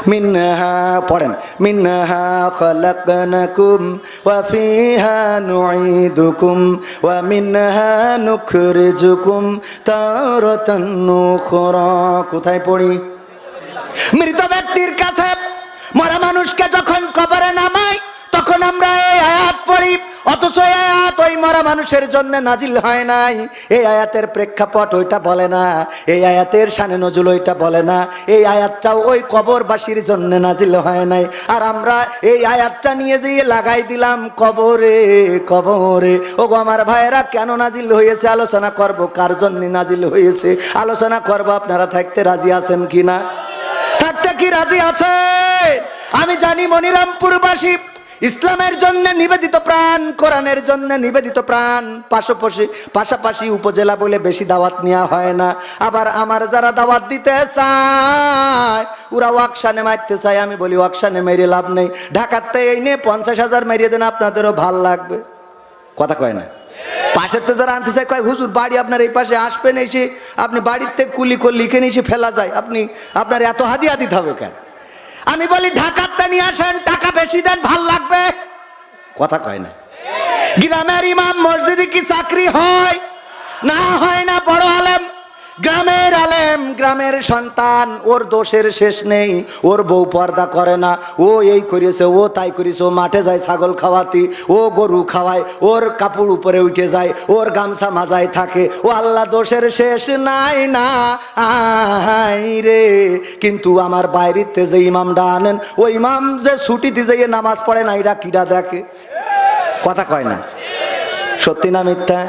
[SPEAKER 1] মিনহা পড়েন, মিনহা খলাকনাকুম ওয়া ফিহা নুঈদুকুম ওয়া মিনহা নুখরিজুকুম তারাতান উখরা। কোথায় পড়ি? মৃত ব্যক্তির কাছে, মরা মানুষকে যখন কবরে নামায় তখন আমরা এই আয়াত পড়ি, অথচ এই আয়াত ওই মরা মানুষের জন্য নাজিল হয় নাই। এই আয়াতের প্রেক্ষাপট ওইটা বলে না, এই আয়াতের শানে নজুল ওইটা বলে না, এই আয়াতটাও ওই কবরবাসীর জন্য নাজিল হয় নাই। আর আমরা এই আয়াতটা নিয়ে যেয়ে লাগাই দিলাম কবরে। ও গো আমার ভাইয়েরা, কেন নাজিল হয়েছে আলোচনা করব, কার জন্য নাজিল হয়েছে আলোচনা করব। আপনারা থাকতে রাজি আছেন কিনা? থাকতে কি রাজি আছে? আমি জানি মনিরামপুরবাসী ইসলামের জন্য নিবেদিত প্রাণ, কোরআনের জন্য নিবেদিত প্রাণ। পাশাপাশি উপজেলা বলে বেশি দাওয়াত নেওয়া হয় না। আবার আমার যারা দাওয়াত দিতে চায় ওরা ওয়াকশানে মারতে চায়। আমি বলি ওয়াকশানে মেরে লাভ নেই, ঢাকাতে এই নিয়ে 50,000 মেরিয়ে দেন, আপনাদেরও ভাল লাগবে। কথা কয় না? পাশের তো যারা আনতে চায় কয় হুজুর বাড়ি আপনার এই পাশে, আসবেন এসে আপনি বাড়িতে কুলি করে লিখে নিয়ে এসে ফেলা যায়, আপনার এত হাদিয়া দিতে হবে কেন? আমি বলি ঢাকাতে নিয়ে আসেন, টাকা বেশি দেন, ভাল লাগবে। কথা কয় না? গ্রামের ইমাম মসজিদে কি চাকরি হয়? না হয় না। বড় আলেম, গ্রামের আলেম, গ্রামের সন্তান, ওর দোষের শেষ নেই। ওর বউ পর্দা করে না, ও এই করেছে, ও তাই করেছে, ও মাঠে যায় ছাগল খাওয়াতি, ও গরু খাওয়ায়, ওর কাপড় উপরে উঠে যায়, ওর গামছা মাজায় থাকে, ও আল্লাহ দোষের শেষ নাই না আই রে। কিন্তু আমার বাইরেতে যে ইমামটা আনেন, ওই ইমাম যে ছুটিতে যাইয়ে নামাজ পড়ে না, এরা কিরা দেখে? কথা কয় না? সত্যি না মিথ্যা?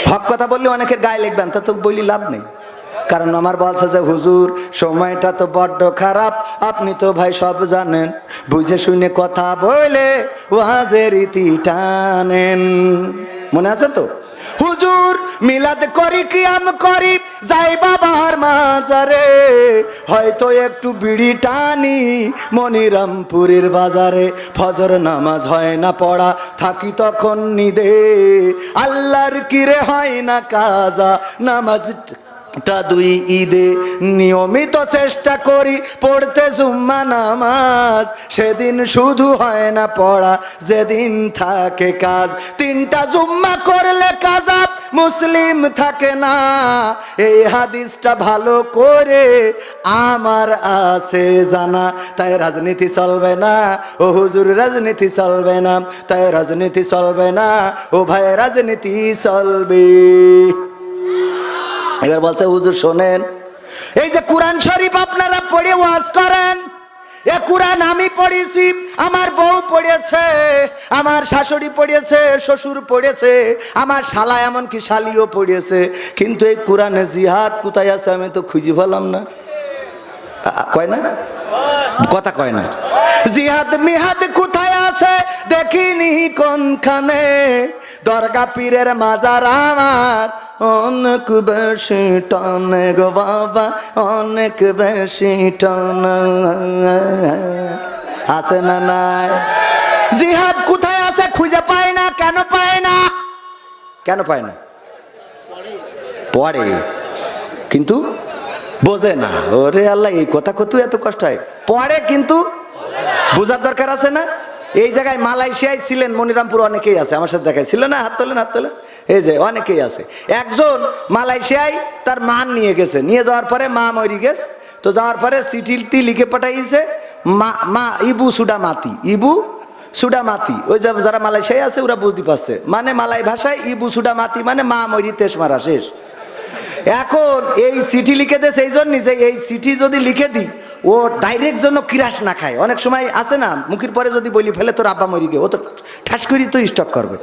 [SPEAKER 1] হক কথা বললে অনেকের গায়ে লিখবেন, তা তো বলি লাভ নেই। কারণ আমার বলছে যে হুজুর সময়টা তো বড্ড খারাপ, আপনি তো ভাই সব জানেন, বুঝে শুনে কথা বলে ওয়াজের ইতি টানেন। মনে আছে তো? হুজুর মিলাদ করি, কিয়াম করি, যাই বাবার মাজারে, হয়তো একটু বিড়ি টানি মনিরামপুরের বাজারে। ফজর নামাজ হয় না পড়া, থাকি তখন নিদে, আল্লাহর কিরে হয় না কাজা, নামাজটা 2 ঈদে। নিয়মিত চেষ্টা করি পড়তে জুম্মা নামাজ, সেদিন শুধু হয় না পড়া, যেদিন থাকে কাজ। 3টা জুম্মা করলে কাজা মুসলিম থাকে না, এই হাদিসটা ভালো করে আমার আছে জানা। তাই রাজনীতি চলবে না ও হুজুর, রাজনীতি চলবে না, তাই রাজনীতি চলবে না ও ভাই, রাজনীতি চলবে। এবার বলছে হুজুর শোনেন, এই যে কোরআন শরীফ আপনারা পড়ে ওয়াজ করেন, এ কোরআন আমি পড়েছি, আমার বউ পড়েছে, আমার শাশুড়ি পড়েছে, শ্বশুর পড়েছে, আমার শালা এমনকি শালিও পড়েছে, কিন্তু এই কোরআনে জিহাদ কোথায় আছে আমি তো খুঁজে পেলাম না। কয় না? কথা কয় না? জিহাদ মিহাদ কোথায় আছে দেখিনি কোনখানে, দরগা পীরের মাজার আমার অনেক বেশি টানে গো বাবা, অনেক বেশি টানা আছে না নাই? জিহাদ কোথায় আছে খুঁজে পায় না। কেন পায় না? কেন পায় না? পড়ে কিন্তু বোঝে না। ওরে আল্লাহ, এই কথা কত এত কষ্ট হয়? পড়ে কিন্তু বোঝার দরকার আছে না? এই জায়গায় মালয়েশিয়ায় ছিলেন মনিরামপুর অনেকেই আছে, আমার সাথে দেখায় ছিল না, হাত তোলেন, হাত তোলেন, এই যে অনেকেই আছে। একজন মালয়েশিয়ায় তার মা নিয়ে গেছে, নিয়ে যাওয়ার পরে মা মরি গেছে, তো যাওয়ার পরে চিঠি লিখে পাঠাইছে মা ইবু সুডামাতি, ইবু সুডামাতি। ওই যারা মালয়েশিয়ায় আছে ওরা বুঝতে পারছে, মানে মালয় ভাষায় ইবু সুডামাতি মানে মা মরি তেস মারা শেষ। এখন এই চিঠি লিখে দেয় সেই জন্য যে এই চিঠি যদি লিখে দিই ও ডাইরেক্ট জন্য কিরাস না খায়। অনেক সময় আছে না, মুখের পরে যদি বলি ফেলে তোর আব্বা মরি গে, ও তো ঠাস করি তো স্টক করবে।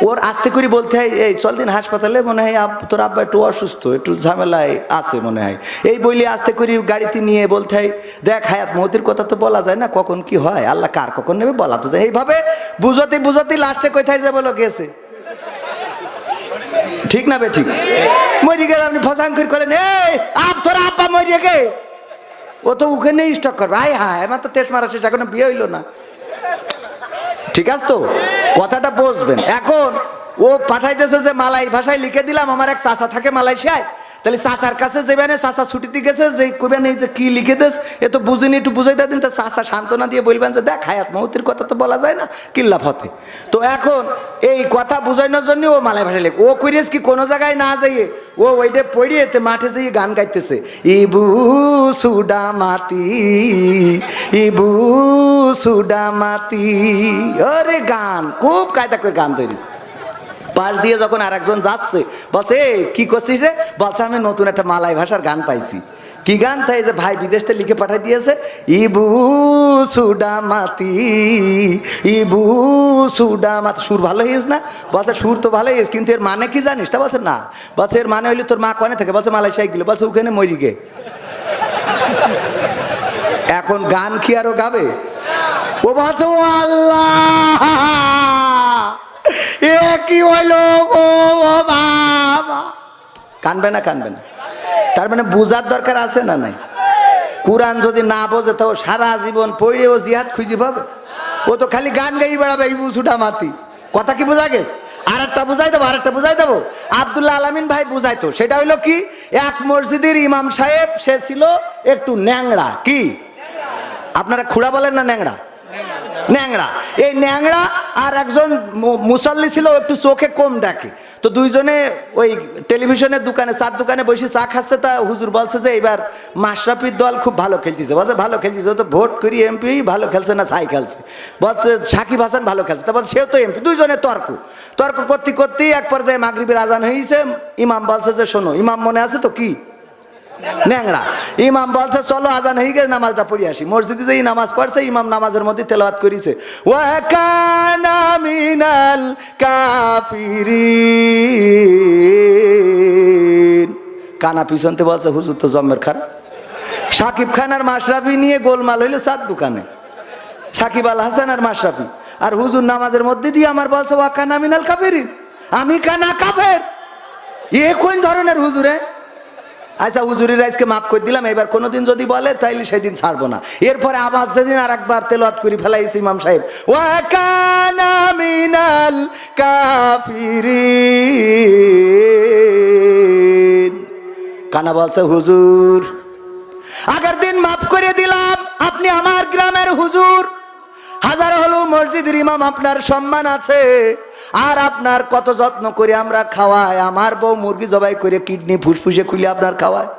[SPEAKER 1] ওর আস্তে করে বলতে হয় এই চল দিন হাসপাতালে, মনে হয় তোর আব্বা একটু অসুস্থ, একটু ঝামেলায় আছে মনে হয়, এই বলি আস্তে করে গাড়িতে নিয়ে বলতে হয় দেখ হায়াত মৌতের কথা তো বলা যায় না, কখন কি হয়, আল্লাহ কার কখন নেবে বলা তো যায়। এইভাবে বুঝতে বুঝতে লাস্টে কোথায় যে বলো গেছে। ঠিক না বে ঠিক? মরি গেলে আপনি ফসাঙ্কির করলেন এই তোর আব্বা মরিয়ে গে, ও তো ওখানে স্টক করবে। হায় হায়, আমার তো তেজ মারা শেষ, এখনো বিয়ে হইলো না। ঠিক আছে তো, কথাটা বুঝবেন। এখন ও পাঠাইতেছে যে মালাই ভাষায় লিখে দিলাম, আমার এক চাচা থাকে মালয়েশিয়ায়, তাহলে চাচার কাছে যাবেন, চাচা ছুটিতে গেছে, যে কইবেন এই যে কি লিখে দেস এ তো বুঝিনি, একটু বুঝাই দিন। তা চাচা সান্ত্বনা দিয়ে বলবেন যে দেখ হায়াত মৌতের কথা তো বলা যায় না, কিল্লা ফতে। তো এখন এই কথা বুঝানোর জন্য ও মালাই ভাষায় লেখ, ও করিস কি কোনো জায়গায় না যাইয়ে ও ওইটা পড়িয়ে মাঠে যেয়ে গান গাইতেছে, ইবু সুডা মাতি, ইবু সুডা মাতি। আরে গান খুব কায়দা করে গান তৈরি। পাশ দিয়ে যখন আর একজন যাচ্ছে বলছে কি করছিস রে, বলছে আমি নতুন একটা মালাই ভাষার গান পাইছি। কি গান? তাই যে ভাই বিদেশ থেকে লিখে পাঠিয়ে দিয়েছে, ইবু সুডা মাতি, ইবু সুডা মাতি। সুর ভালো হয়েছে না? বলছে সুর তো ভালো হয়েছে, কিন্তু এর মানে কি জানিস? তা বলছে না। বলছে এর মানে হইলে তোর মা কনে থাকে? বলছে মালয়েশিয়ায় গেল। বলছে ওখানে মরি গে। এখন গান কি আরো গাবে? ও বাঁচো আল্লাহ, এ কি হইল গো বাবা। কানবে না? কানবে না? তার মানে বুঝার দরকার আছে না নাই? কোরআন যদি না বোঝে তো সারা জীবন পড়েও জিহাদ খুঁজি পাবে? ও তো খালি গান গাই বেড়াবে এই বুঝুটা মাতি। কথা কি বোঝা গেছে? আরেকটা বুঝাই দেবো, আরেকটা বুঝাই দেবো। আব্দুল্লাহ আলামিন ভাই বুঝাইতো, সেটা হইলো কি, এক মসজিদের ইমাম সাহেব, সে ছিল একটু ন্যাংরা। কি আপনারা খুড়া বলেন না ন্যাংরা? ন্যাংরা। এই ন্যাংরা আর একজন মুসল্লি ছিল একটু চোখে কম দেখে। তো দুইজনে ওই টেলিভিশনের দোকানে, চার দোকানে বসে চা খাচ্ছে। তা হুজুর বলছে যে এবার মাশরাফির দল খুব ভালো খেলতেছে। বলছে ভালো খেলতেছে, ও তো ভোট করি এমপি, ভালো খেলছে না ছাই খেলছে। বলছে সাকিব হাসান ভালো খেলছে। তা বলছে সেও তো এমপি। দুইজনে তর্ক তর্ক করতে করতেই এক পর্যায়ে মাগরিবের আজান হয়েছে। ইমাম বলছে যে শোনো, ইমাম মনে আছে তো? কি ন্যাংরা। ইমাম বলছে চলো আজান হয়ে গেছে, নামাজটা পড়ে আসি। মসজিদে যেই নামাজ পড়ছে, ইমাম নামাজের মধ্যে তেলাওয়াত করেছে, ওয়া কানা মিনাল কাফিরিন। কানা পিছনতে বলছে হুজুর তো জম্মের খারাপ। সাকিব খান আর মাশরাফি নিয়ে গোলমাল হইলো চার দোকানে, সাকিব আল হাসান আর মাশরাফি। আর হুজুর নামাজের মধ্যে দিয়ে আমার বলছে ওয়া কানা মিনাল কাফিরিন, আমি কানা কাফের। এ কোন ধরনের হুজুরে? আচ্ছা হুজুরের আজকে মাফ করে দিলাম, এবার কোনোদিন যদি বলে তাইলে সেদিন ছাড়বো না। এরপরে আবার যেদিন আর একবার তেলাওয়াত করে ফেলাইছে ইমাম সাহেব, ওয়া কানা মিনাল কাফিরিন। কানা বলছে হুজুর আগের দিন মাফ করে দিলাম, আপনি আমার গ্রামের হুজুর, হাজার হলো মসজিদের ইমাম, আপনার সম্মান আছে। আর আপনার কত যত্ন করে আমরা খাওয়াই, আমার বউ মুরগি জবাই করে কিডনি ফুসফুসে খুলে আপনার খাওয়ায়।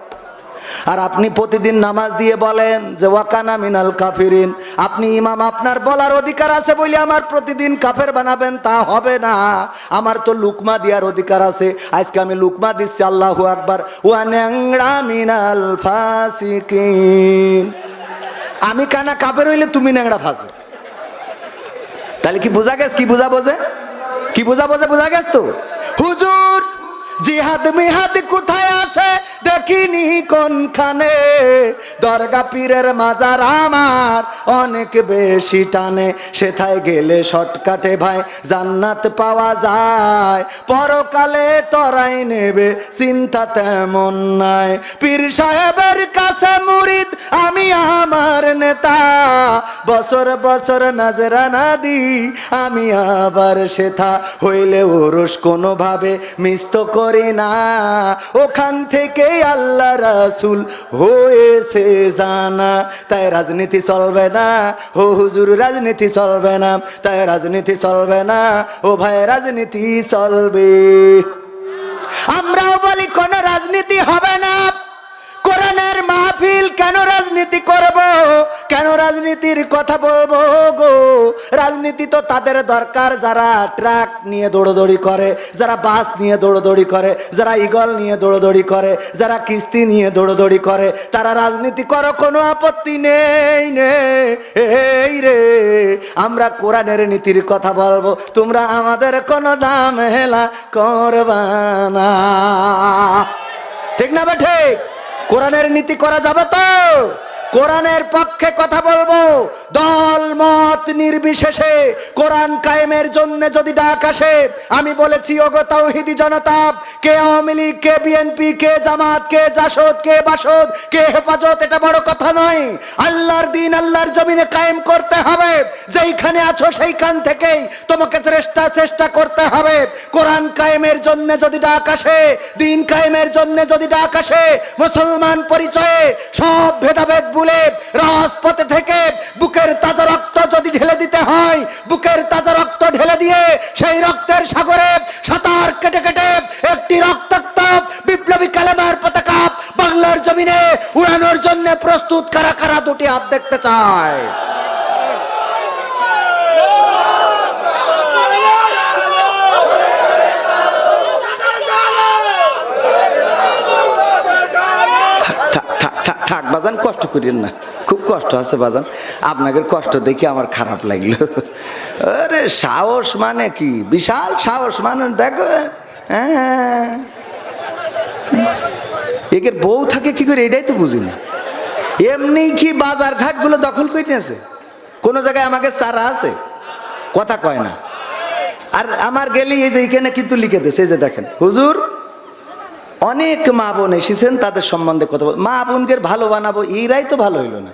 [SPEAKER 1] আর আপনি প্রতিদিন নামাজ দিয়ে বলেন যে ওয়াকানা মিনাল কাফিরিন। আপনি ইমাম, আপনার বলার অধিকার আছে বলে আমার প্রতিদিন কাফের বানাবেন তা হবে না। আমার তো লুকমা দেওয়ার অধিকার আছে, আজকে আমি লুকমা দিচ্ছি। আল্লাহু আকবার। ওয়া ন্যাংরা মিনাল ফাসিকিন। আমি কানা কাফের হইলে তুমি ন্যাংরা ফাসে। তাহলে কি বোঝা গেছে? কি বোঝা বোঝে? কি বোঝা বোঝে? বোঝা গেছে তো? হুজুর জিহাদ মিহাদ কোথায় আছে দেখিনি কোনখানে, দরগা পীরের মাজার আমার অনেক বেশি টানে, সেথায় গেলে শর্টকাটে ভাই জান্নাত পাওয়া যায়, পরকালে তরাই নেবে চিন্তা তেমন নাই। পীর সাহেবের কাছে মুরিদ আমি আমার নেতা, বছর বছর নাজরানা দি আমি আবার সেথা, হইলে ওরস কোনোভাবে মিস্ত করি না, ওখান থেকে আল্লাহ রাসূল হয়েছে জানা। তাই রাজনীতি চলবে না ও হুজুর, রাজনীতি চলবে না, তাই রাজনীতি চলবে না ও ভাই, রাজনীতি চলবে। আমরাও বলি কোন রাজনীতি হবে না। কোরআনের মাহফিল কেন রাজনীতি করব? কেন রাজনীতির কথা বলবো গো? রাজনীতি তো তাদের দরকার যারা ট্রাক নিয়ে দৌড়দৌড়ি করে, যারা বাস নিয়ে দৌড়দৌড়ি করে, যারা ইগল নিয়ে দৌড়দৌড়ি করে, যারা কিস্তি নিয়ে দৌড়দৌড়ি করে, তারা রাজনীতি করো, কোনো আপত্তি নেই এই রে। আমরা কোরআনের নীতির কথা বলবো, তোমরা আমাদের কোনো ঝামেলা করবা না। ঠিক না বে ঠিক? কোরআনের নীতি করা যাবে তো? কোরআনের পক্ষে কথা বলবো, দল মত নির্বিশেষে কোরআন কায়েমের জন্য যদি ডাক আসে, আমি বলেছি ওগো তাওহীদি জনতা, কে আওয়ামী লীগ, কে বিএনপি, কে জামাত, কে জাসদ, কে বাসদ, কে হেফাজত, এটা বড় কথা নয়। আল্লাহর দ্বীন আল্লাহর জমিনে কায়েম করতে হবে। যেইখানে আছো সেইখান থেকেই তোমাকে চেষ্টা করতে হবে। কোরআন কায়েমের জন্য যদি ডাক আসে, দ্বীন কায়েমের জন্য যদি ডাক আসে, মুসলমান পরিচয়ে সব ভেদাভেদ ভুলে রাজপথে থেকে বুকের তাজা রক্ত যদি ঢেলে দিতে হয়, বুকের তাজা রক্ত ঢেলে দিয়ে সেই রক্তের সাগরে সাঁতার কেটে কেটে একটি রক্তাক্ত বিপ্লবী কালেমার পতাকা বাংলার জমিনে উড়ানোর জন্য প্রস্তুত কারা কারা? দুটি হাত দেখতে চায়। থাক বাজান, কষ্ট করেন না, খুব কষ্ট আছে বাজান, আপনাদের কষ্ট দেখে আমার খারাপ লাগলো। আরে সাহস মানে কি, বিশাল সাহস মানে দেখো। হ্যাঁ, একের বউ থাকে কি করে এটাই তো বুঝি না। এমনি কি বাজার ঘাটগুলো দখল করে নিয়েছে? কোনো জায়গায় আমাকে চারা আছে? কথা কয় না। আর আমার গেলি এই যে এখানে কিন্তু লিখে দিয়েছে, এই যে দেখেন, হুজুর অনেক মা বোন এসেছেন, তাদের সম্বন্ধে কথা বল। মা বোনকে ভালো বানাবো, এইরাই তো ভালো হইল না।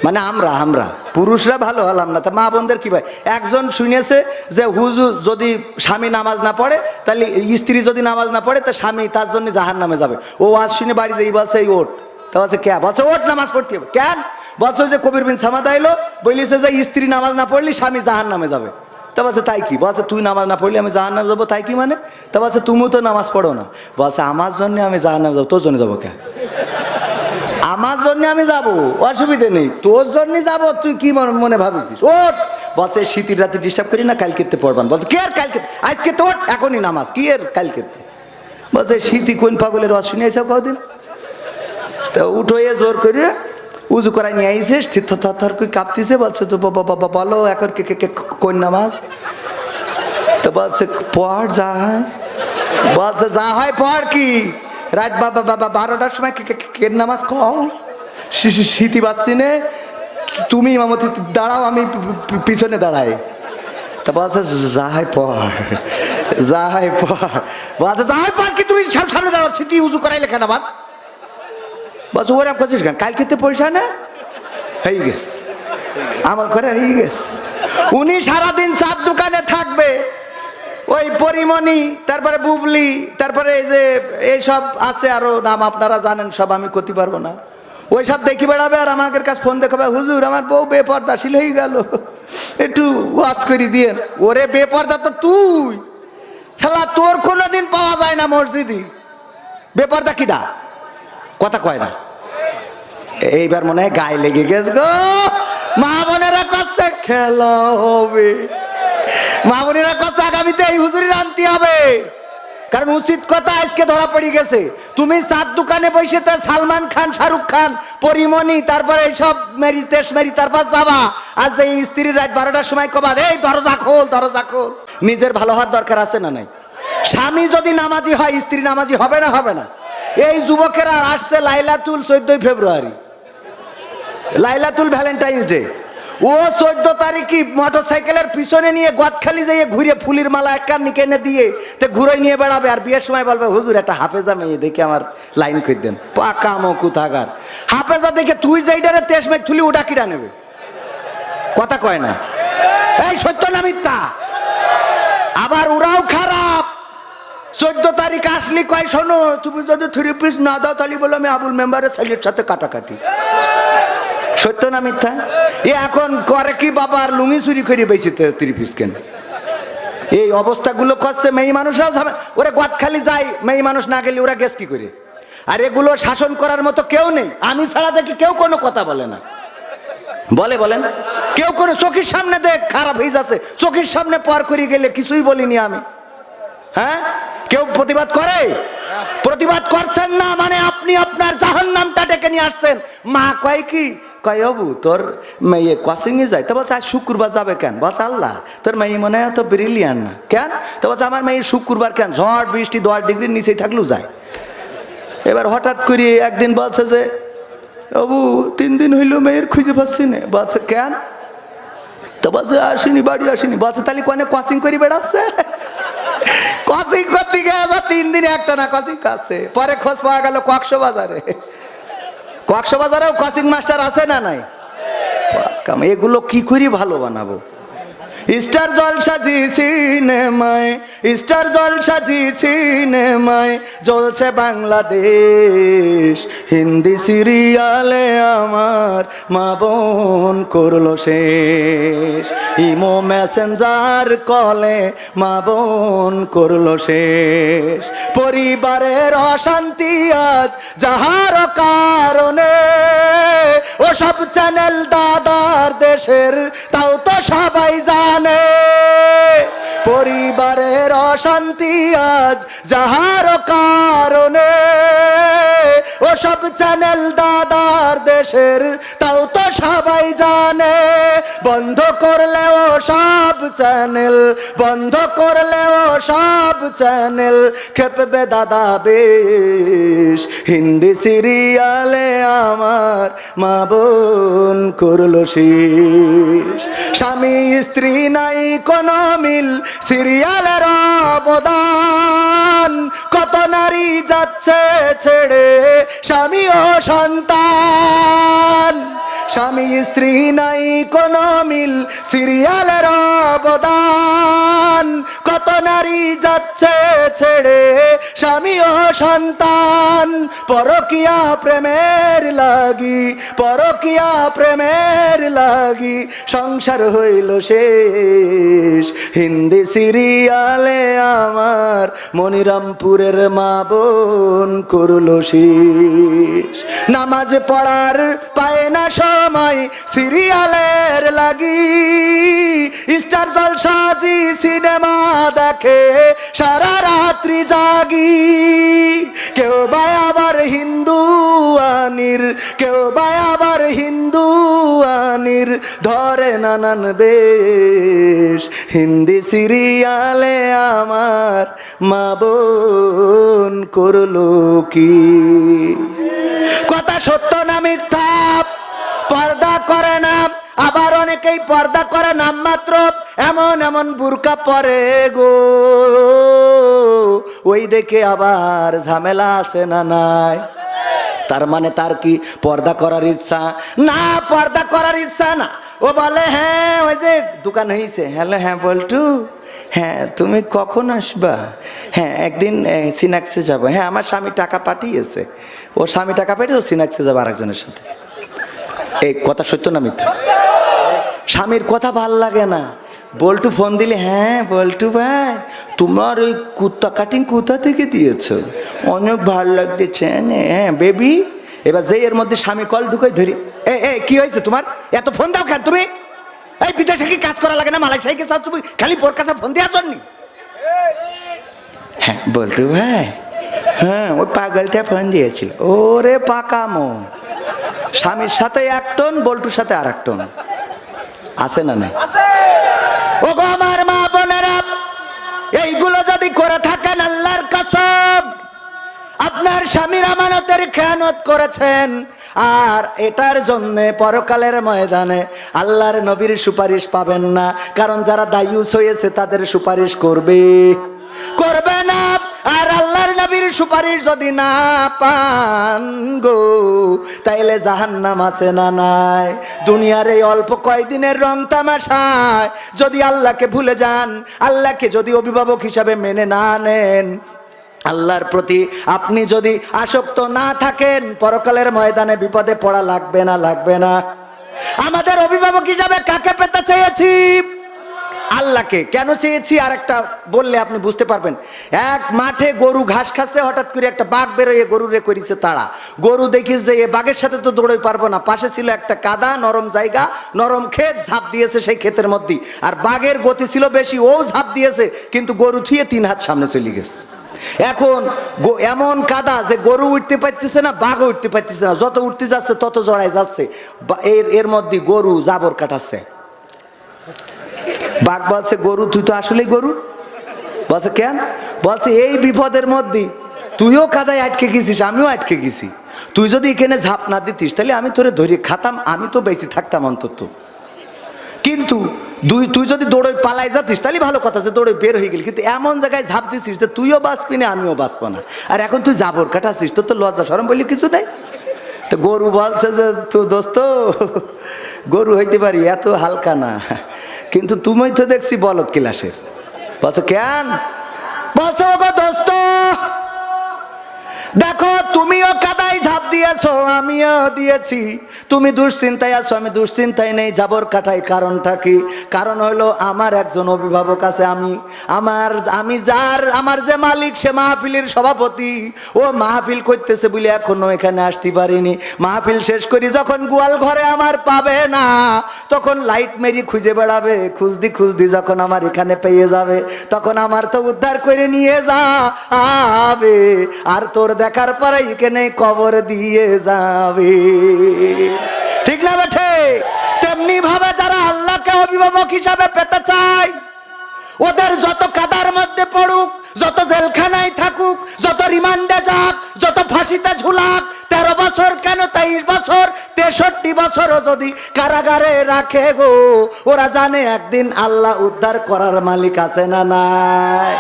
[SPEAKER 1] মানে আমরা পুরুষরা ভালো হলাম না, তা মা বোনদের কি ভাই? একজন শুনেছে যে হুজুর যদি স্বামী নামাজ না পড়ে, তাহলে স্ত্রী যদি নামাজ না পড়ে, তা স্বামী তার জন্য জাহান্নামে যাবে। ও আজ শুনে বাড়ি যাই বলছে এই ওঠ, তা বলছে কে? বলছে ওঠ, নামাজ পড়তে হবে। কেন? বলছে যে কবির বিন সামাদ আইলো, বলিছে যে স্ত্রী নামাজ না পড়লে স্বামী জাহান্নামে যাবে। তা বলছে তাই কি? বলছে তুই নামাজ না পড়লে আমি জাহান্নামে যাবো, তাই কি মানে? তা বলছে তুমিও তো নামাজ পড়ো না। বলছে আমার জন্য আমি জাহান্নামে যাবো, তোর জন্য যাবো কে? আমার জন্য আমি যাব, অসুবিধে নেই, তোর জন্য যাব, তুই কি মনে ভাবিছিস? ওঠ। বলছে শীতের রাতে ডিস্টার্ব করি না, কালকেতে পড়বান। বলছে কি আর কালকে? আজকে তো ওঠ, এখনই নামাজ, কি আর কালকেতে? বলছে শীতই কোন পাগলের রস শুনে এসে কদিন। তো উঠোয়ে জোর করে উজু করাই নিয়ে আইসিস, থর করে কাঁপতিছে। বলছে তো বাবা বলো এখন কোন নামাজ? তো বলছে পড় যা হয়। বলছে যা হয় পড় কি? রাত 12টার সময় কে নামাজ কও? শীতি বাচ্চি নে, তুমি ইমামতি দাঁড়াও, আমি পিছনে দাঁড়াই। তা বলছে যা হয় পড়, যা হয় পড়। বলছে যা হয় পড় কি? তুমি সামনে দাঁড়াও, শীতি উজু করাইলে কেন আবার? বলছে ওরা করছিস কেন? কালকে তো পয়সা না হয়ে গেছে, আমার ঘরে হয়ে গেছে। উনি সারাদিন চার দোকানে থাকবে, ওই পরিমণি, তারপরে বুবলি, তারপরে এই যে এইসব আছে আরো নাম আপনারা জানেন সব, আমি করতে পারবো না। ওই সব দেখি বেড়াবে আর আমাদের কাছে ফোন দেখাবে, হুজুর আমার বউ বেপর্দাশীল হয়ে গেল, একটু ওয়াজ করে দিয়েন। ওরে বেপর্দা তো তুই, খেলা তোর কোনোদিন পাওয়া যায় না মসজিদে। বেপর্দা কিডা? কথা কয় না। এইবার মনে হয় গায়ে লেগে গেছে গো। মা বোনেরা করছে খেলা হবে, মা বোনেরা করছে আগামীতে এই হুজুরির আনতে হবে। কারণ উচিত কথা আজকে ধরা পড়ে গেছে। তুমি চার দোকানে বসে তো সালমান খান, শাহরুখ খান, পরিমণি, তারপরে এইসব মেরি তেস মেরি, তারপর যাবা আজ যে স্ত্রীর রাত 12টার সময় কবা এই দরজা খোল, দরজা খোল। নিজের ভালো হওয়ার দরকার আছে না নাই? স্বামী যদি নামাজি হয়, স্ত্রী নামাজি হবে না? হবে না? এই যুবকেরা আসছে লাইলাতুল 14 ফেব্রুয়ারি, লাইলাতুল ভ্যালেন্টাইন্স ডে। ও 14 তারিখই মোটর সাইকেলের পিছনে নিয়ে গদখালি যেয়ে ঘুরে ফুলির মালা এক কান নিকে এনে দিয়ে তে ঘুরে নিয়ে বেড়াবে, আর বিয়ের সময় বলবে হুজুর একটা হাফেজা মেয়ে দেখে আমার লাইন করে দেন। পাকা মকু থাকার হাফেজা দেখে তুই যেইটারে তেজ মেঘ থুলি ওটা কিরা নেবে? কথা কয় না। এই সত্য না মিথ্যা? আবার ওরাও খারাপ। 14 তারিখ আসলি কয় শোনো, তুমি যদি 3 পিস না দাও তাহলে বলো আমি আবুল মেম্বারের ছেলের সাথে কাটাকাটি। সত্য না মিথ্যা? এখন করে কি বাবার লুঙ্গি চুরি করে বেঁচে 3 পিস কেন? এই অবস্থাগুলো করছে মেয়ে মানুষরাও। ওরা গদখালি যায়, মেয়ে মানুষ না গেলে ওরা গেছ কি করে? আর এগুলো শাসন করার মতো কেউ নেই। আমি ছাড়া দেখি কেউ কোনো কথা বলে না। বলে বলেন কেউ কোনো চোখের সামনে দেখ খারাপ হয়ে যাচ্ছে, চোখের সামনে পার করে গেলে কিছুই বলিনি আমি। হ্যাঁ, কেউ প্রতিবাদ করে? প্রতিবাদ করছেন না মানে আপনি আপনার জাহান্নামটা ডেকে নিয়ে আসছেন। মা কয় কি? কয় বাবু তোর মেয়ে কোচিংয়ে যায়। তো বলছে আজ শুক্রবার যাবে কেন? বলছে আল্লাহ তোর মেয়ে মনে হয় তো ব্রিলিয়ান না। কেন? তো বলছে আমার মেয়ে শুক্রবার কেন, ঝড় বৃষ্টি 10 ডিগ্রির নিচেই থাকলেও যায়। এবার হঠাৎ করে একদিন বলছে যে বাবু 3 দিন হইলো মেয়ের খুঁজে পাচ্ছি না। বলছে কেন? তো বলছে আসেনি, বাড়ি আসেনি। বলছে তাহলে কোনে কোচিং করে বেড়াচ্ছে? কোচিং করতে গেছে 3 দিনে একটা না কোচিং কাছে। পরে খোঁজ পাওয়া গেল কক্সবাজারে। কক্সবাজারেও কোচিং মাস্টার আছে না নাই? এগুলো কি করে ভালো বানাবো? স্টার জলসা জি সিনেমায়, স্টার জলসা জি সিনেমায় জ্বলছে বাংলাদেশ। হিন্দি সিরিয়ালে আমার মা বোন করলো শেষ। ইমো মেসেঞ্জার কলে মা বোন করলো শেষ। পরিবারের অশান্তি আজ যাহার কারণে, ও সব চ্যানেল দাদার দেশের তাও তো সবাই জানে। পরিবারের অশান্তি আজ যাহার কারণে, ও সব চ্যানেল দাদার দেশের তাও তো সবাই জানে। বন্ধ করলেও সব চ্যানেল, বন্ধ করলেও সব চ্যানেল খেপবে দাদা বেশ। হিন্দি সিরিয়ালে আমার মা বোন করলো শেষ। স্বামী স্ত্রী নাই কোনো মিল, সিরিয়ালের অবদান, কত নারী যাচ্ছে ছেড়ে স্বামী ও সন্তান। স্বামী স্ত্রী নাই কোনো মিল, সিরিয়ালের অবদান, কত নারী যাচ্ছে ছেড়ে স্বামী ও সন্তান। পরকিয়া প্রেমের লাগি, পরকিয়া প্রেমের লাগি সংসার হইল শেষ। হিন্দি সিরিয়ালে আমার মনিরামপুরের মা বোন করলো শেষ। নামাজ পড়ার পায় না সময় সিরিয়ালের লাগি, স্টার জলসাজি সিনেমা দেখে সারা রাত্রি জাগি। কেউ বা আবার হিন্দু আনির, কেউ বা আবার হিন্দু আনির ধরে নানান বেশ। হিন্দি সিরিয়ালে আমার মা বোন করলো কি? কথা সত্য না মিথ্যা? পর্দা করে না, আবার অনেকেই পর্দা করে নামমাত্র, এমন এমন বুরকা পরে গো, ওই দেখে আবার ঝামেলা আছে না নাই? তার মানে তার কি পর্দা করার ইচ্ছা না? পর্দা করার ইচ্ছা না। ও বলে হ্যাঁ ওই যে দোকান হয়েছে। হ্যালো, হ্যাঁ বল্টু, হ্যাঁ তুমি কখন আসবা? হ্যাঁ একদিন সিনাক্সে যাবো। হ্যাঁ আমার স্বামী টাকা পাঠিয়েছে। ও স্বামী টাকা পাঠিয়ে ও সিনাক্সে যাবো আরেকজনের সাথে। এই কথা সত্য না মিথ্যা? স্বামীর কথা ভাল লাগে না। বল্টু ফোন দিলে, হ্যাঁ বল্টু ভাই তোমার ওই কুত্তা কাটিং কোথা থেকে দিয়েছো? অনেক ভালো লাগতেছে। হ্যাঁ বেবি। এবার যে এর মধ্যে স্বামী কল ঢুকাই ধরি, এ কি হয়েছে তোমার? এত ফোন দাও কেন তুমি? এই বিদেশে কি কাজ করা লাগে না? মালয়েশিয়ায় গেছো তুমি, খালি বোর কাছে ফোন দেওয়ার জন্য? হ্যাঁ বল্টু ভাই, হ্যাঁ ওই পাগলটা ফোন দিয়েছিল। ওরে পাকামো, স্বামীর সাথে এক টন, বল্টুর সাথে আর এক টন। আছে না নাই? ও গো আমার মা বোনেরা, এইগুলো যদি করে থাকেন আল্লাহর কসম আপনার স্বামীর আমানতের খেয়ানত করেছেন। আর এটার জন্য পরকালের ময়দানে আল্লাহর নবীর সুপারিশ পাবেন না। কারণ যারা দায়ুস হয়েছে তাদের সুপারিশ করবে না। আর আল্লাহর নবীর সুপারিশ যদি না পান গো, তাইলে জাহান্নাম আছে না নাই? দুনিয়ার এই অল্প কয়দিনের রং তামাশায় যদি আল্লাহকে ভুলে যান, আল্লাহকে যদি অভিভাবক হিসাবে মেনে না নেন, আল্লাহর প্রতি আপনি যদি আসক্ত না থাকেন, পরকালের ময়দানে বিপদে পড়া লাগবে না? আমাদের অভিভাবক হিসাবে কাকে পেতে চেয়েছি? আল্লাহকে। কেন চেয়েছি আর একটা বললে আপনি বুঝতে পারবেন। এক মাঠে গরু ঘাস খাচ্ছে, হঠাৎ করে একটা বাঘ বেরোয় গরুরে করেছে তাড়া। গরু দেখিস যে এ বাঘের সাথে তো দৌড়ই পারবো না। পাশে ছিল একটা কাদা নরম জায়গা, নরম ক্ষেত, ঝাঁপ দিয়েছে সেই ক্ষেতের মধ্যে। আর বাঘের গতি ছিল বেশি, ও ঝাঁপ দিয়েছে, কিন্তু গরু থুয়ে 3 হাত সামনে চলে গেছে। এখন এমন কাদা যে গরু উঠতে পারতেছে না, বাঘও উঠতে পারতেছে না। যত উঠতে যাচ্ছে তত জড়ায় যাচ্ছে। এর মধ্যে গরু জাবর কাটাচ্ছে। বাঘ বলছে, গরু তুই তো আসলেই গরু। বলছে কেন? বলছে এই বিপদের মধ্যে তুইও কাদায় আটকে গেছিস, আমিও আটকে গেছি। তুই যদি এখানে ঝাঁপ না দিতিস তাহলে আমি তোরে ধরে খাতাম, আমি তো বেঁচে থাকতাম অন্তত। কিন্তু তুই যদি দৌড়ে পালাই যাতিস তাহলে ভালো কথা, যে দৌড়ে বের হয়ে গেলি। কিন্তু এমন জায়গায় ঝাঁপ দিছিস যে তুইও বাঁচবি না, আমিও বাঁচবো না। আর এখন তুই জাবর কাটাছিস, তোর তো লজ্জা শরম বলি কিছু নাই। তো গরু বলছে যে তো দোস্ত, গরু হইতে পারি, এত হালকা না, কিন্তু তুমি তো দেখছি বলদ ক্লাসের। বলছে কেন? বলছে ওগো দোস্ত, দেখো তুমিও কাদায় ঝাঁপ দিয়েছো, আমিও দিয়েছি। তুমি দুশ্চিন্তায় আছো, আমি দুশ্চিন্তায় নেই, জাবর কাটাই। কারণটা কি? কারণ হলো আমার একজন অভিভাবক আছে। আমার যে মালিক, সে মাহফিলের সভাপতি। ও মাহফিল করতেছে বলে এখনো এখানে আসতে পারিনি। মাহফিল শেষ করি যখন গোয়াল ঘরে আমার পাবে না, তখন লাইট মেরি খুঁজে বেড়াবে। খুঁজদি যখন আমার এখানে পেয়ে যাবে, তখন আমার তো উদ্ধার করে নিয়ে যাবে। আর তোর দেখার পরে এখানে কবর দিয়ে যাবে। ঠিক না বেঠে? তেমনি ভাবে যারা আল্লাহকে অভিভাবক হিসাবে পেতে চাই, ওদের যত কাদার মধ্যে পড়ুক, যত জেলখানায় থাকুক, যত রিমান্ডে যাক, যত ফাঁসিতে ঝুলাক, 13 বছর কেন 23 বছর 63 বছরও যদি কারাগারে রাখে গো, ওরা জানে একদিন আল্লাহ উদ্ধার করার মালিক আছে না নাই।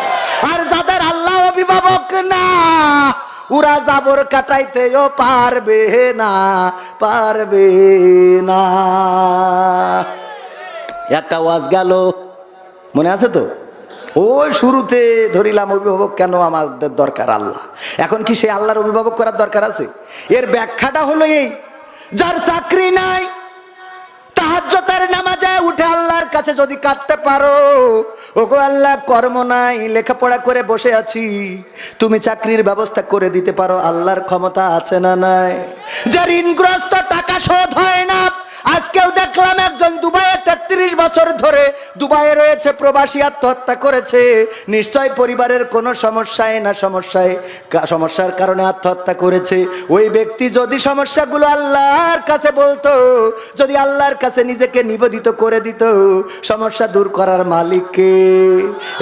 [SPEAKER 1] আর যাদের আল্লাহ অভিভাবক না, ওরা জাবর কাটাইতেও পারবে না, পারবে না। একটা ওয়াজ গেল, মনে আছে তো? ওই শুরুতে ধরিলাম অভিভাবক কেন আমাদের দরকার আল্লাহ। এখন কি সেই আল্লাহর অভিভাবক করার দরকার আছে? এর ব্যাখ্যাটা হলো এই, যার চাকরি নাই, তাহাজ্জুদের নামাজে উঠে আল্লাহর কাছে যদি কাঁদতে পারো, ওগো আল্লাহ কর্ম নাই, লেখাপড়া করে বসে আছি, তুমি চাকরির ব্যবস্থা করে দিতে পারো, আল্লাহর ক্ষমতা আছে না নাই? যে ঋণগ্রস্ত, টাকা শোধ হয় না, আজকেও দেখলাম একজন দুবাইয়ে 33 বছর ধরে দুবাইয়ে রয়েছে, প্রবাসী, আত্মহত্যা করেছে। নিশ্চয় পরিবারের কোনো সমস্যায় না সমস্যার কারণে আত্মহত্যা করেছে। ওই ব্যক্তি যদি সমস্যাগুলো আল্লাহর কাছে বলতো, যদি আল্লাহর কাছে নিজেকে নিবেদিত করে দিত, সমস্যা দূর করার মালিককে।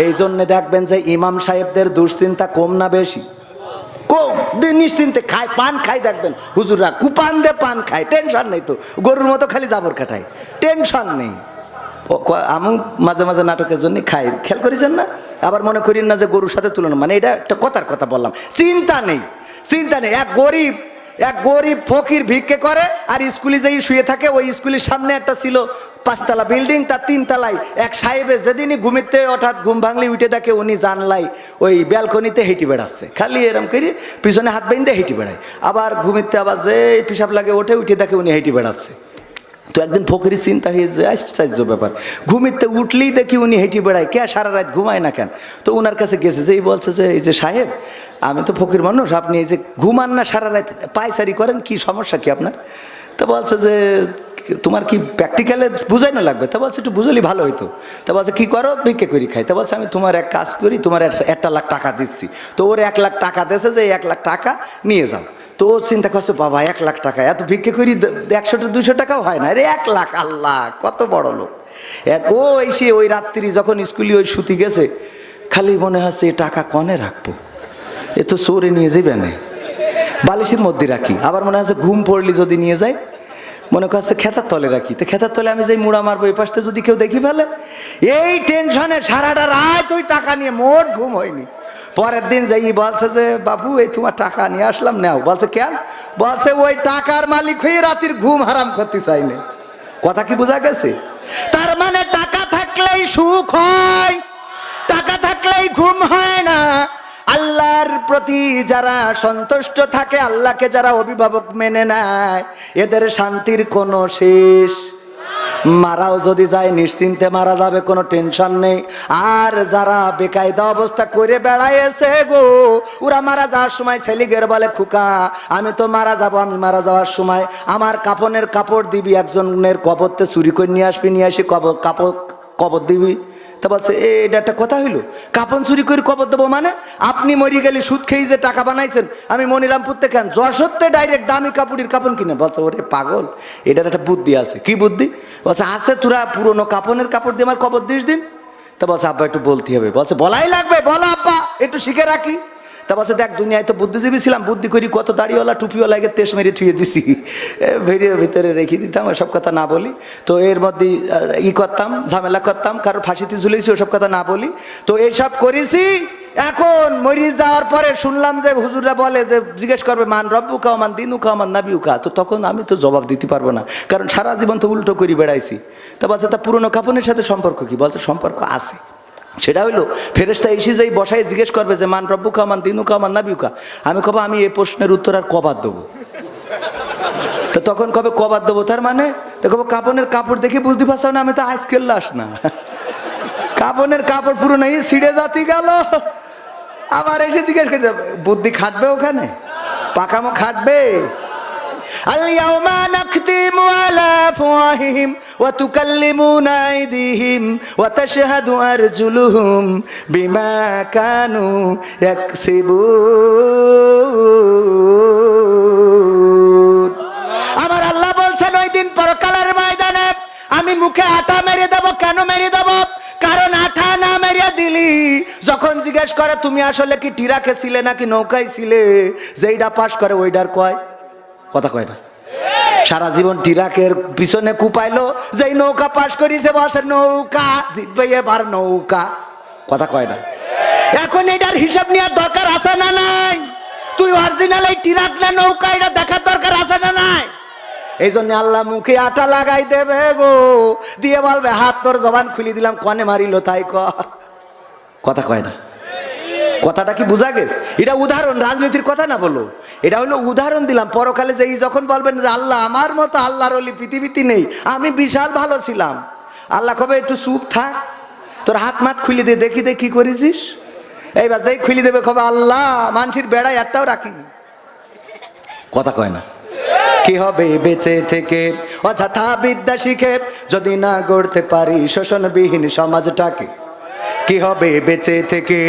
[SPEAKER 1] এই জন্য দেখবেন যে ইমাম সাহেবদের দুশ্চিন্তা কম না বেশি? কম। নিশ্চিন্তে খায়, পান খায়, দেখবেন হুজুররা কুপান দে পান খায়, টেনশন নেই তো, গরুর মতো খালি জাবর কাটায়, টেনশন নেই। আমি মাঝে মাঝে নাটকের জন্য খাই, খেয়াল করেছেন না? আবার মনে করেন না যে গরুর সাথে তুলনা, মানে এটা একটা কথার কথা বললাম। চিন্তা নেই, চিন্তা নেই। এক গরিব ফকির ভিক্ষে করে আর স্কুলে যেই শুয়ে থাকে, ওই স্কুলের সামনে একটা ছিল 5 তলা বিল্ডিং, তার 3 তলায় এক সাহেবে যেদিনই ঘুমিতে হঠাৎ ঘুম ভাঙলে উঠে দেখে উনি জানলাই ওই ব্যালকনিতে হেঁটে বেড়াচ্ছে, খালি এরম করে পিছনে হাত বেঁধে হেঁটে বেড়ায়। আবার ঘুমিতে আবার যে পিসাব লাগে উঠে দেখে উনি হেঁটে বেড়াচ্ছে। তো একদিন ফকিরের চিন্তা হয়ে যায়, আশ্চর্য ব্যাপার, ঘুমিতে উঠলেই দেখি উনি হেঁটে বেড়ায়, কে সারা রাত ঘুমায় না কেন? তো ওনার কাছে গেছে, যেই বলছে যে এই যে সাহেব, আমি তো ফকির মানুষ, আপনি এই যে ঘুমান না সারা রাত, পায়চারি করেন, কি সমস্যা কি আপনার? তো বলছে যে তোমার কি প্র্যাকটিক্যালে বুঝাই না লাগবে? তা বলছে একটু বুঝলি ভালো হইতো। তা বলছে কি করো? ভিক্ষে করি খাই। তা বলছে আমি তোমার এক কাজ করি, তোমার 1 লাখ টাকা দিচ্ছি। তো ওর 1 লাখ টাকা দিয়েছে যে 1 লাখ টাকা নিয়ে যাও। তো ও চিন্তা করছে, বাবা 1 লাখ টাকা, এত ভিক্ষে করি 100-200 টাকাও হয় না, আরে 1 লাখ, আল্লাহ কত বড় লোক। ও এসে ওই রাত্রি যখন স্কুলে ওই শুতে গেছে, খালি মনে হচ্ছে এ টাকা কনে রাখবো, এ তো চোরে নিয়ে যাবে না, বালিশের মধ্যে রাখি। আবার মনে হচ্ছে ঘুম পড়লি যদি নিয়ে যায়, মনে করছে খেতার তলে রাখি, তো খেতার তলে আমি যাই মুড়া মারবো, এই পাশে যদি কেউ দেখি ফেলে। এই টেনশনে সারাটা রাত ওই টাকা নিয়ে মোট ঘুম হয়নি। পরের দিন যাই বলছে যে বাবু এই তোমার টাকা নিয়ে আসলাম, নাও। বলছে কেন? বলছে ওই টাকার মালিক হয়ে রাতের ঘুম হারাম করতে চাইনি। কথা কি বোঝা গেছে? তার মানে টাকা থাকলেই সুখ হয়, টাকা থাকলেই ঘুম হয় না। আল্লাহর প্রতি যারা সন্তুষ্ট থাকে, আল্লাহকে যারা অভিভাবক মেনে নেয়, এদের শান্তির কোনো শেষ। মারাও যদি যায় নিশ্চিন্তে মারা যাবে, কোনো টেনশন নেই। আর যারা বেকায়দা অবস্থা করে বেড়াইছে গো, ওরা মারা যাওয়ার সময় ছেলিগের বলে, খুকা আমি তো মারা যাব, আমি মারা যাওয়ার সময় আমার কাপনের কাপড় দিবি, একজনের কবরতে চুরি করে নিয়ে আসবি, নিয়ে আসি কবর দিবি। তা বলছে এটা একটা কথা হইল, কাপন চুরি করে কবর দেবো মানে? আপনি মরি গেলে সুদ খেয়ে যে টাকা বানাইছেন, আমি মনিরামপুর থেকে যশোরতে ডাইরেক্ট দামি কাপড়ের কাপন কিনে। বলছে ওরে পাগল, এটার একটা বুদ্ধি আছে। কি বুদ্ধি? বলছে আছে, তোরা পুরোনো কাপনের কাপড় দিয়ে আমার কবর দিস দিন। তা বলছে আব্বা একটু বলতে হবে। বলছে বলাই লাগবে, বলো আব্বা একটু শিখে রাখি। তা বলছে দেখ দুনিয়ায় তো বুদ্ধিজীবী ছিলাম, বুদ্ধি করি কত দাড়িওয়ালা টুপিওয়ালা তেস মেরে থুয়ে দিছি, ভিড়ের ভিতরে রেখে দিতাম, ওসব কথা না বলি। তো এর মধ্যে করতাম, ঝামেলা করতাম, কারোর ফাঁসিতে ঝুলেছি, ওসব কথা না বলি। তো এইসব করেছি। এখন মরি যাওয়ার পরে শুনলাম যে হুজুররা বলে যে জিজ্ঞেস করবে মান রব্বুকা মান দিনুকা মান নাবিউকা। তো তখন আমি তো জবাব দিতে পারবো না, কারণ সারা জীবন তো উল্টো করে বেড়াইছি। তা বলছে তা পুরনো কাপনের সাথে সম্পর্ক কি? বলছে সম্পর্ক আছে। সেটা হইলো ফেরেশতা এসে যেই বসায় জিজ্ঞেস করবে যে মান রব্বুকা মান দিনুকা মান নাবিউকা, আমি কব আমি এই প্রশ্নের উত্তর আর কবার দেবো? তো তখন কবে কবার দেবো? তার মানে দেখো কাপনের কাপড় দেখে বুঝতে পারছো না আমি তো আজকের লাশ না, কাপনের কাপড় পুরো নেই ছিঁড়ে যাতি গেল। আবার এসে জিজ্ঞেস করতে বুদ্ধি খাটবে ওখানে? পাকামো খাটবে? আল-ইয়াওমা নাখতিমু আলা আফওয়াহিহিম ওয়া তুকাল্লিমুনা আইদিহিম ওয়া তাশহাদু আরজুলুহুম বিমা কানু ইয়াকসিবুন। আমার আল্লাহ বলছেন ওই দিন পরকালের ময়দানে আমি মুখে আটা মেরে দেব জিজ্ঞেস করে তুমি আসলে কি টিরাকে ছিলে নাকি নৌকায় ছিলে, যেইটা পাস করে ওইটার কয়, কথা কয় না। সারা জীবন টিরাকের পিছনে কুপাইলো, যেই নৌকা পাস করিছে বলছে নৌকা জিতবে এবার নৌকা, কথা কয় না। এখন এটার হিসাব নেওয়ার দরকার আছে না নাই? তুই অরিজিনাল এই টিরাক না নৌকা এটা দেখার দরকার আছে না নাই? এই জন্য আল্লাহ মুখে আটা লাগাই দেবে গো, দিয়ে বলবে হাত তোর জবান খুলি দিলাম, কনে মারিল তাই কর, কথা কয় না। কথাটা কি বোঝা গেছে? এটা উদাহরণ, রাজনীতির কথা না বলো, এটা হলো উদাহরণ দিলাম। পরকালে যেই যখন বলবেন যে আল্লাহ আমার মতো আল্লাহর ওলি পৃথিবীতে নেই, আমি বিশাল ভালো ছিলাম, আল্লাহ কবে একটু চুপ থাক, তোর হাত মাত খুলি দে দেখি দে কি করেছিস। এইবার যেই খুলি দেবে কবে আল্লাহ মানুষের বেড়ায় একটাও রাখিনি, কথা কয় না। কি হবে বেঁচে থেকে অযথা বিদ্যা শিখে যদি না গড়তে পারি শোষণবিহীন সমাজটাকে? কি হবে বেঁচে থেকে?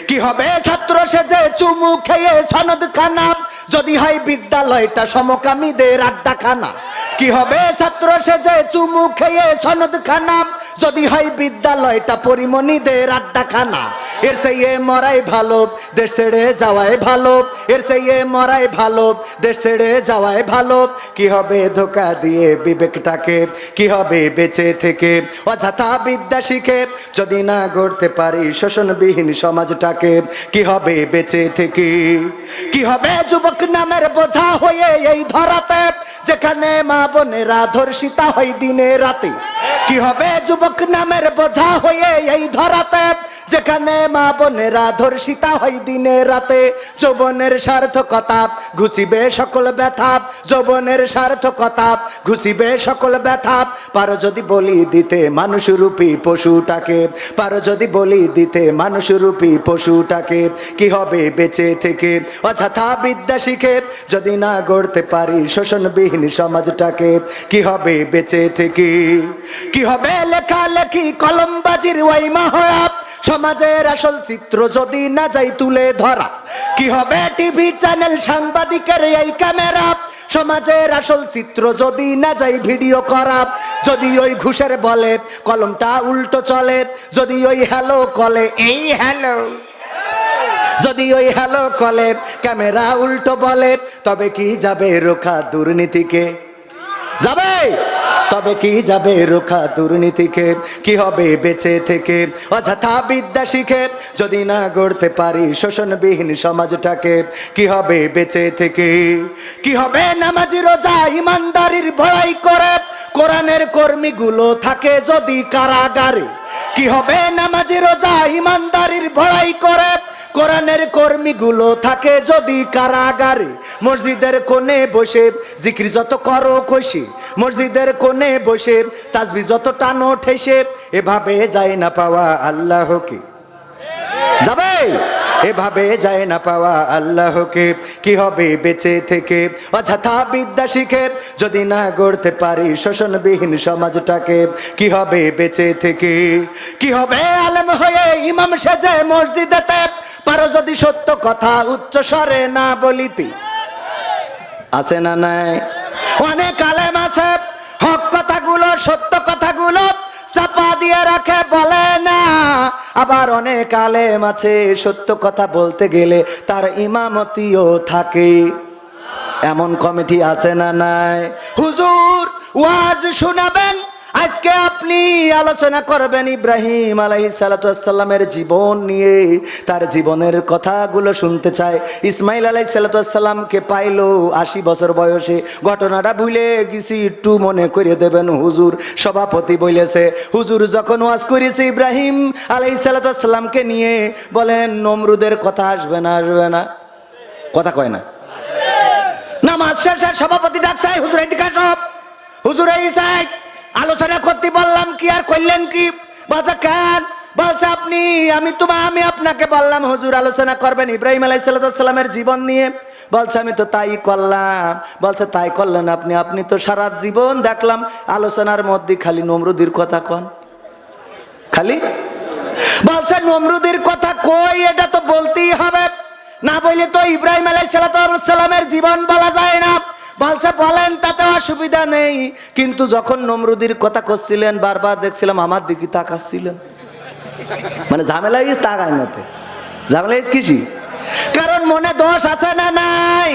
[SPEAKER 1] কি হবে ছাত্র সেজে চুমু খেয়ে সনদ খানা যদি হয় বিদ্যালয়টা সমকামীদের আড্ডাখানা? কি হবে ছাত্র সেজে চুমু খেয়ে সনদ খানা যদি হয় বিদ্যালয়টা পরিমণিদের আড্ডাখানা? এর চেয়ে মরাই ভালো দেশ ছেড়ে যাওয়াই ভালো, এর চেয়ে মরাই ভালো দেশ ছেড়ে যাওয়াই ভালো। কি হবে ধোকা দিয়ে বিবেকটাকে? কি হবে বেঁচে থেকে অযথা বিদ্যা শিখে যদি না গড়তে পারি শোষণবিহীন সমাজটাকে? কি হবে বেঁচে থেকে? কি হবে যুবক নামের বোঝা হয়ে এই ধরাতে যেখানে মা বোনেরা ধর্ষিতা হয় দিনে রাতে? কি হবে যুবক নামের বোঝা হয়ে এই ধরাতে যেখানে মা বোনেরা ধর্ষিতা হয় দিনে রাতে? যৌবনের সার্থকতা ঘুচিবে সকল ব্যথা, যৌবনের সার্থকতা ঘুচিবে সকল ব্যথা। পারো যদি বলি দিতে মানুষরূপী পশুটাকে, পারো যদি বলি দিতে মানুষরূপী পশুটাকে? কি হবে বেঁচে থেকে অযথা বিদ্যা শিখে যদি না গড়তে পারি শোষণবিহীন সমাজটাকে? কি হবে বেঁচে থেকে? কি হবে লেখালেখি কলমবাজির ওই মহড়া সমাজের আসল চিত্র যদি না যাই তুলে ধরা? কি হবে টিভি চ্যানেল সাংবাদিকের এই ক্যামেরা সমাজের আসল চিত্র যদি না যাই ভিডিও করা? যদি ওই ঘুষের বলে কলমটা উল্টো চলে, যদি ওই হ্যালো কলে এই হ্যালো, যদি ওই হ্যালো কলে ক্যামেরা উল্টো বলে, তবে কি যাবে রোখা দুর্নীতিকে? যাবে? তবে কি যাবে রোখা দুর্নীতিকে? কি হবে বেঁচে থেকে অযথা বিদ্যা শিখে যদি না গড়তে পারি শোষণবিহীন সমাজটাকে? কি হবে বেঁচে থেকে? কি হবে নামাজি রোজা ইমানদারির বড়াই করে কোরআনের কর্মীগুলো থাকে যদি কারাগারে? কি হবে নামাজি রোজা ইমানদারির বড়াই করে কোরআনের কর্মীগুলো থাকে যদি কারাগারে? মসজিদের কোণে বসে জিকির যত করো খুশি, মসজিদের কোণে বসে তাসবি যত টানো ঠেসে, এভাবে যায় না পাওয়া আল্লাহকে? যাবে? এভাবে যায় না পাওয়া আল্লাহকে। কি হবে বেঁচে থেকে অযথা বিদ্যা শিখে যদি না গড়তে পারি শোষণবিহীন সমাজটাকে? কি হবে বেঁচে থেকে? কি হবে আলেম হয়ে ইমাম সেজে মসজিদেতে পারো যদি সত্য কথা উচ্চ স্বরে না বলিতে? আছে না নাই? অনেক আলেম আছে হক কথাগুলো সত্য কথাগুলো চাপা দিয়ে রাখে বলে না, আবার অনেক আলেম আছে সত্য কথা বলতে গেলে তার ইমামতিও থাকে। এমন কমিটি আছে না নাই? হুজুর ওয়াজ শোনাবেন, আজকে আপনি আলোচনা করবেন ইব্রাহিম আলাইহিস সালামের জীবন নিয়ে, তার জীবনের কথাগুলো শুনতে চায়। ইসমাইল আলাইহিস সালামকে পাইলো 80 বছর বয়সে, ঘটনাটা ভুলে গেছি একটু মনে করে দেবেন হুজুর। সভাপতি বলেছে হুজুর যখন ওয়াজ করেছে ইব্রাহিম আলাইহিস সালামকে নিয়ে, বলেন নমরুদের কথা আসবে না? আসবে না? কথা কয় না। নামাজ শেষে সভাপতি ডাকছে হুজুর এদিকে আসো, হুজুর এই চাই আলোচনা করতে বললাম কি আর করলেন কি? বলছে কেন? বলছে আপনি আমি আপনাকে বললাম হুজুর আলোচনা করবেন ইব্রাহিম আলাইহিস সালামের জীবন নিয়ে। বলছে আমি তো তাই করলাম। বলছে তাই করলেন আপনি তো সারা জীবন দেখলাম আলোচনার মধ্যে খালি নমরুদের কথা কন, খালি। বলছে নমরুদের কথা কই, এটা তো বলতেই হবে, না বললে তো ইব্রাহিম আলাইহিস সালামের জীবন বলা যায় না। বলছে বলেন তাতে অসুবিধা নেই, কিন্তু যখন নমরুদের কথা করছিলেন বারবার দেখছিলাম আমার দিকে তাকাচ্ছিলেন, মানে ঝামেলা তাকায় মতে। ঝামেলা কিসি? কারণ মনে দোষ আছে না নাই?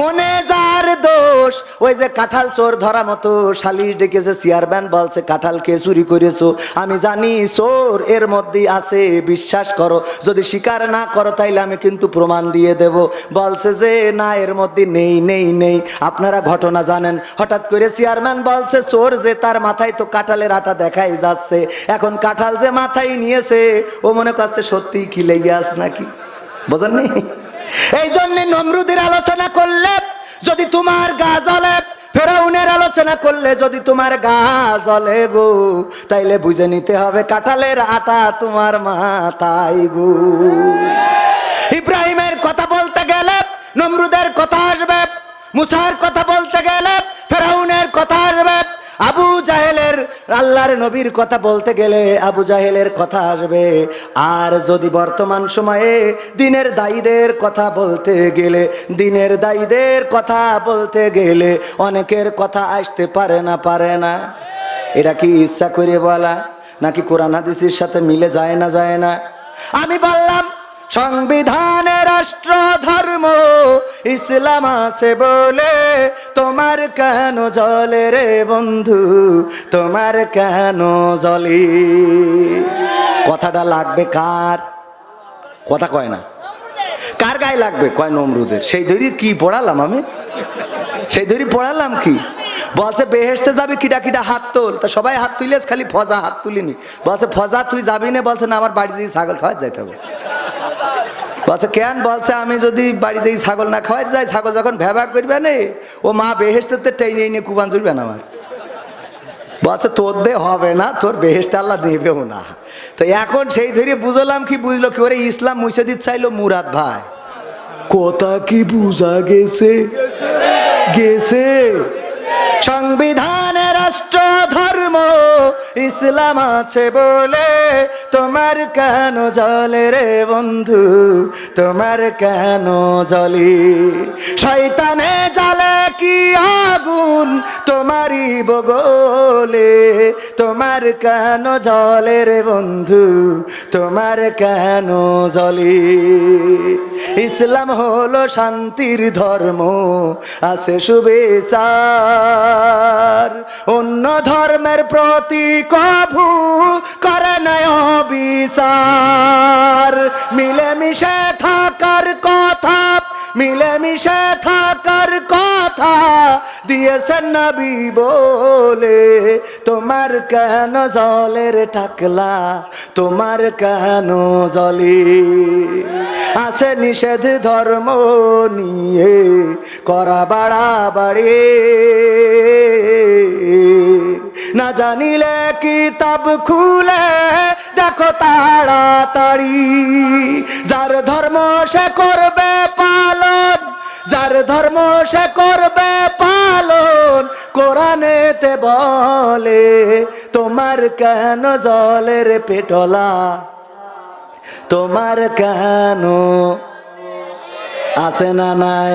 [SPEAKER 1] মনে যার দোষ, ওই যে কাঁঠাল চোর ধরা মতো সালিশ ডেকেছে, চেয়ারম্যান বলছে কাঁঠাল কে চুরি করেছো, আমি জানি চোর এর মধ্যেই আছে, বিশ্বাস করো, যদি স্বীকার না করো তাইলে আমি কিন্তু প্রমাণ দিয়ে দেব। বলছে যে না, এর মধ্যে নেই নেই নেই। আপনারা ঘটনা জানেন, হঠাৎ করে চেয়ারম্যান বলছে চোর যে, তার মাথায় তো কাঁঠালের আটা দেখাই যাচ্ছে, এখন কাঁঠাল যে মাথায় নিয়েছে ও মনে করছে সত্যিই কি লেগে আস নাকি, বোঝেননি? এই জন্য নমরুদের আলোচনা করলে যদি তোমার গা জ্বলে, ফেরাউনের আলোচনা করলে যদি তোমার গা জ্বলে গো, তাইলে বুঝে নিতে হবে কাঁঠালের আটা তোমার মাথায় গো। ইব্রাহিমের কথা বলতে গেলে নমরুদের কথা আসবে, মুসার কথা বলতে গেলে ফেরাউনের কথা আসবে, আবু জাহেলের, আল্লাহর নবীর কথা বলতে গেলে আবু জাহেলের কথা আসবে। আর যদি বর্তমান সময়ে দিনের দায়ীদের কথা বলতে গেলে, দিনের দায়ীদের কথা বলতে গেলে অনেকের কথা আসতে পারে না, পারে না। এটা কি ইচ্ছা করে বলা নাকি কোরআন হাদিসের সাথে মিলে যায় না, যায় না? আমি বললাম সংবিধানে রাষ্ট্র ধর্ম ইসলাম আছে বলে তোমার কেন জ্বলে রে বন্ধু, তোমার কেন জ্বলে? কথাটা লাগবে কার? কথা কয় না, কার গায়ে লাগবে? কয় নমরুদের। সেই ধরি কি পড়ালাম আমি, সেই ধরি পড়ালাম কি? বলছে বেহেশতে যাবি, কিটা কিটা হাত তোল। তা সবাই হাত তুলিস, খালি ফজা হাত তুলিনি। বলছে ফজা তুই যাবি না? বলছে না, আমার বাড়ি দিয়ে ছাগল খাওয়া যাইতে হবে। বলছে কেন? বলছে আমি যদি বাড়িতে ছাগল না খাওয়াই যাই, ছাগল যখন ভ্যাবা করবে না, ও মা বেহেশতে টেনে এনে কুবান চলবে না আমার। বলছে তোর দে হবে না, তোর বেহেশতে আল্লাহ দেবেও না। তো এখন সেই ধরে বুঝলাম কি, বুঝলো কি, ওরে ইসলাম মুছে দিতে চাইলো মুরাদ ভাই। কথা কি বুঝা গেছে? গেছে। সংবিধানে রাষ্ট্র ধর্ম ইসলাম আছে বলে তোমার কেন জ্বলে রে বন্ধু, তোমার কেন জ্বলে? শয়তানে জ্বালে কি আগুন তোমারই বগলে, তোমার কেন জ্বলে রে বন্ধু, তোমার কেন জ্বলে? ইসলাম হলো শান্তির ধর্ম, আছে সুবিচার, অন্য ধর্মের প্রতি কভু করে না বিচার। মিলেমিশে থাকার কথা, মিলেমিশে থাকার কথা দিয়েছেন নবী বলে, তোমার কেন জ্বলে রে টাকলা, তোমার কেন জ্বলে? আছে নিষেধ ধর্ম নিয়ে করা বাড়াবাড়ি, না জানিলে কিতাব খুলে দেখো তাড়াতাড়ি। যার ধর্ম সে করবে পালন, যার ধর্ম সে করবে পালন, কোরআনেতে বলে তোমার কেন জ্বলে রে পেটলা, তোমার কেন? আছে না নাই?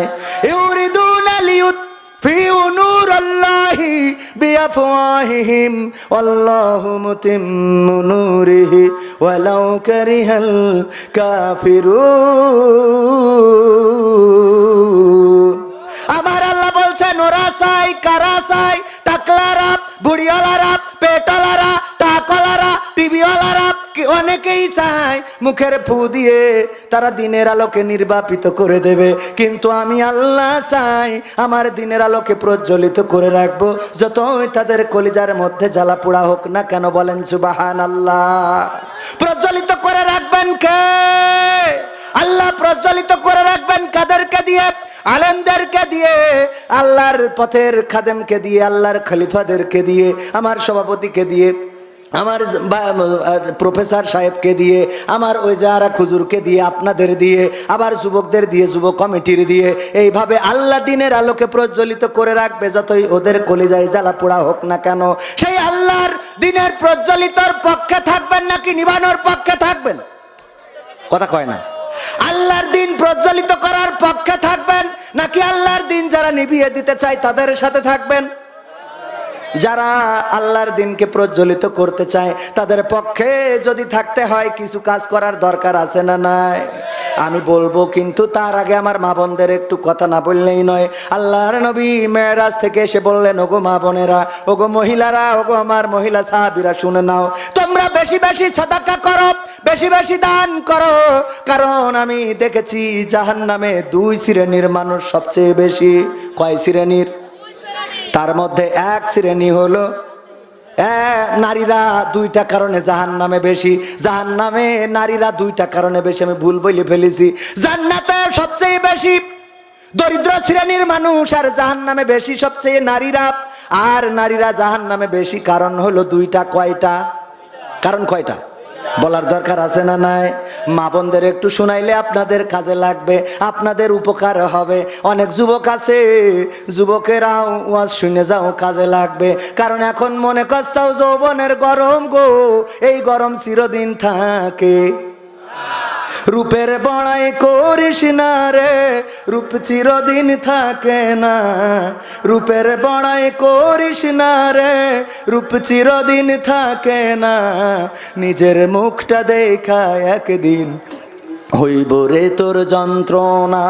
[SPEAKER 1] ইউরিদুনা লিউতফিউ নূরাল্লাহি বিআফওয়াহিহিম ওয়াল্লাহু মুতিম্মু নূরিহি ওয়ালাউ কারিহাল কাফিরুন। আমার আল্লাহ বলছেন ওরা চাই, কারা চাই? টাকলারা, বুড়িওয়ালারা, পেটলারা, টাকলারা, টিভিওয়ালারা, অনেকেই চায় মুখের ফু দিয়ে তারা দিনের আলোকে নির্বাপিত করে দেবে। কিন্তু আমি আল্লাহ চাই আমার দিনের আলোকে প্রজ্বলিত করে রাখবো, যতই তাদের কলিজার মধ্যে জ্বালা পোড়া হোক না কেন। বলেন সুবহানাল্লাহ। প্রজ্বলিত করে রাখবেন কে? আল্লাহ প্রজ্বলিত করে রাখবেন কাদেরকে দিয়ে? আলেমদেরকে দিয়ে, আল্লাহর পথের খাদেমকে দিয়ে, আল্লাহর খলিফাদেরকে দিয়ে, আমার সভাপতিকে দিয়ে, আমার প্রফেসর সাহেবকে দিয়ে, আমার ওই যারা খুজুরকে দিয়ে, আপনাদের দিয়ে, আবার যুবকদের দিয়ে, যুব কমিটির দিয়ে, এইভাবে আল্লাহ দিনের আলোকে প্রজ্বলিত করে রাখবে যতই ওদের কলিজায় জ্বালা পোড়া হোক না কেন। সেই আল্লাহর দিনের প্রজ্বলিতর পক্ষে থাকবেন নাকি নিবানোর পক্ষে থাকবেন? কথা কয় না। আল্লাহর দিন প্রজ্বলিত করার পক্ষে থাকবেন নাকি আল্লাহর দিন যারা নিভিয়ে দিতে চায় তাদের সাথে থাকবেন? যারা আল্লাহর দিনকে প্রজ্বলিত করতে চায় তাদের পক্ষে যদি থাকতে হয় কিছু কাজ করার দরকার আছে না নাই? আমি বলবো, কিন্তু তার আগে আমার মা বোনদের একটু কথা না বললেই নয়। আল্লাহর নবী মেরাজ থেকে এসে বললেন, ওগো মা বোনেরা, ওগো মহিলারা, ওগো আমার মহিলা সাহাবীরা, শুনে নাও, তোমরা বেশি বেশি সাদাকা করো, বেশি বেশি দান করো, কারণ আমি দেখেছি জাহান্নামে 2 শ্রেণীর মানুষ সবচেয়ে বেশি। কয় শ্রেণীর? তার মধ্যে 1 শ্রেণী হলো নারীরা। 2টা কারণে জাহান্নামে বেশি। জাহান্নামে নারীরা 2টা কারণে বেশি, আমি ভুল বলে ফেলেছি। জান্নাতে সবচেয়ে বেশি দরিদ্র শ্রেণীর মানুষ, আর জাহান্নামে বেশি সবচেয়ে নারীরা। আর নারীরা জাহান্নামে বেশি কারণ হলো 2টা। কয়টা কারণ? কয়টা বলার দরকার আছে না নাই? মা বোনদের একটু শুনাইলে আপনাদের কাজে লাগবে, আপনাদের উপকার হবে। অনেক যুবক আছে, যুবকেরাও ওয়াজ শুনে যাও, কাজে লাগবে। কারণ এখন মনে করছাও যৌবনের গরম গো, এই গরম চিরদিন থাকে। রূপের বড়াই করিস না রে, রূপ চিরদিন থাকে না। রূপের বড়াই করিস না রে, রূপ চিরদিন থাকে না। নিজের মুখটা দেখা একদিন হইব রে তোর যন্ত্রণা।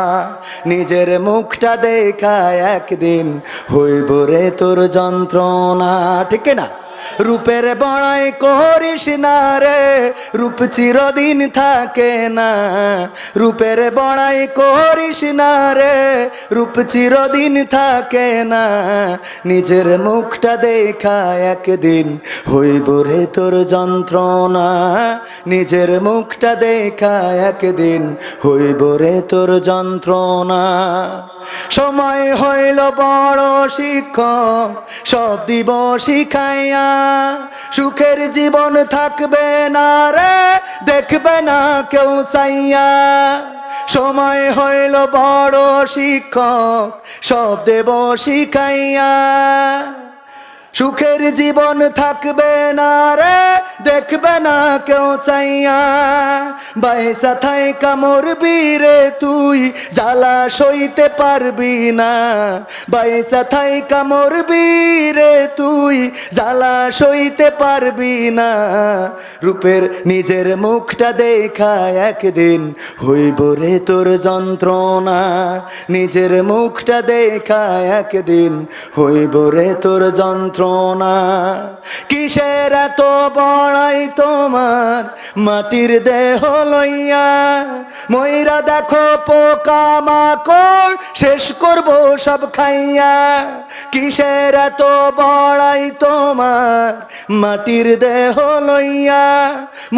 [SPEAKER 1] নিজের মুখটা দেখা একদিন হইব রে তোর যন্ত্রণা। ঠিক না? রূপের বড়াই করিস না রে, রূপ চিরদিন থাকে না। রূপের বড়াই করিস না রে, রূপ চিরদিন থাকে না। নিজের মুখটা দেখা একদিন হইব রে তোর যন্ত্রণা। নিজের মুখটা দেখা একদিন হইব রে তোর যন্ত্রণা। সময় হইল বড় শিক্ষক, সব দিব শিখাইয়া। সুখের জীবন থাকবে না রে, দেখবে না কেউ চাইয়া। সময় হইল বড় শিক্ষক, সব দেব শিখাইয়া। সুখের জীবন থাকবে না রে, দেখবে না কেউ চাইয়া। বাইসা থাইকা মরবি রে তুই, জ্বালা সইতে পারবি না। বাইসা থাইকা মরবি রে তুই, জ্বালা সইতে পারবি না। রূপের নিজের মুখটা দেখা একদিন হইব রে তোর যন্ত্রণা। নিজের মুখটা দেখা একদিন হইব রে তোর যন্ত্রণা। কিসের এত বড়াই তোমার মাটির দেহ লইয়া? ময়রা দেখো পোকা মাকড়, শেষ করবো সব খাইয়া। কিসের এত বড়াই তোমার মাটির দেহ লইয়া?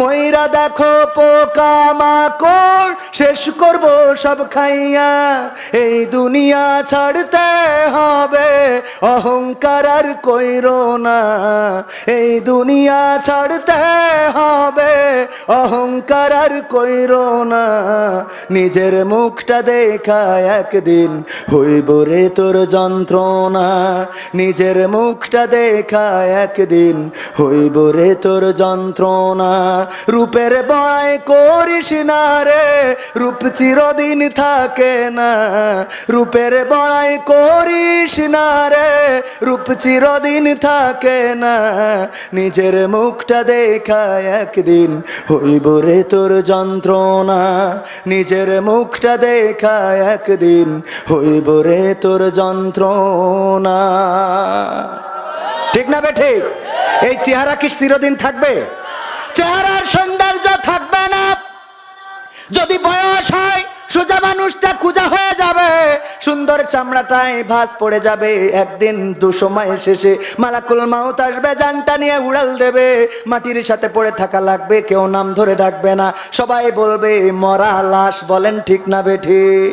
[SPEAKER 1] ময়রা দেখো পোকা মাকড়, শেষ করবো সব খাইয়া। এই দুনিয়া ছাড়তে হবে, অহংকার আর কইরো না। এই দুনিয়া ছাড়তে হবে, অহংকার আর কইরো না। নিজের মুখটা দেখা একদিন হইব রে তোর যন্ত্রণা। নিজের মুখটা দেখা একদিন হইব রে তোর যন্ত্রণা। রূপের বড়াই করিস না রে, রূপ চিরদিন থাকে না। রূপের বড়াই করিস না রে, রূপ চিরদিন থাকে না। নিজের মুখটা দেখা একদিন হইব রে তোর যন্ত্রণা। নিজের মুখটা দেখা একদিন হইব রে তোর যন্ত্রণা। ঠিক না বে ঠিক? এই চেহারা কি চিরদিন থাকবে? চেহারার সৌন্দর্য থাকবে না। যদি বয়স হয় সোজা মানুষটা কুজা হয়ে যাবে, সুন্দর চামড়াটায় ভাঁজ পড়ে যাবে। একদিন দুসময় শেষে মালাকুল মাউত আসবে, জানটা নিয়ে উড়াল দেবে। মাটির সাথে পড়ে থাকা লাগবে, কেউ নাম ধরে ডাকবে না, সবাই বলবে মরা লাশ। বলেন ঠিক না বেঠিক?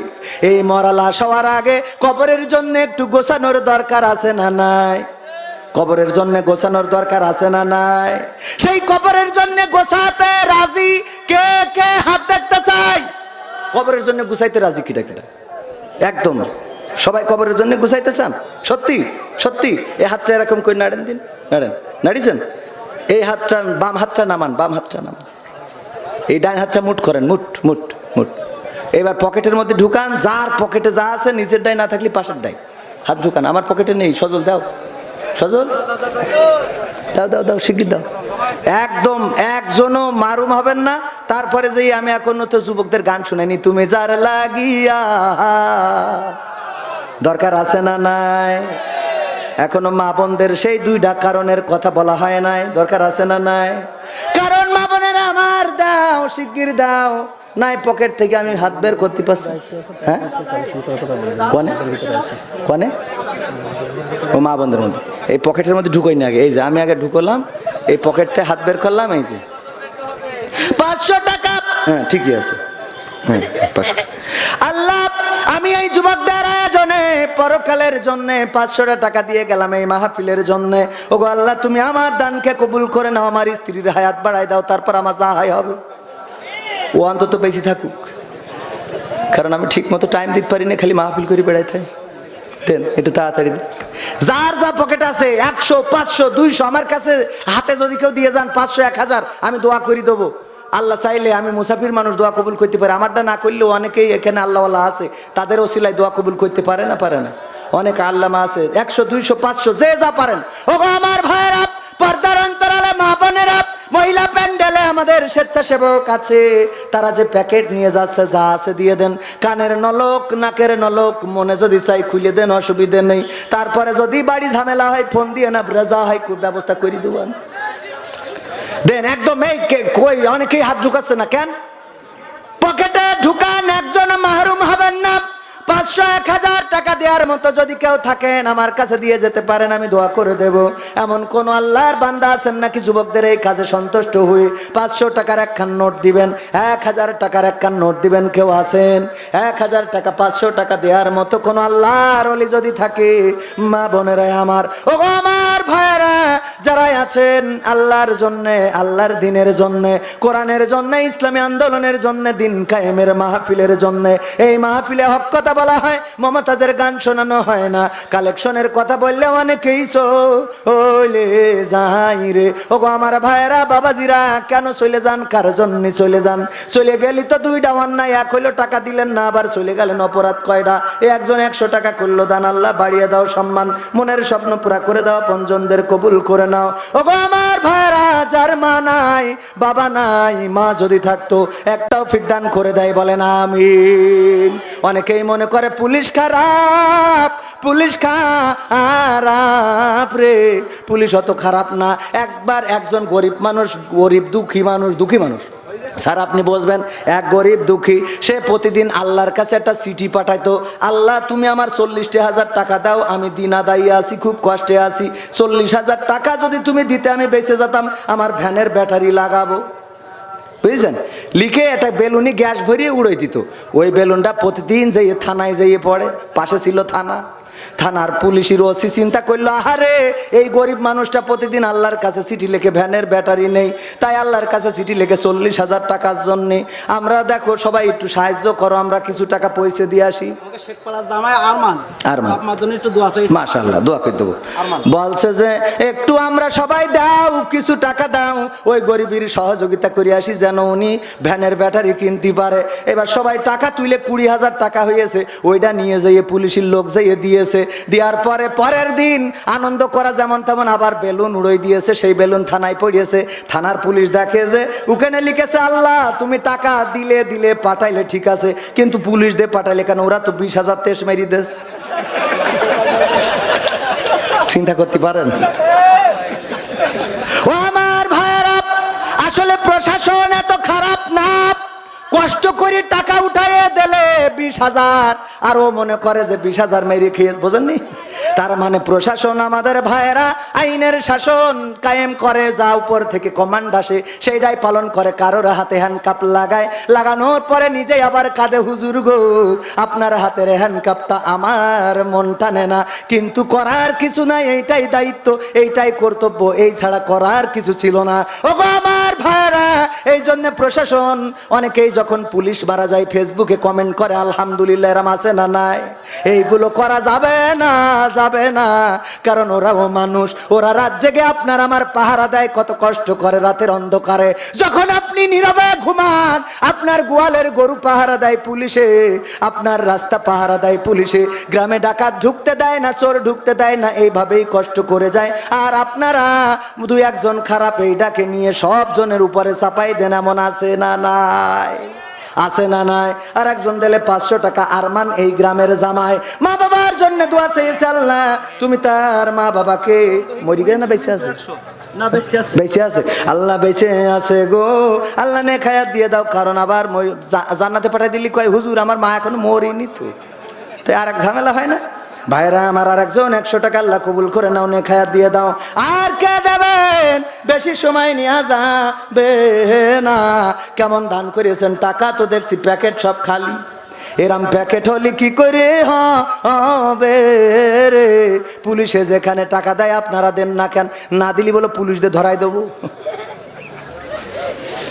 [SPEAKER 1] এই মরা লাশ হওয়ার আগে কবরের জন্য একটু গোছানোর দরকার আছে না নাই? কবরের জন্য গোছানোর দরকার আছে না নাই? সেই কবরের জন্য গোছাতে রাজি কে কে? হাত দেখতে চাই। কবরের জন্য গুছাইতে রাজি কিটা কিটা? একদম সবাই কবরের জন্য গুছাইতে চান? সত্যি সত্যি? এই হাতটা এরকম করে নাড়েন দিন, নাড়েন, নাড়িয়েছেন? এই হাতটা, বাম হাতটা নামান, বাম হাতটা নামান। এই ডান হাতটা মুঠ করেন, মুঠ মুঠ মুঠ। এবার পকেটের মধ্যে ঢুকান, যার পকেটে যা আছে, নিজের ডাই না থাকলে পাশের ডাই হাত ঢুকান। আমার পকেটে নেই, সজল দাও। সজল দাও দাও দাও শিখিয়ে দাও। একদম একজনও মারুম হবেন না। তারপরে যে আমি এখনো তো যুবকদের গান শুনাইনি, তুমি যার লাগিয়া, দরকার আছে না নাই? এখনো মা বোনদের সেই দুইটা কারণের কথা বলা হয় নাই, দরকার আছে না নাই? কারণ মা বোনের আমার দাও, শিগগির দাও, নাই পকেট থেকে আমি হাত বের করতে পারছি। হ্যাঁ কোনে কোনে ও মা বোনদের মধ্যে এই পকেটের মধ্যে ঢুকোই না আগে, এই যে আমি আগে ঢুকলাম, এই পকেট থেকে হাত বের করলাম, এই যে 500 টাকা। হ্যাঁ ঠিকই আছে। আল্লাহ আমি এই যুবকদের আয়োজনে পরকালের জন্য 500 টাকা দিয়ে গেলাম এই মাহফিলের জন্য। ওগো আল্লাহ তুমি আমার দানকে কবুল করে নাও, আমার স্ত্রীর হায়াত বাড়াই দাও, তারপর আমার যা হয় হবে। ও অন্তত বেশি থাকুক, কারণ আমি ঠিক মতো টাইম দিতে পারি না, খালি মাহফিল করে বেড়াইতে হয়। দেন একটু তাড়াতাড়ি দেন। যার যা পকেট আছে 100 500 200 আমার কাছে হাতে যদি কেউ দিয়ে যান 500 1000 আমি দোয়া করে দেবো। আল্লাহ চাইলে আমি মুসাফির মানুষ দোয়া কবুল করতে পারি, আমারটা না করলেও অনেকেই এখানে আল্লাহওয়ালা আছে, তাদের ওসিলায় দোয়া কবুল করতে পারে না, পারে না? অনেক আল্লামা আছে 100 200 500 যে যা পারেন। ওগো আমার ভাইয়েরা, পর্দার অন্তরালে মা বোনেরা, মহিলা প্যান্ডেলে আমাদের স্বেচ্ছাসেবক আছে, তারা যে প্যাকেট নিয়ে যাচ্ছে যা আছে দিয়ে দেন। কানের নলক নাকের নলক মনে যদি চাই খুলে দেন, অসুবিধে নেই। তারপরে যদি বাড়ি ঝামেলা হয় ফোন দিয়ে না ব্রেজা হয় ব্যবস্থা করে দেবেন, দেন একদম। এই কই অনেকেই হাত ঢুকাচ্ছে না কেন? পকেটে ঢুকান, একজন মাহরুম হবেন না। 500 1000 টাকা দেওয়ার মতো যদি কেউ থাকেন আমার কাছে দিয়ে যেতে পারেন, আমি দোয়া করে দেব। এমন কোন আল্লাহর বান্দা আছেন নাকি যুবকদের এই কাজে সন্তুষ্ট হয়ে 500 টাকার একখান নোট দিবেন, 1000 টাকার একখান নোট দিবেন? কেউ আছেন? 1000 টাকা 500 টাকা দেওয়ার মতো কোন আল্লাহর ওলি যদি থাকে, মা বোনেরা আমার, ওগো আমার ভাইরা যারা আছেন আল্লাহর জন্যে, আল্লাহর দিনের জন্যে, কোরআনের জন্যে, ইসলামী আন্দোলনের জন্যে, দিন কায়েমের মাহফিলের জন্যে, এই মাহফিলে হক কথা বলা হয়, মমতাজের গান শোনানো হয় না, কালেকশনের কথা বললে অনেকেই চলে যাই রে। ওগো আমার ভাইরা বাবাজিরা, কেন চলে যান? কার জন্য চলে যান? চলে গেলি তো দুইটা অন্যায়, এক হইলো টাকা দিলেন না, আবার চলে গেলেন অপরাধ কয়টা? একজন 100 টাকা করলো দান, আল্লাহ বাড়িয়ে দাও সম্মান, মনের স্বপ্ন পুরা করে দাও, পঞ্জনদের কবুল করে নাও। ওগো আমার ভাইরা, যার মা নাই বাবা নাই, মা যদি থাকতো একটাও ফিকদান করে দেয়, বলেন আমিন। অনেকেই মনে করে পুলিশ খারাপ, পুলিশ খারাপ রে, পুলিশ অত খারাপ না। একবার একজন গরিব মানুষ, গরিব দুঃখী মানুষ, দুঃখী মানুষ স্যার আপনি বসবেন, এক গরিব দুঃখী, সে প্রতিদিন আল্লাহর কাছে একটা চিঠি পাঠাইতো, আল্লাহ তুমি আমার 40,000 টাকা দাও, আমি দিন আদায়ী আছি, খুব কষ্টে আছি, 40,000 টাকা যদি তুমি দিতে আমি বেঁচে যেতাম, আমার ভ্যানের ব্যাটারি লাগাবো। বুঝছেন? লিখে একটা বেলুনি গ্যাস ভরিয়ে উড়াই দিত। ওই বেলুনটা প্রতিদিন যেয়ে থানায় যেয়ে পড়ে, পাশে ছিল থানা, থানার পুলিশের ওসি চিন্তা করলো, আহারে এই গরিব মানুষটা প্রতিদিন আল্লাহর কাছে চিঠি লিখে, ভ্যানের ব্যাটারি নেই, তাই আল্লাহর কাছে চিঠি লিখে 40,000 টাকার জন্যে। আমরা দেখো সবাই একটু সাহায্য করো, আমরা কিছু টাকা পয়সা দিয়ে আসি। মাশাআল্লাহ দোয়া করে দেবো। বলছে যে একটু আমরা সবাই দাও, কিছু টাকা দাও, ওই গরিবের সহযোগিতা করে আসি যেন উনি ভ্যানের ব্যাটারি কিনতে পারে। এবার সবাই টাকা তুলে 20,000 টাকা হয়েছে, ওইটা নিয়ে যেয়ে পুলিশের লোক যেয়ে দিয়েছে। দেওয়ার পরে পরের দিন আনন্দ করা যেমন তেমন আবার বেলুন উড়াই দিয়েছে, সেই বেলুন থানায় পড়িয়েছে। থানার পুলিশ দেখে যে ওখানে লিখেছে, আল্লাহ তুমি টাকা দিলে দিলে পাঠাইলে ঠিক আছে, কিন্তু পুলিশ দিয়ে পাঠাইলে কেন? ওরা তো 20,000 তেজ মেরি দেশ। চিন্তা করতে পারেন? ও আমার ভাইয়েরা, আসলে প্রশাসন এত খারাপ না, কষ্ট করে টাকা উঠাইয়ে দিলে 20,000 আর ও মনে করে যে 20,000 মেরে খেয়ে, বোঝেননি? তার মানে প্রশাসন আমাদের ভাইয়েরা আইনের শাসন কায়েম করে, যা উপর থেকে কমান্ড আসে সেইটাই পালন করে। কারোর হাতে হ্যান্ডকাপ লাগায়, লাগানোর পরে নিজেই আবার কাঁদে, হুজুর গো আপনার হাতের হ্যান্ডকাপটা আমার মন টানে না, কিন্তু করার কিছু নাই, এইটাই দায়িত্ব, এইটাই কর্তব্য, এই ছাড়া করার কিছু ছিল না। ওগো আমার ভাইয়েরা, এই জন্য প্রশাসন অনেকেই যখন পুলিশ মারা যায় ফেসবুকে কমেন্ট করে আলহামদুলিল্লাহ, এরম আছে না নাই? এইগুলো করা যাবে না, যাবে না, কারণ ওরাও মানুষ, ওরা রাত জেগে আপনার আমার পাহারা দেয়, কত কষ্ট করে রাতের অন্ধকারে। যখন আপনি নীরবে ঘুমান, আপনার গোয়ালের গরু পাহারা দেয় পুলিশে, আপনার রাস্তা পাহারা দেয় পুলিশে, গ্রামে ডাকাত ঢুকতে দেয় না, চোর ঢুকতে দেয় না, এইভাবেই কষ্ট করে যায়। আর আপনারা দু একজন খারাপ এইটাকে নিয়ে সব জনের উপরে চাপাই দেন, এমন আছে না নাই? আছে না নাই? আর একজন দিলে 500 টাকা, আরমান এই গ্রামের জামাই, মা বাবার জন্য দোয়া চেয়েছে, আল্লাহ তুমি তার মা বাবাকে, মরি গেছে না বেঁচে আছে? বেঁচে আছে, আল্লাহ বেঁচে আছে গো, আল্লাহ নে খায়াত দিয়ে দাও, কারণ আবার জান্নাতে পাঠাই দিলি কয় হুজুর আমার মা এখনো মরিনি তো, তাই আর এক ঝামেলা হয় না। ভাইরা আমার, আর একজন 100 টাকা আল্লাহ কবুল করে নাও, নে খায়াত দিয়ে দাও। আর কে দেবেন? বেশি সময় নিয়ে যাবে না। কেমন দান করিয়েছেন, টাকা তো দেখছি প্যাকেট সব খালি, এরম প্যাকেট হলে কি করে হবে রে? পুলিশে যেখানে টাকা দেয় আপনারা দেন না কেন? না দিলি বলো পুলিশদের ধরাই দেবো,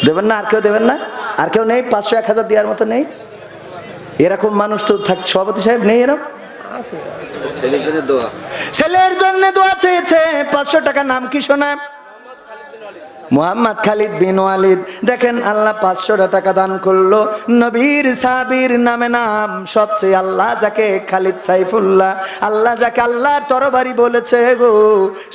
[SPEAKER 1] দেবেন না? আর কেউ দেবেন না? আর কেউ নেই 500 1000 দেওয়ার মতো নেই? এরকম মানুষ তো থাক, সভাপতি সাহেব নেই এরকম? ছেলের জন্য দোয়া চেয়েছে 500 টাকা, নাম কি শোনা? মোহাম্মদ খালিদ বিন ওয়ালিদ। দেখেন আল্লাহ 500 টাকা দান করলো, নবীর সাহাবীর নামে নাম সবচেয়ে, আল্লাহ যাকে খালিদ সাইফুল্লাহ, আল্লাহ যাকে আল্লাহর তরবারি বলেছে গো,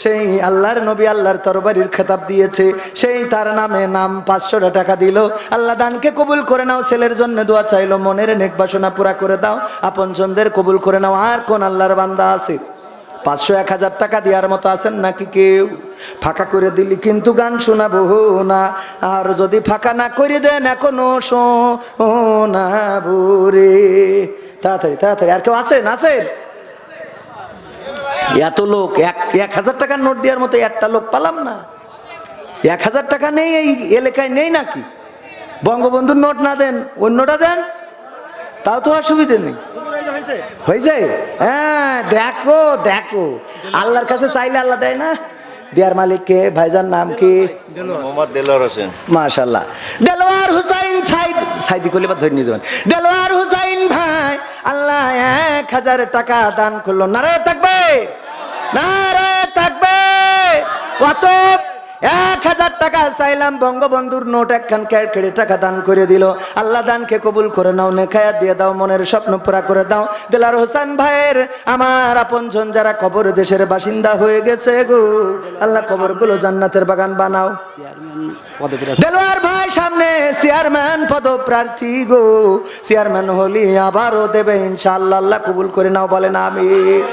[SPEAKER 1] সেই আল্লাহর নবী আল্লাহর তরবারির খেতাব দিয়েছে, সেই তার নামে নাম 500 টাকা দিল। আল্লাহ দানকে কবুল করে নাও। ছেলের জন্য দোয়া চাইলো, মনের নেক বাসনা পুরা করে দাও, আপনজনদের কবুল করে নাও। আর কোন আল্লাহর বান্দা আছে 500 1000 টাকা দেওয়ার মতো আছেন নাকি কেউ? ফাঁকা করে দিলি কিন্তু গান শোনাবো না, আর যদি ফাঁকা না করে দেন এখনো শোনাবো রে। তাড়াতাড়ি তাড়াতাড়ি, আর কেউ আছেন? আছেন? এত লোক, 1000 টাকার নোট দেওয়ার মতো একটা লোক পালাম না। 1000 টাকা নেই এই এলাকায়, নেই নাকি? বঙ্গবন্ধুর নোট না দেন, অন্যটা দেন, তাও তো অসুবিধে নেই, হয়ে যায়। হ্যাঁ, দেখো দেখো, আল্লাহর কাছে চাইলে আল্লাহ দেয় না? দেয়ার মালিক কে? ভাইজান নাম কি? মোহাম্মদ দেলোয়ার হোসেন। মাশাআল্লাহ, দেলোয়ার হুসাইন সাইদি করলে বা ধরে নিয়ে যাবেন। দেলোয়ার হুসাইন ভাই আল্লাহ 1000 টাকা দান করলো। নারে তাকবীর, নারে তাকবীর। কত? 1000 টাকা চাইলাম, বঙ্গবন্ধুর নোট একখান কেড়ে টাকা দান করে দিল। আল্লাহ দানকে কবুল করে নাও, নেখায়াত দিয়ে দাও, মনের স্বপ্ন পুরা করে দাও। দেলার হোসেন ভাইয়ের আমার আপনজন যারা কবর দেশের বাসিন্দা হয়ে গেছে গো, আল্লাহ কবরগুলো জান্নাতের বাগান বানাও। দেলোয়ার ভাই সামনে চেয়ারম্যান পদপ্রার্থী গো, চেয়ারম্যান হলি আবারও দেবে ইনশাআল্লাহ, আল্লাহ কবুল করে নাও, বলেন আমিন।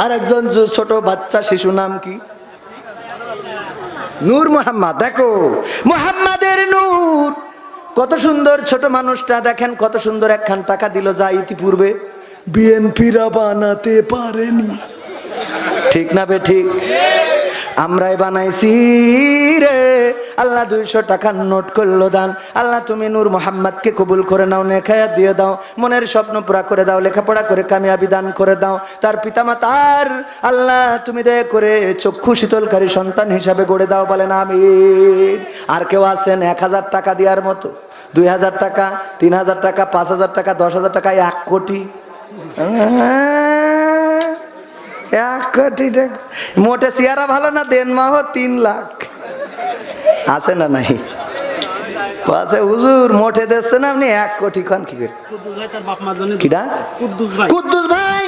[SPEAKER 1] আরেকজন ছোট বাচ্চা শিশু নাম কি? নূর মোহাম্মদ। দেখো মোহাম্মদের নূর, কত সুন্দর ছোট মানুষটা, দেখেন কত সুন্দর একখান টাকা দিল, যা ইতিপূর্বে বিএনপিরা বানাতে পারেনি। ঠিক না বে ঠিক? আমরাই বানাইছি রে। আল্লাহ 200 টাকার নোট করলো দান। আল্লাহ তুমি নূর মোহাম্মদকে কবুল করে নাও, নেখায়াত দিয়ে দাও, মনের স্বপ্ন পুরা করে দাও, লেখাপড়া করে কামিয়াবি দান করে দাও। তার পিতামাতার আল্লাহ তুমি দয়া করে চক্ষু শীতলকারী সন্তান হিসাবে গড়ে দাও, বলেন আমিন। আর কেউ আছেন 1000 টাকা দেওয়ার মতো? 2000 টাকা, 3000 টাকা, 5000 টাকা, 10,000 টাকা, 1 কোটি? 1 কোটি টাকা মোটে চেহারা ভালো না, দেন মাহ 3 লাখ আছে না নাই? আছে হুজুর, মোটে দিচ্ছেন আপনি 1 কোটি খান কি করে? কুদ্দুস ভাই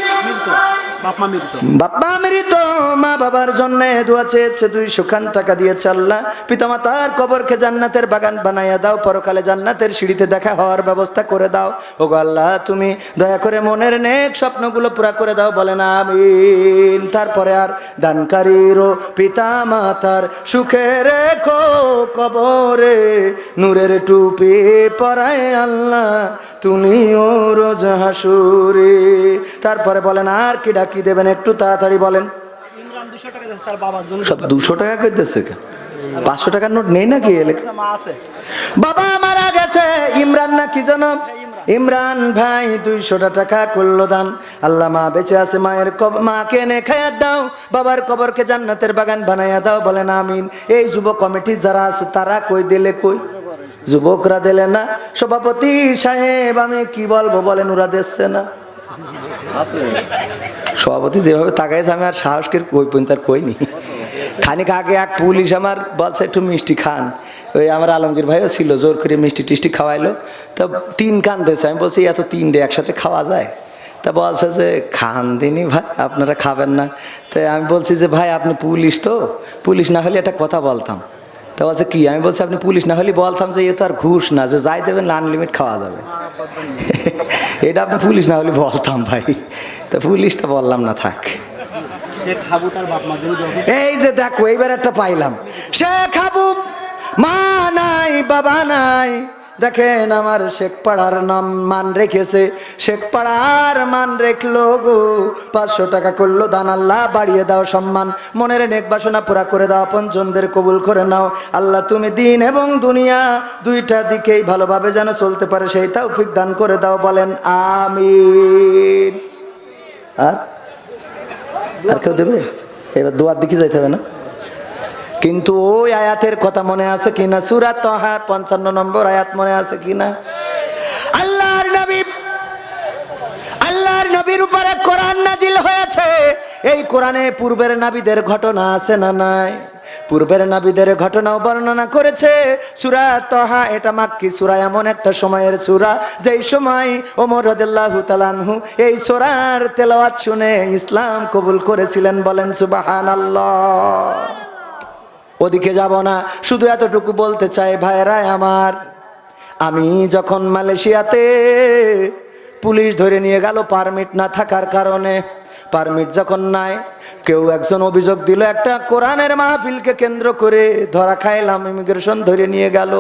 [SPEAKER 1] বাপ্পা মৃত, মা বাবার জন্য দোয়া চেয়েছে, 200 খান টাকা দিয়েছে। আল্লাহ পিতামাতার কবরকে জান্নাতের বাগান বানাইয়া দাও, পরকালে জান্নাতের সিঁড়িতে দেখা হওয়ার ব্যবস্থা করে দাও। ওগো আল্লাহ তুমি দয়া করে মনের নেক স্বপ্নগুলো পুরা করে দাও, বলেন আমিন। তারপরে আর দানকারীরও পিতামাতার সুখে রেখো কবরে, নূরের টুপি পরায় আল্লাহ তুমিও রোজ হাসুরে। তারপরে বলেন আর কি ডাকি দেবেন, একটু তাড়াতাড়ি বলেন। 200 টাকা করে দিচ্ছে, 500 টাকার নোট নেই নাকি? বাবা মারা গেছে, ইমরান না কি জানো? ইমরান ভাই 200 টাকা করলো দান। আল্লাহ মা বেঁচে আছে, মায়ের মাকে এনে খায়াত দাও, বাবার কবরকে জান্নাতের বাগান বানাইয়া দাও, বলেন আমিন। এই যুব কমিটি যারা আছে তারা কই দিলে কই? যুবকরা দিলে না। সভাপতি সাহেব আমি কি বলবো বলেন, ওরা দিচ্ছে না। সভাপতি যেভাবে তাকাইছে আমি আর সাহস করে কই পর্যন্ত আর কইনি। খানিক আগে এক পুলিশ আমার বলছে একটু মিষ্টি খান, ওই আমার আলমগীর ভাইও ছিল, জোর করে মিষ্টি টিষ্টি খাওয়াইলো। তো 3 কান দিয়েছে, আমি বলছি এত 3টে একসাথে খাওয়া যায়? তা বলছে যে খান দিনই ভাই, আপনারা খাবেন না? তাই আমি বলছি যে ভাই আপনি পুলিশ, তো পুলিশ না হলে একটা কথা বলতাম। তা বলছে কি? আমি বলছি আপনি পুলিশ না হলে বলতাম যে এ তো আর ঘুষ না, যে যাই দেবেন আনলিমিট খাওয়া যাবে। এটা আপনি পুলিশ না হলে বলতাম ভাই, তা পুলিশটা বললাম না, থাক। এই যে দেখো এইবার একটা পাইলাম, শেখ হাবু মা নাই বাবা নাই, দেখেন আমার শেখ পাড়ার নাম মান রেখেছে, শেখ পাড়ার মান রেখলো গো, 500 টাকা করলো দান, আল্লাহ বাড়িয়ে দাও সম্মান, মনের নেক বাসনা পুরা করে দাও, আপনজনদের কবুল করে নাও আল্লাহ, তুমি দিন এবং দুনিয়া দুইটা দিকেই ভালোভাবে যেন চলতে পারে সেই তৌফিক দান করে দাও, বলেন আমিন। আর কেউ দেবে? এবার দোয়ার দিকে যাইতে হবে না? কিন্তু ওই আয়াতের কথা মনে আছে কিনা? সূরা তাহার 55 নম্বর আয়াত মনে আছে কিনা? আল্লাহর নবীর উপরে কোরআন নাজিল হয়েছে। এই কোরআনে পূর্বের নবীদের ঘটনা আছে না নাই? পূর্বের নবীদের ঘটনাও বর্ণনা করেছে সূরা তাহা। এটা মাক্কি সূরা, এমন একটা সময়ের সূরা যেই সময় ওমর রাদিয়াল্লাহু তাআলা আনহু এই সূরার তেলাওয়াত শুনে ইসলাম কবুল করেছিলেন, বলেন সুবহানাল্লাহ। ওদিকে যাব না, শুধু এতটুকু বলতে চাই ভাইরা আমার, আমি যখন মালয়েশিয়াতে পুলিশ ধরে নিয়ে গেল পারমিট না থাকার কারণে, পারমিট যখন নাই, কেউ একজন অভিযোগ দিল একটা কোরআনের মাহফিলকে কেন্দ্র করে ধরা খাইলাম, ইমিগ্রেশন ধরে নিয়ে গেল,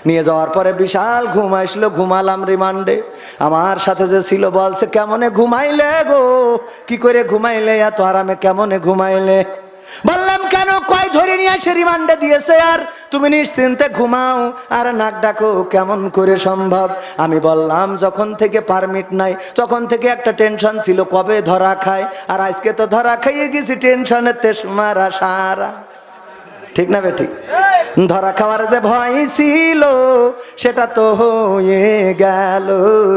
[SPEAKER 1] নিয়ে যাওয়ার পরে বিশাল ঘুম আসলো, ঘুমালাম রিমান্ডে। আমার সাথে যে ছিল বলছে কেমনে ঘুমাইলে গো, কি করে ঘুমাইলে, এত আরামে কেমনে ঘুমাইলে? বললাম কেন? কয় ধরে নিয়ে এসে রিমান্ডে দিয়েছে আর তুমি নিশ্চিন্তে ঘুমাও আর নাক ডাকো, কেমন করে সম্ভব? আমি বললাম যখন থেকে পারমিট নাই তখন থেকে একটা টেনশন ছিল কবে ধরা খায়, আর আজকে তো ধরা খাইয়ে গেছি টেনশনে তেশমারা সারা। ঠিক না বে ঠিক? ধরা খাওয়ার যে ভয় ছিল সেটা তো হয়ে গেল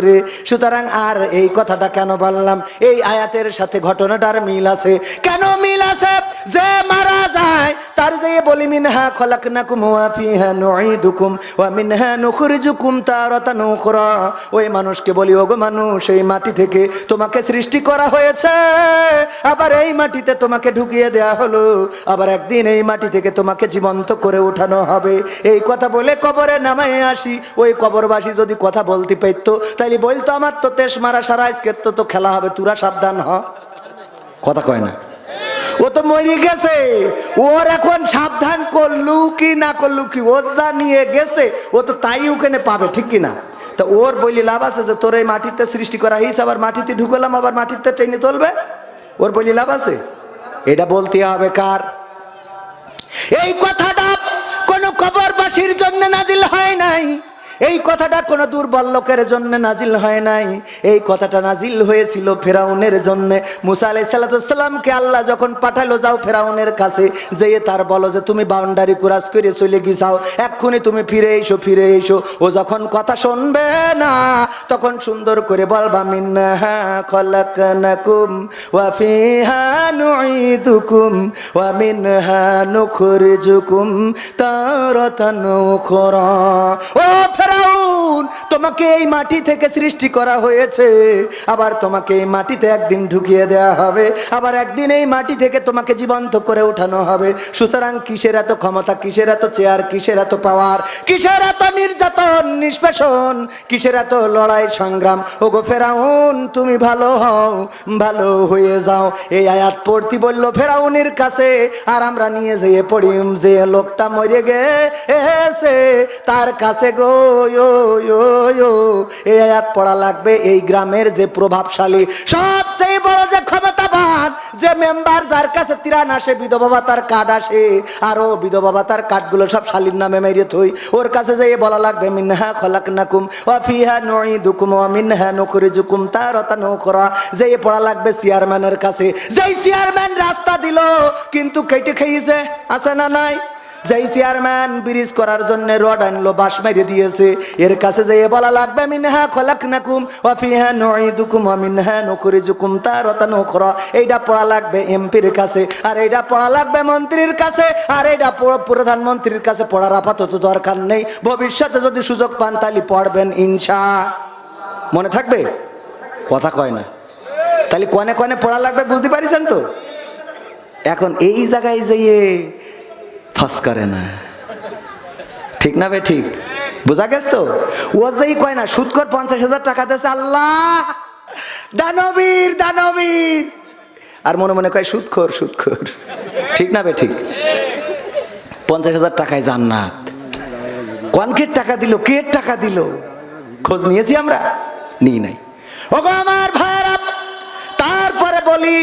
[SPEAKER 1] রে। সুতরাং আর এই কথাটা কেন বললাম? এই আয়াতের সাথে ঘটনাটার মিল আছে। কেন মিল আছে? যে মারা যায় তার যে বলি মিনহা খলাকনাকুম ওয়া ফিহা নুঈদুকুম ওয়া মিনহা নুখরিজুকুম তারাতান উখরা, ওই মানুষকে বলি ওগো মানুষ, এই মাটি থেকে তোমাকে সৃষ্টি করা হয়েছে, আবার এই মাটিতে তোমাকে ঢুকিয়ে দেয়া হলো, আবার একদিন এই মাটি থেকে তোমাকে জীবন্ত করে ওঠানো হবে। এই কথা বলে কবরে নামায় আসি। ওই কবরবাসী যদি কথা বলতে পারতো তাইলে বলতো আমার তো তেশ মারা সারা, আজকে তো খেলা হবে, তোরা সাবধান হ। কথা কয় না? ও তো মরে গেছে, ওর এখন সাবধান করলু কি না করলু কি, ও যা নিয়ে গেছে ও তো তাই ওখানে পাবে, ঠিক কিনা? তা ওর বলি লাভ আছে যে তোর এই মাটিতে সৃষ্টি করা হয়েছে, আবার মাটিতে ঢুকলাম, আবার মাটিতে টেনে তুলবে, ওর বলি লাভ আছে? এটা বলতে হবে কার? এই কথাটা কোনো কবরবাসীর জন্য নাজিল হয় নাই, এই কথাটা কোনো দুর্বল লোকের জন্য নাজিল হয় নাই, এই কথাটা নাজিল হয়েছিল ফেরাউনের জন্য। মুসা আলাইহিস সালামকে আল্লাহ যখন পাঠালো, যাও ফেরাউনের কাছে যেয়ে তার বলো যে তুমি বাউন্ডারি ক্রস করে চলে গিয়েছাও, এক্ষুনি তুমি ফিরে এসো, ফিরে এসো। ও যখন কথা শুনবে না তখন সুন্দর করে বলবা মিনহা খলাকনাকুম ওয়া ফিহা নুঈদুকুম ওয়া মিনহা নুখরিজুকুম তারাতান উখরা। ও ফেরাউন, তোমাকে এই মাটি থেকে সৃষ্টি করা হয়েছে, আবার তোমাকে এই মাটিতে একদিন ঢুকিয়ে দেওয়া হবে, আবার একদিন এই মাটি থেকে তোমাকে জীবন্ত করে উঠানো হবে। সুতরাং কিসের এত ক্ষমতা, কিসের এত চেয়ার, কিসের এত পাওয়ার, কিসের এত নির্যাতন নিষ্পেষণ, কিসের এত লড়াই সংগ্রাম? ওগো ফেরাউন, তুমি ভালো হও, ভালো হয়ে যাও। এই আয়াত পড়তে বললো ফেরাউনের কাছে, আর আমরা নিয়ে যেয়ে পড়ি যে লোকটা মরে গেছে তার কাছে গো। এই আয়াত পড়া লাগবে এই গ্রামের যে প্রভাবশালী, সবচেয়ে বড় যে ক্ষমতাবান যে মেম্বার, যার কাছে 93 আসে, বিধবা ভাতার কার্ড আসে, আরো বিধবা ভাতার কার্ডগুলো সব শালীর নামে মেরে থই, ওর কাছে যেয়ে বলা লাগবে মিনহা খলাকনাকুম ওয়া ফিহা নুঈদুকুম ওয়া মিনহা নুখরিজুকুম তারাতান উখরা। যেয়ে পড়া লাগবে চেয়ারম্যানের কাছে, যেই চেয়ারম্যান রাস্তা দিল কিন্তু কেটে খেয়েছে, আছে না নাই? যেই চেয়ারম্যান ব্রিজ করার জন্য রড আনলো, বাঁশ মেরে দিয়েছে, এর কাছে যেয়ে বলা লাগবে মিনহা খলাকনাকুম ওয়া ফিহা নুঈদুকুম ওয়া মিনহা নুখরিজুকুম তারাতান উখরা। এইটা পড়া লাগবে এমপির কাছে, আর এইটা পড়া লাগবে মন্ত্রীর কাছে, আর এইটা প্রধানমন্ত্রীর কাছে পড়ার আপাতত দরকার নেই। ভবিষ্যতে যদি সুযোগ পান তাহলে পড়বেন ইনশাআল্লাহ। মনে থাকবে? কথা কয় না। তাহলে কনে কনে পড়া লাগবে বুঝতে পারিছেন তো? এখন এই জায়গায় যেয়ে ফাঁস করে না, ঠিক না বে ঠিক? বোঝা গেছ তো? ও যেই কয় না সুদখোর 50,000 টাকা দিয়েছে, আল্লাহ দানবীর দানবীর, আর মনে মনে কয় সুদখোর সুদখোর, ঠিক না বে ঠিক? 50,000 টাকায় জান্নাত। কোনকের টাকা দিল, কে টাকা দিল, খোঁজ নিয়েছি আমরা? নিই নাই। ওগো আমার ভাইরা, তারপরে বলি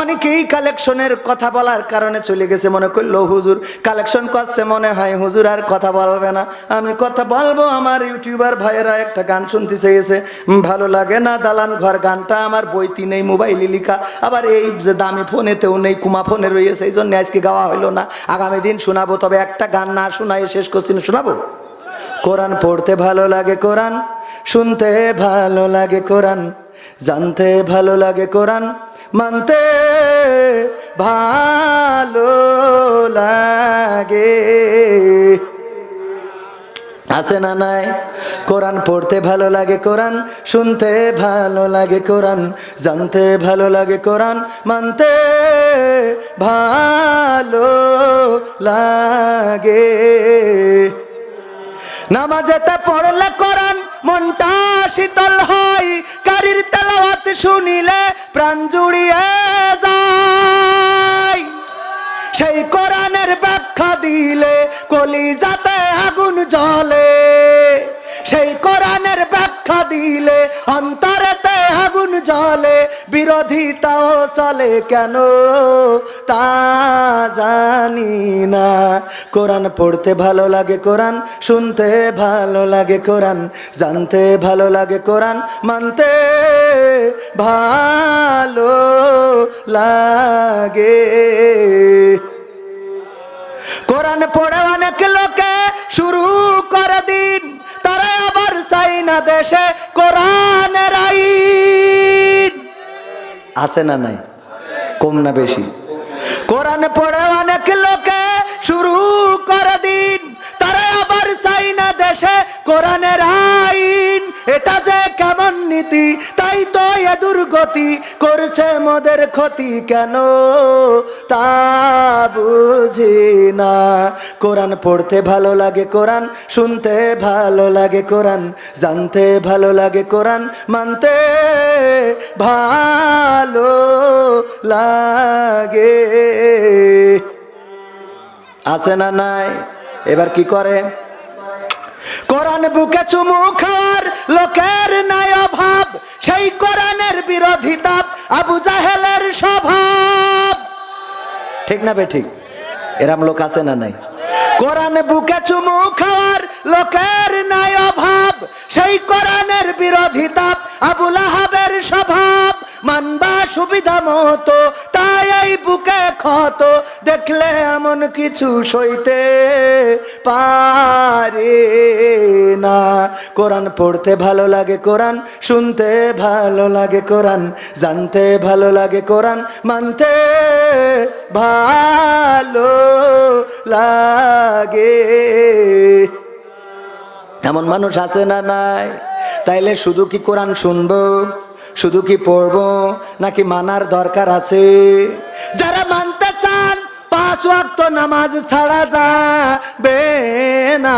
[SPEAKER 1] অনেকেই কালেকশনের কথা বলার কারণে চলে গেছে, মনে করলো হুজুর কালেকশন করছে, মনে হয় হুজুর আর কথা বলবে না। আমি কথা বলবো। আমার ইউটিউবার ভাইয়েরা একটা গান শুনতে চেয়েছে, ভালো লাগে না দালান ঘর গানটা আমার বইতে নেই, মোবাইলে লিখা, আবার এই যে দামি ফোনেতেও নেই, কুমা ফোনে রয়েছে, এই জন্য আজকে গাওয়া হলো না, আগামী দিন শোনাবো। তবে একটা গান না শোনায় শেষ করছি, শোনাবো। কোরআন পড়তে ভালো লাগে, কোরআন শুনতে ভালো লাগে, কোরআন জানতে ভালো লাগে, কোরআন মানতে ভালো লাগে। আছে না নাই? কোরআন পড়তে ভালো লাগে, কোরআন শুনতে ভালো লাগে, কোরআন জানতে ভালো লাগে, কোরআন মানতে ভালো লাগে। নামাজেতে পড়লে কোরআন মনটা শীতল হয়, কারির তেলাওয়াত শুনিলে প্রাণ জুড়িয়ে যায়। সেই কোরআনের ব্যাখ্যা দিলে কলিজাতে আগুন জ্বলে, সেই কোরআনের ব্যাখ্যা দিলে অন্তরেতে আগুন জ্বলে। বিরোধিতাও চলে কেন তা জানি না। কোরআন পড়তে ভালো লাগে, কোরআন শুনতে ভালো লাগে, কোরআন জানতে ভালো লাগে, কোরআন মানতে ভালো লাগে। কোরআন পড়ে অনেক লোকে শুরু করে দিন, তারা আবার চাই না দেশে কোরআনের আইন। আছে না নাই? কম না বেশি? কোরআন পড়ে অনেক লোকে শুরু করে দিন, তারা আবার চাই না দেশে কোরআনের আইন। এটা যে কেমন নীতি, তাই তো এ দুর্গতি, করছে মোদের ক্ষতি কেন তা বুঝি না। কোরআন পড়তে ভালো লাগে, কোরআন শুনতে ভালো লাগে, কোরআন জানতে ভালো লাগে, কোরআন মানতে ভালো লাগে। আছে না নাই? এবার কি করে? কোরআন বুকে চুমু খাওয়ার লোকের নাই অভাব, সেই কোরআনের বিরোধিতা আবু জাহেলের স্বভাব, ঠিক না বে ঠিক? এরম লোক আছে না নাই? কোরআন বুকে চুমু খাওয়ার লোকের নাই অভাব, সেই কোরআনের বিরোধিতা আবু লাহাবের স্বভাব। মানবা সুবিধা মতো, তাই এই বুকে ক্ষত, দেখলে এমন কিছু সইতে পারে না। কোরআন পড়তে ভালো লাগে, কোরআন শুনতে ভালো লাগে, কোরআন জানতে ভালো লাগে, কোরআন মানতে ভালো লাগে। এমন মানুষ আছে না নাই? তাইলে শুধু কি কোরআন শুনবো, শুধু কি পড়বো, নাকি মানার দরকার আছে? যারা মানতে চান 5 ওয়াক্ত নামাজ ছাড়া যাবে না,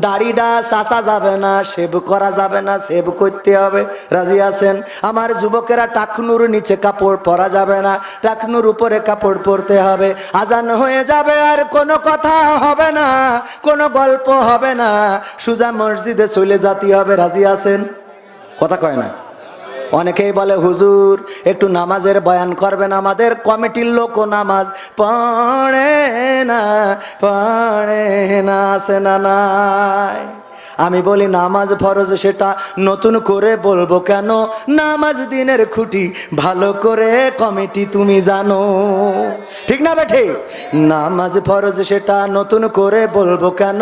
[SPEAKER 1] দাড়িটা চাচা যাবে না, সেব করা যাবে না, সেব করতে হবে, রাজি আছেন? আমার যুবকেরা টাকনুর নিচে কাপড় পরা যাবে না, টাকনুর উপরে কাপড় পরতে হবে। আজান হয়ে যাবে আর কোনো কথা হবে না, কোনো গল্প হবে না, সুজা মসজিদে চলে যেতে হবে, রাজি আছেন? কথা কয় না? অনেকেই বলে হুজুর একটু নামাজের বয়ান করবেন, আমাদের কমিটির লোকও নামাজ পড়ে না, পড়ে না। আছে না নাই? আমি বলি নামাজ ফরজ, সেটা নতুন করে বলবো কেন? নামাজ দিনের খুঁটি, ভালো করে কমিটি তুমি জানো। ঠিক না বেঠে? নামাজ ফরজ, সেটা নতুন করে বলবো কেন?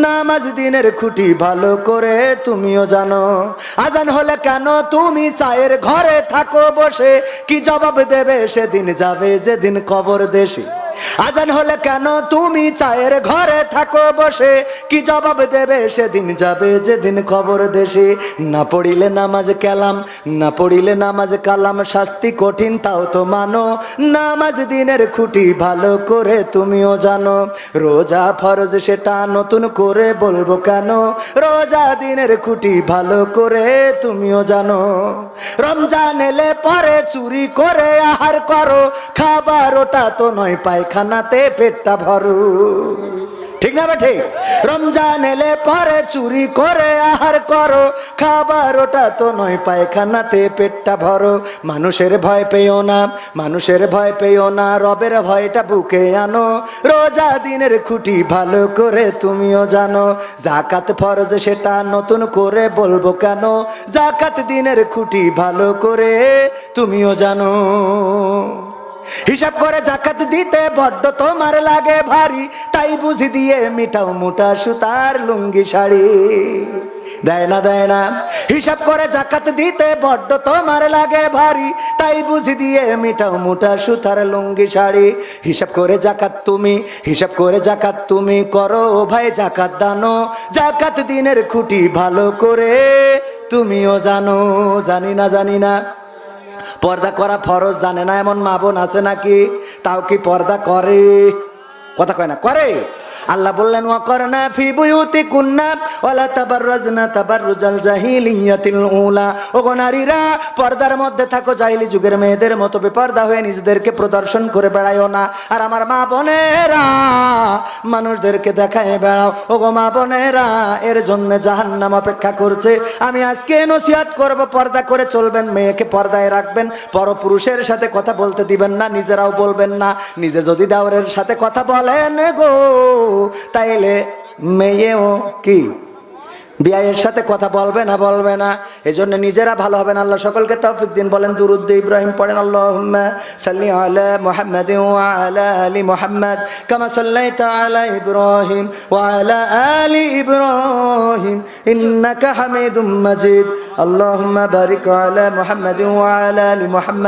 [SPEAKER 1] নামাজ দিনের খুঁটি, ভালো করে তুমিও জানো। আজান হলে কেন তুমি চায়ের ঘরে থাকো বসে? কি জবাব দেবে সেদিন যাবে যেদিন কবর দেশে? আজান হলে কেন তুমি চায়ের ঘরে থাকো বসে? কি জবাব দেবে সেদিন যাবে যেদিন খবর দেশে? না পড়িলে নামাজ কালাম, না পড়িলে নামাজ কালাম, শাস্তি কঠিন তাও তো মানো। নামাজ দিনের খুঁটি, ভালো করে তুমিও জানো। রোজা ফরজ, সেটা নতুন করে বলবো কেন? রোজা দিনের খুঁটি, ভালো করে তুমিও জানো। রমজান এলে পরে চুরি করে আহার করো, খাবার ওটা তো নয় পায়খানাতে পেটটা ভরো। ঠিক না বেঠে? রমজান এলে পরে চুরি করে আহার করো, খাবার ওটা তো নয় পায়খানাতে পেটটা ভরো। মানুষের ভয় পেও না, মানুষের ভয় পেও না, রবের ভয়টা বুকে আনো। রোজা দিনের খুঁটি, ভালো করে তুমিও জানো। যাকাত ফরজ, সেটা নতুন করে বলবো কেন? যাকাত দিনের খুঁটি, ভালো করে তুমিও জানো। হিসাব করে যাকাত দিতে বড্ড তোমার লাগে ভারী, তাই বুঝি দিয়ে মিটাও মোটা সুতার লুঙ্গি শাড়ি। দেয় না, দেয় না। হিসাব করে যাকাত দিতে বড্ড তোমার লাগে ভারী, তাই বুঝি দিয়ে মিটাও মোটা সুতার লুঙ্গি শাড়ি। হিসাব করে যাকাত তুমি, হিসাব করে যাকাত তুমি করো ভাই যাকাত দানো। যাকাত দিনের খুঁটি, ভালো করে তুমিও জানো। জানি না, জানি না। পর্দা করা ফরজ জানে না এমন মা বোন আছে নাকি? তাও কি পর্দা করে? কথা কয় না, করে। আল্লাহ বললেন ওয়াকরনা ফি বুয়ুতিকুন্না ওয়ালা তাবাররাজনা তাবাররুজাল জাহিলিয়াতিল উলা। ওগো নারীরা, পর্দার মধ্যে থাকো, জাহিলি যুগের মেয়েদের মতো বেপর্দা হয়ে নিজেদেরকে প্রদর্শন করে বেড়াইও না। আর আমার মা বোনেরা, মানুষদেরকে দেখায় বেড়াও। ওগো মা বোনেরা, এর জন্য জাহান্নাম অপেক্ষা করছে। আমি আজকে নসিহত করব, পর্দা করে চলবেন, মেয়েকে পর্দায় রাখবেন, পরপুরুষের সাথে কথা বলতে দিবেন না, নিজেরাও বলবেন না। নিজে যদি দেওরের সাথে কথা বলেন গো, তাইলে মেয়েও কি বিয়ের সাথে কথা বলবে না, বলবে না। এজন্য নিজেরা ভালো হবেন। আল্লাহ সকলকে তৌফিক দিন। বলেন দুরূদ ইব্রাহিম পড়েন। আল্লাহুম্মা সাল্লি আলা মুহাম্মাদিন ওয়া আলা আলি মুহাম্মাদ কামা সাল্লাইতা আলা ইব্রাহিম ওয়া আলা আলি ইব্রাহিম ইন্নাকা হামিদুম মাজিদ। আল্লাহুম্মা বারিক আলা মুহাম্মাদিন ওয়া আলা আলি মুহাম্মাদ।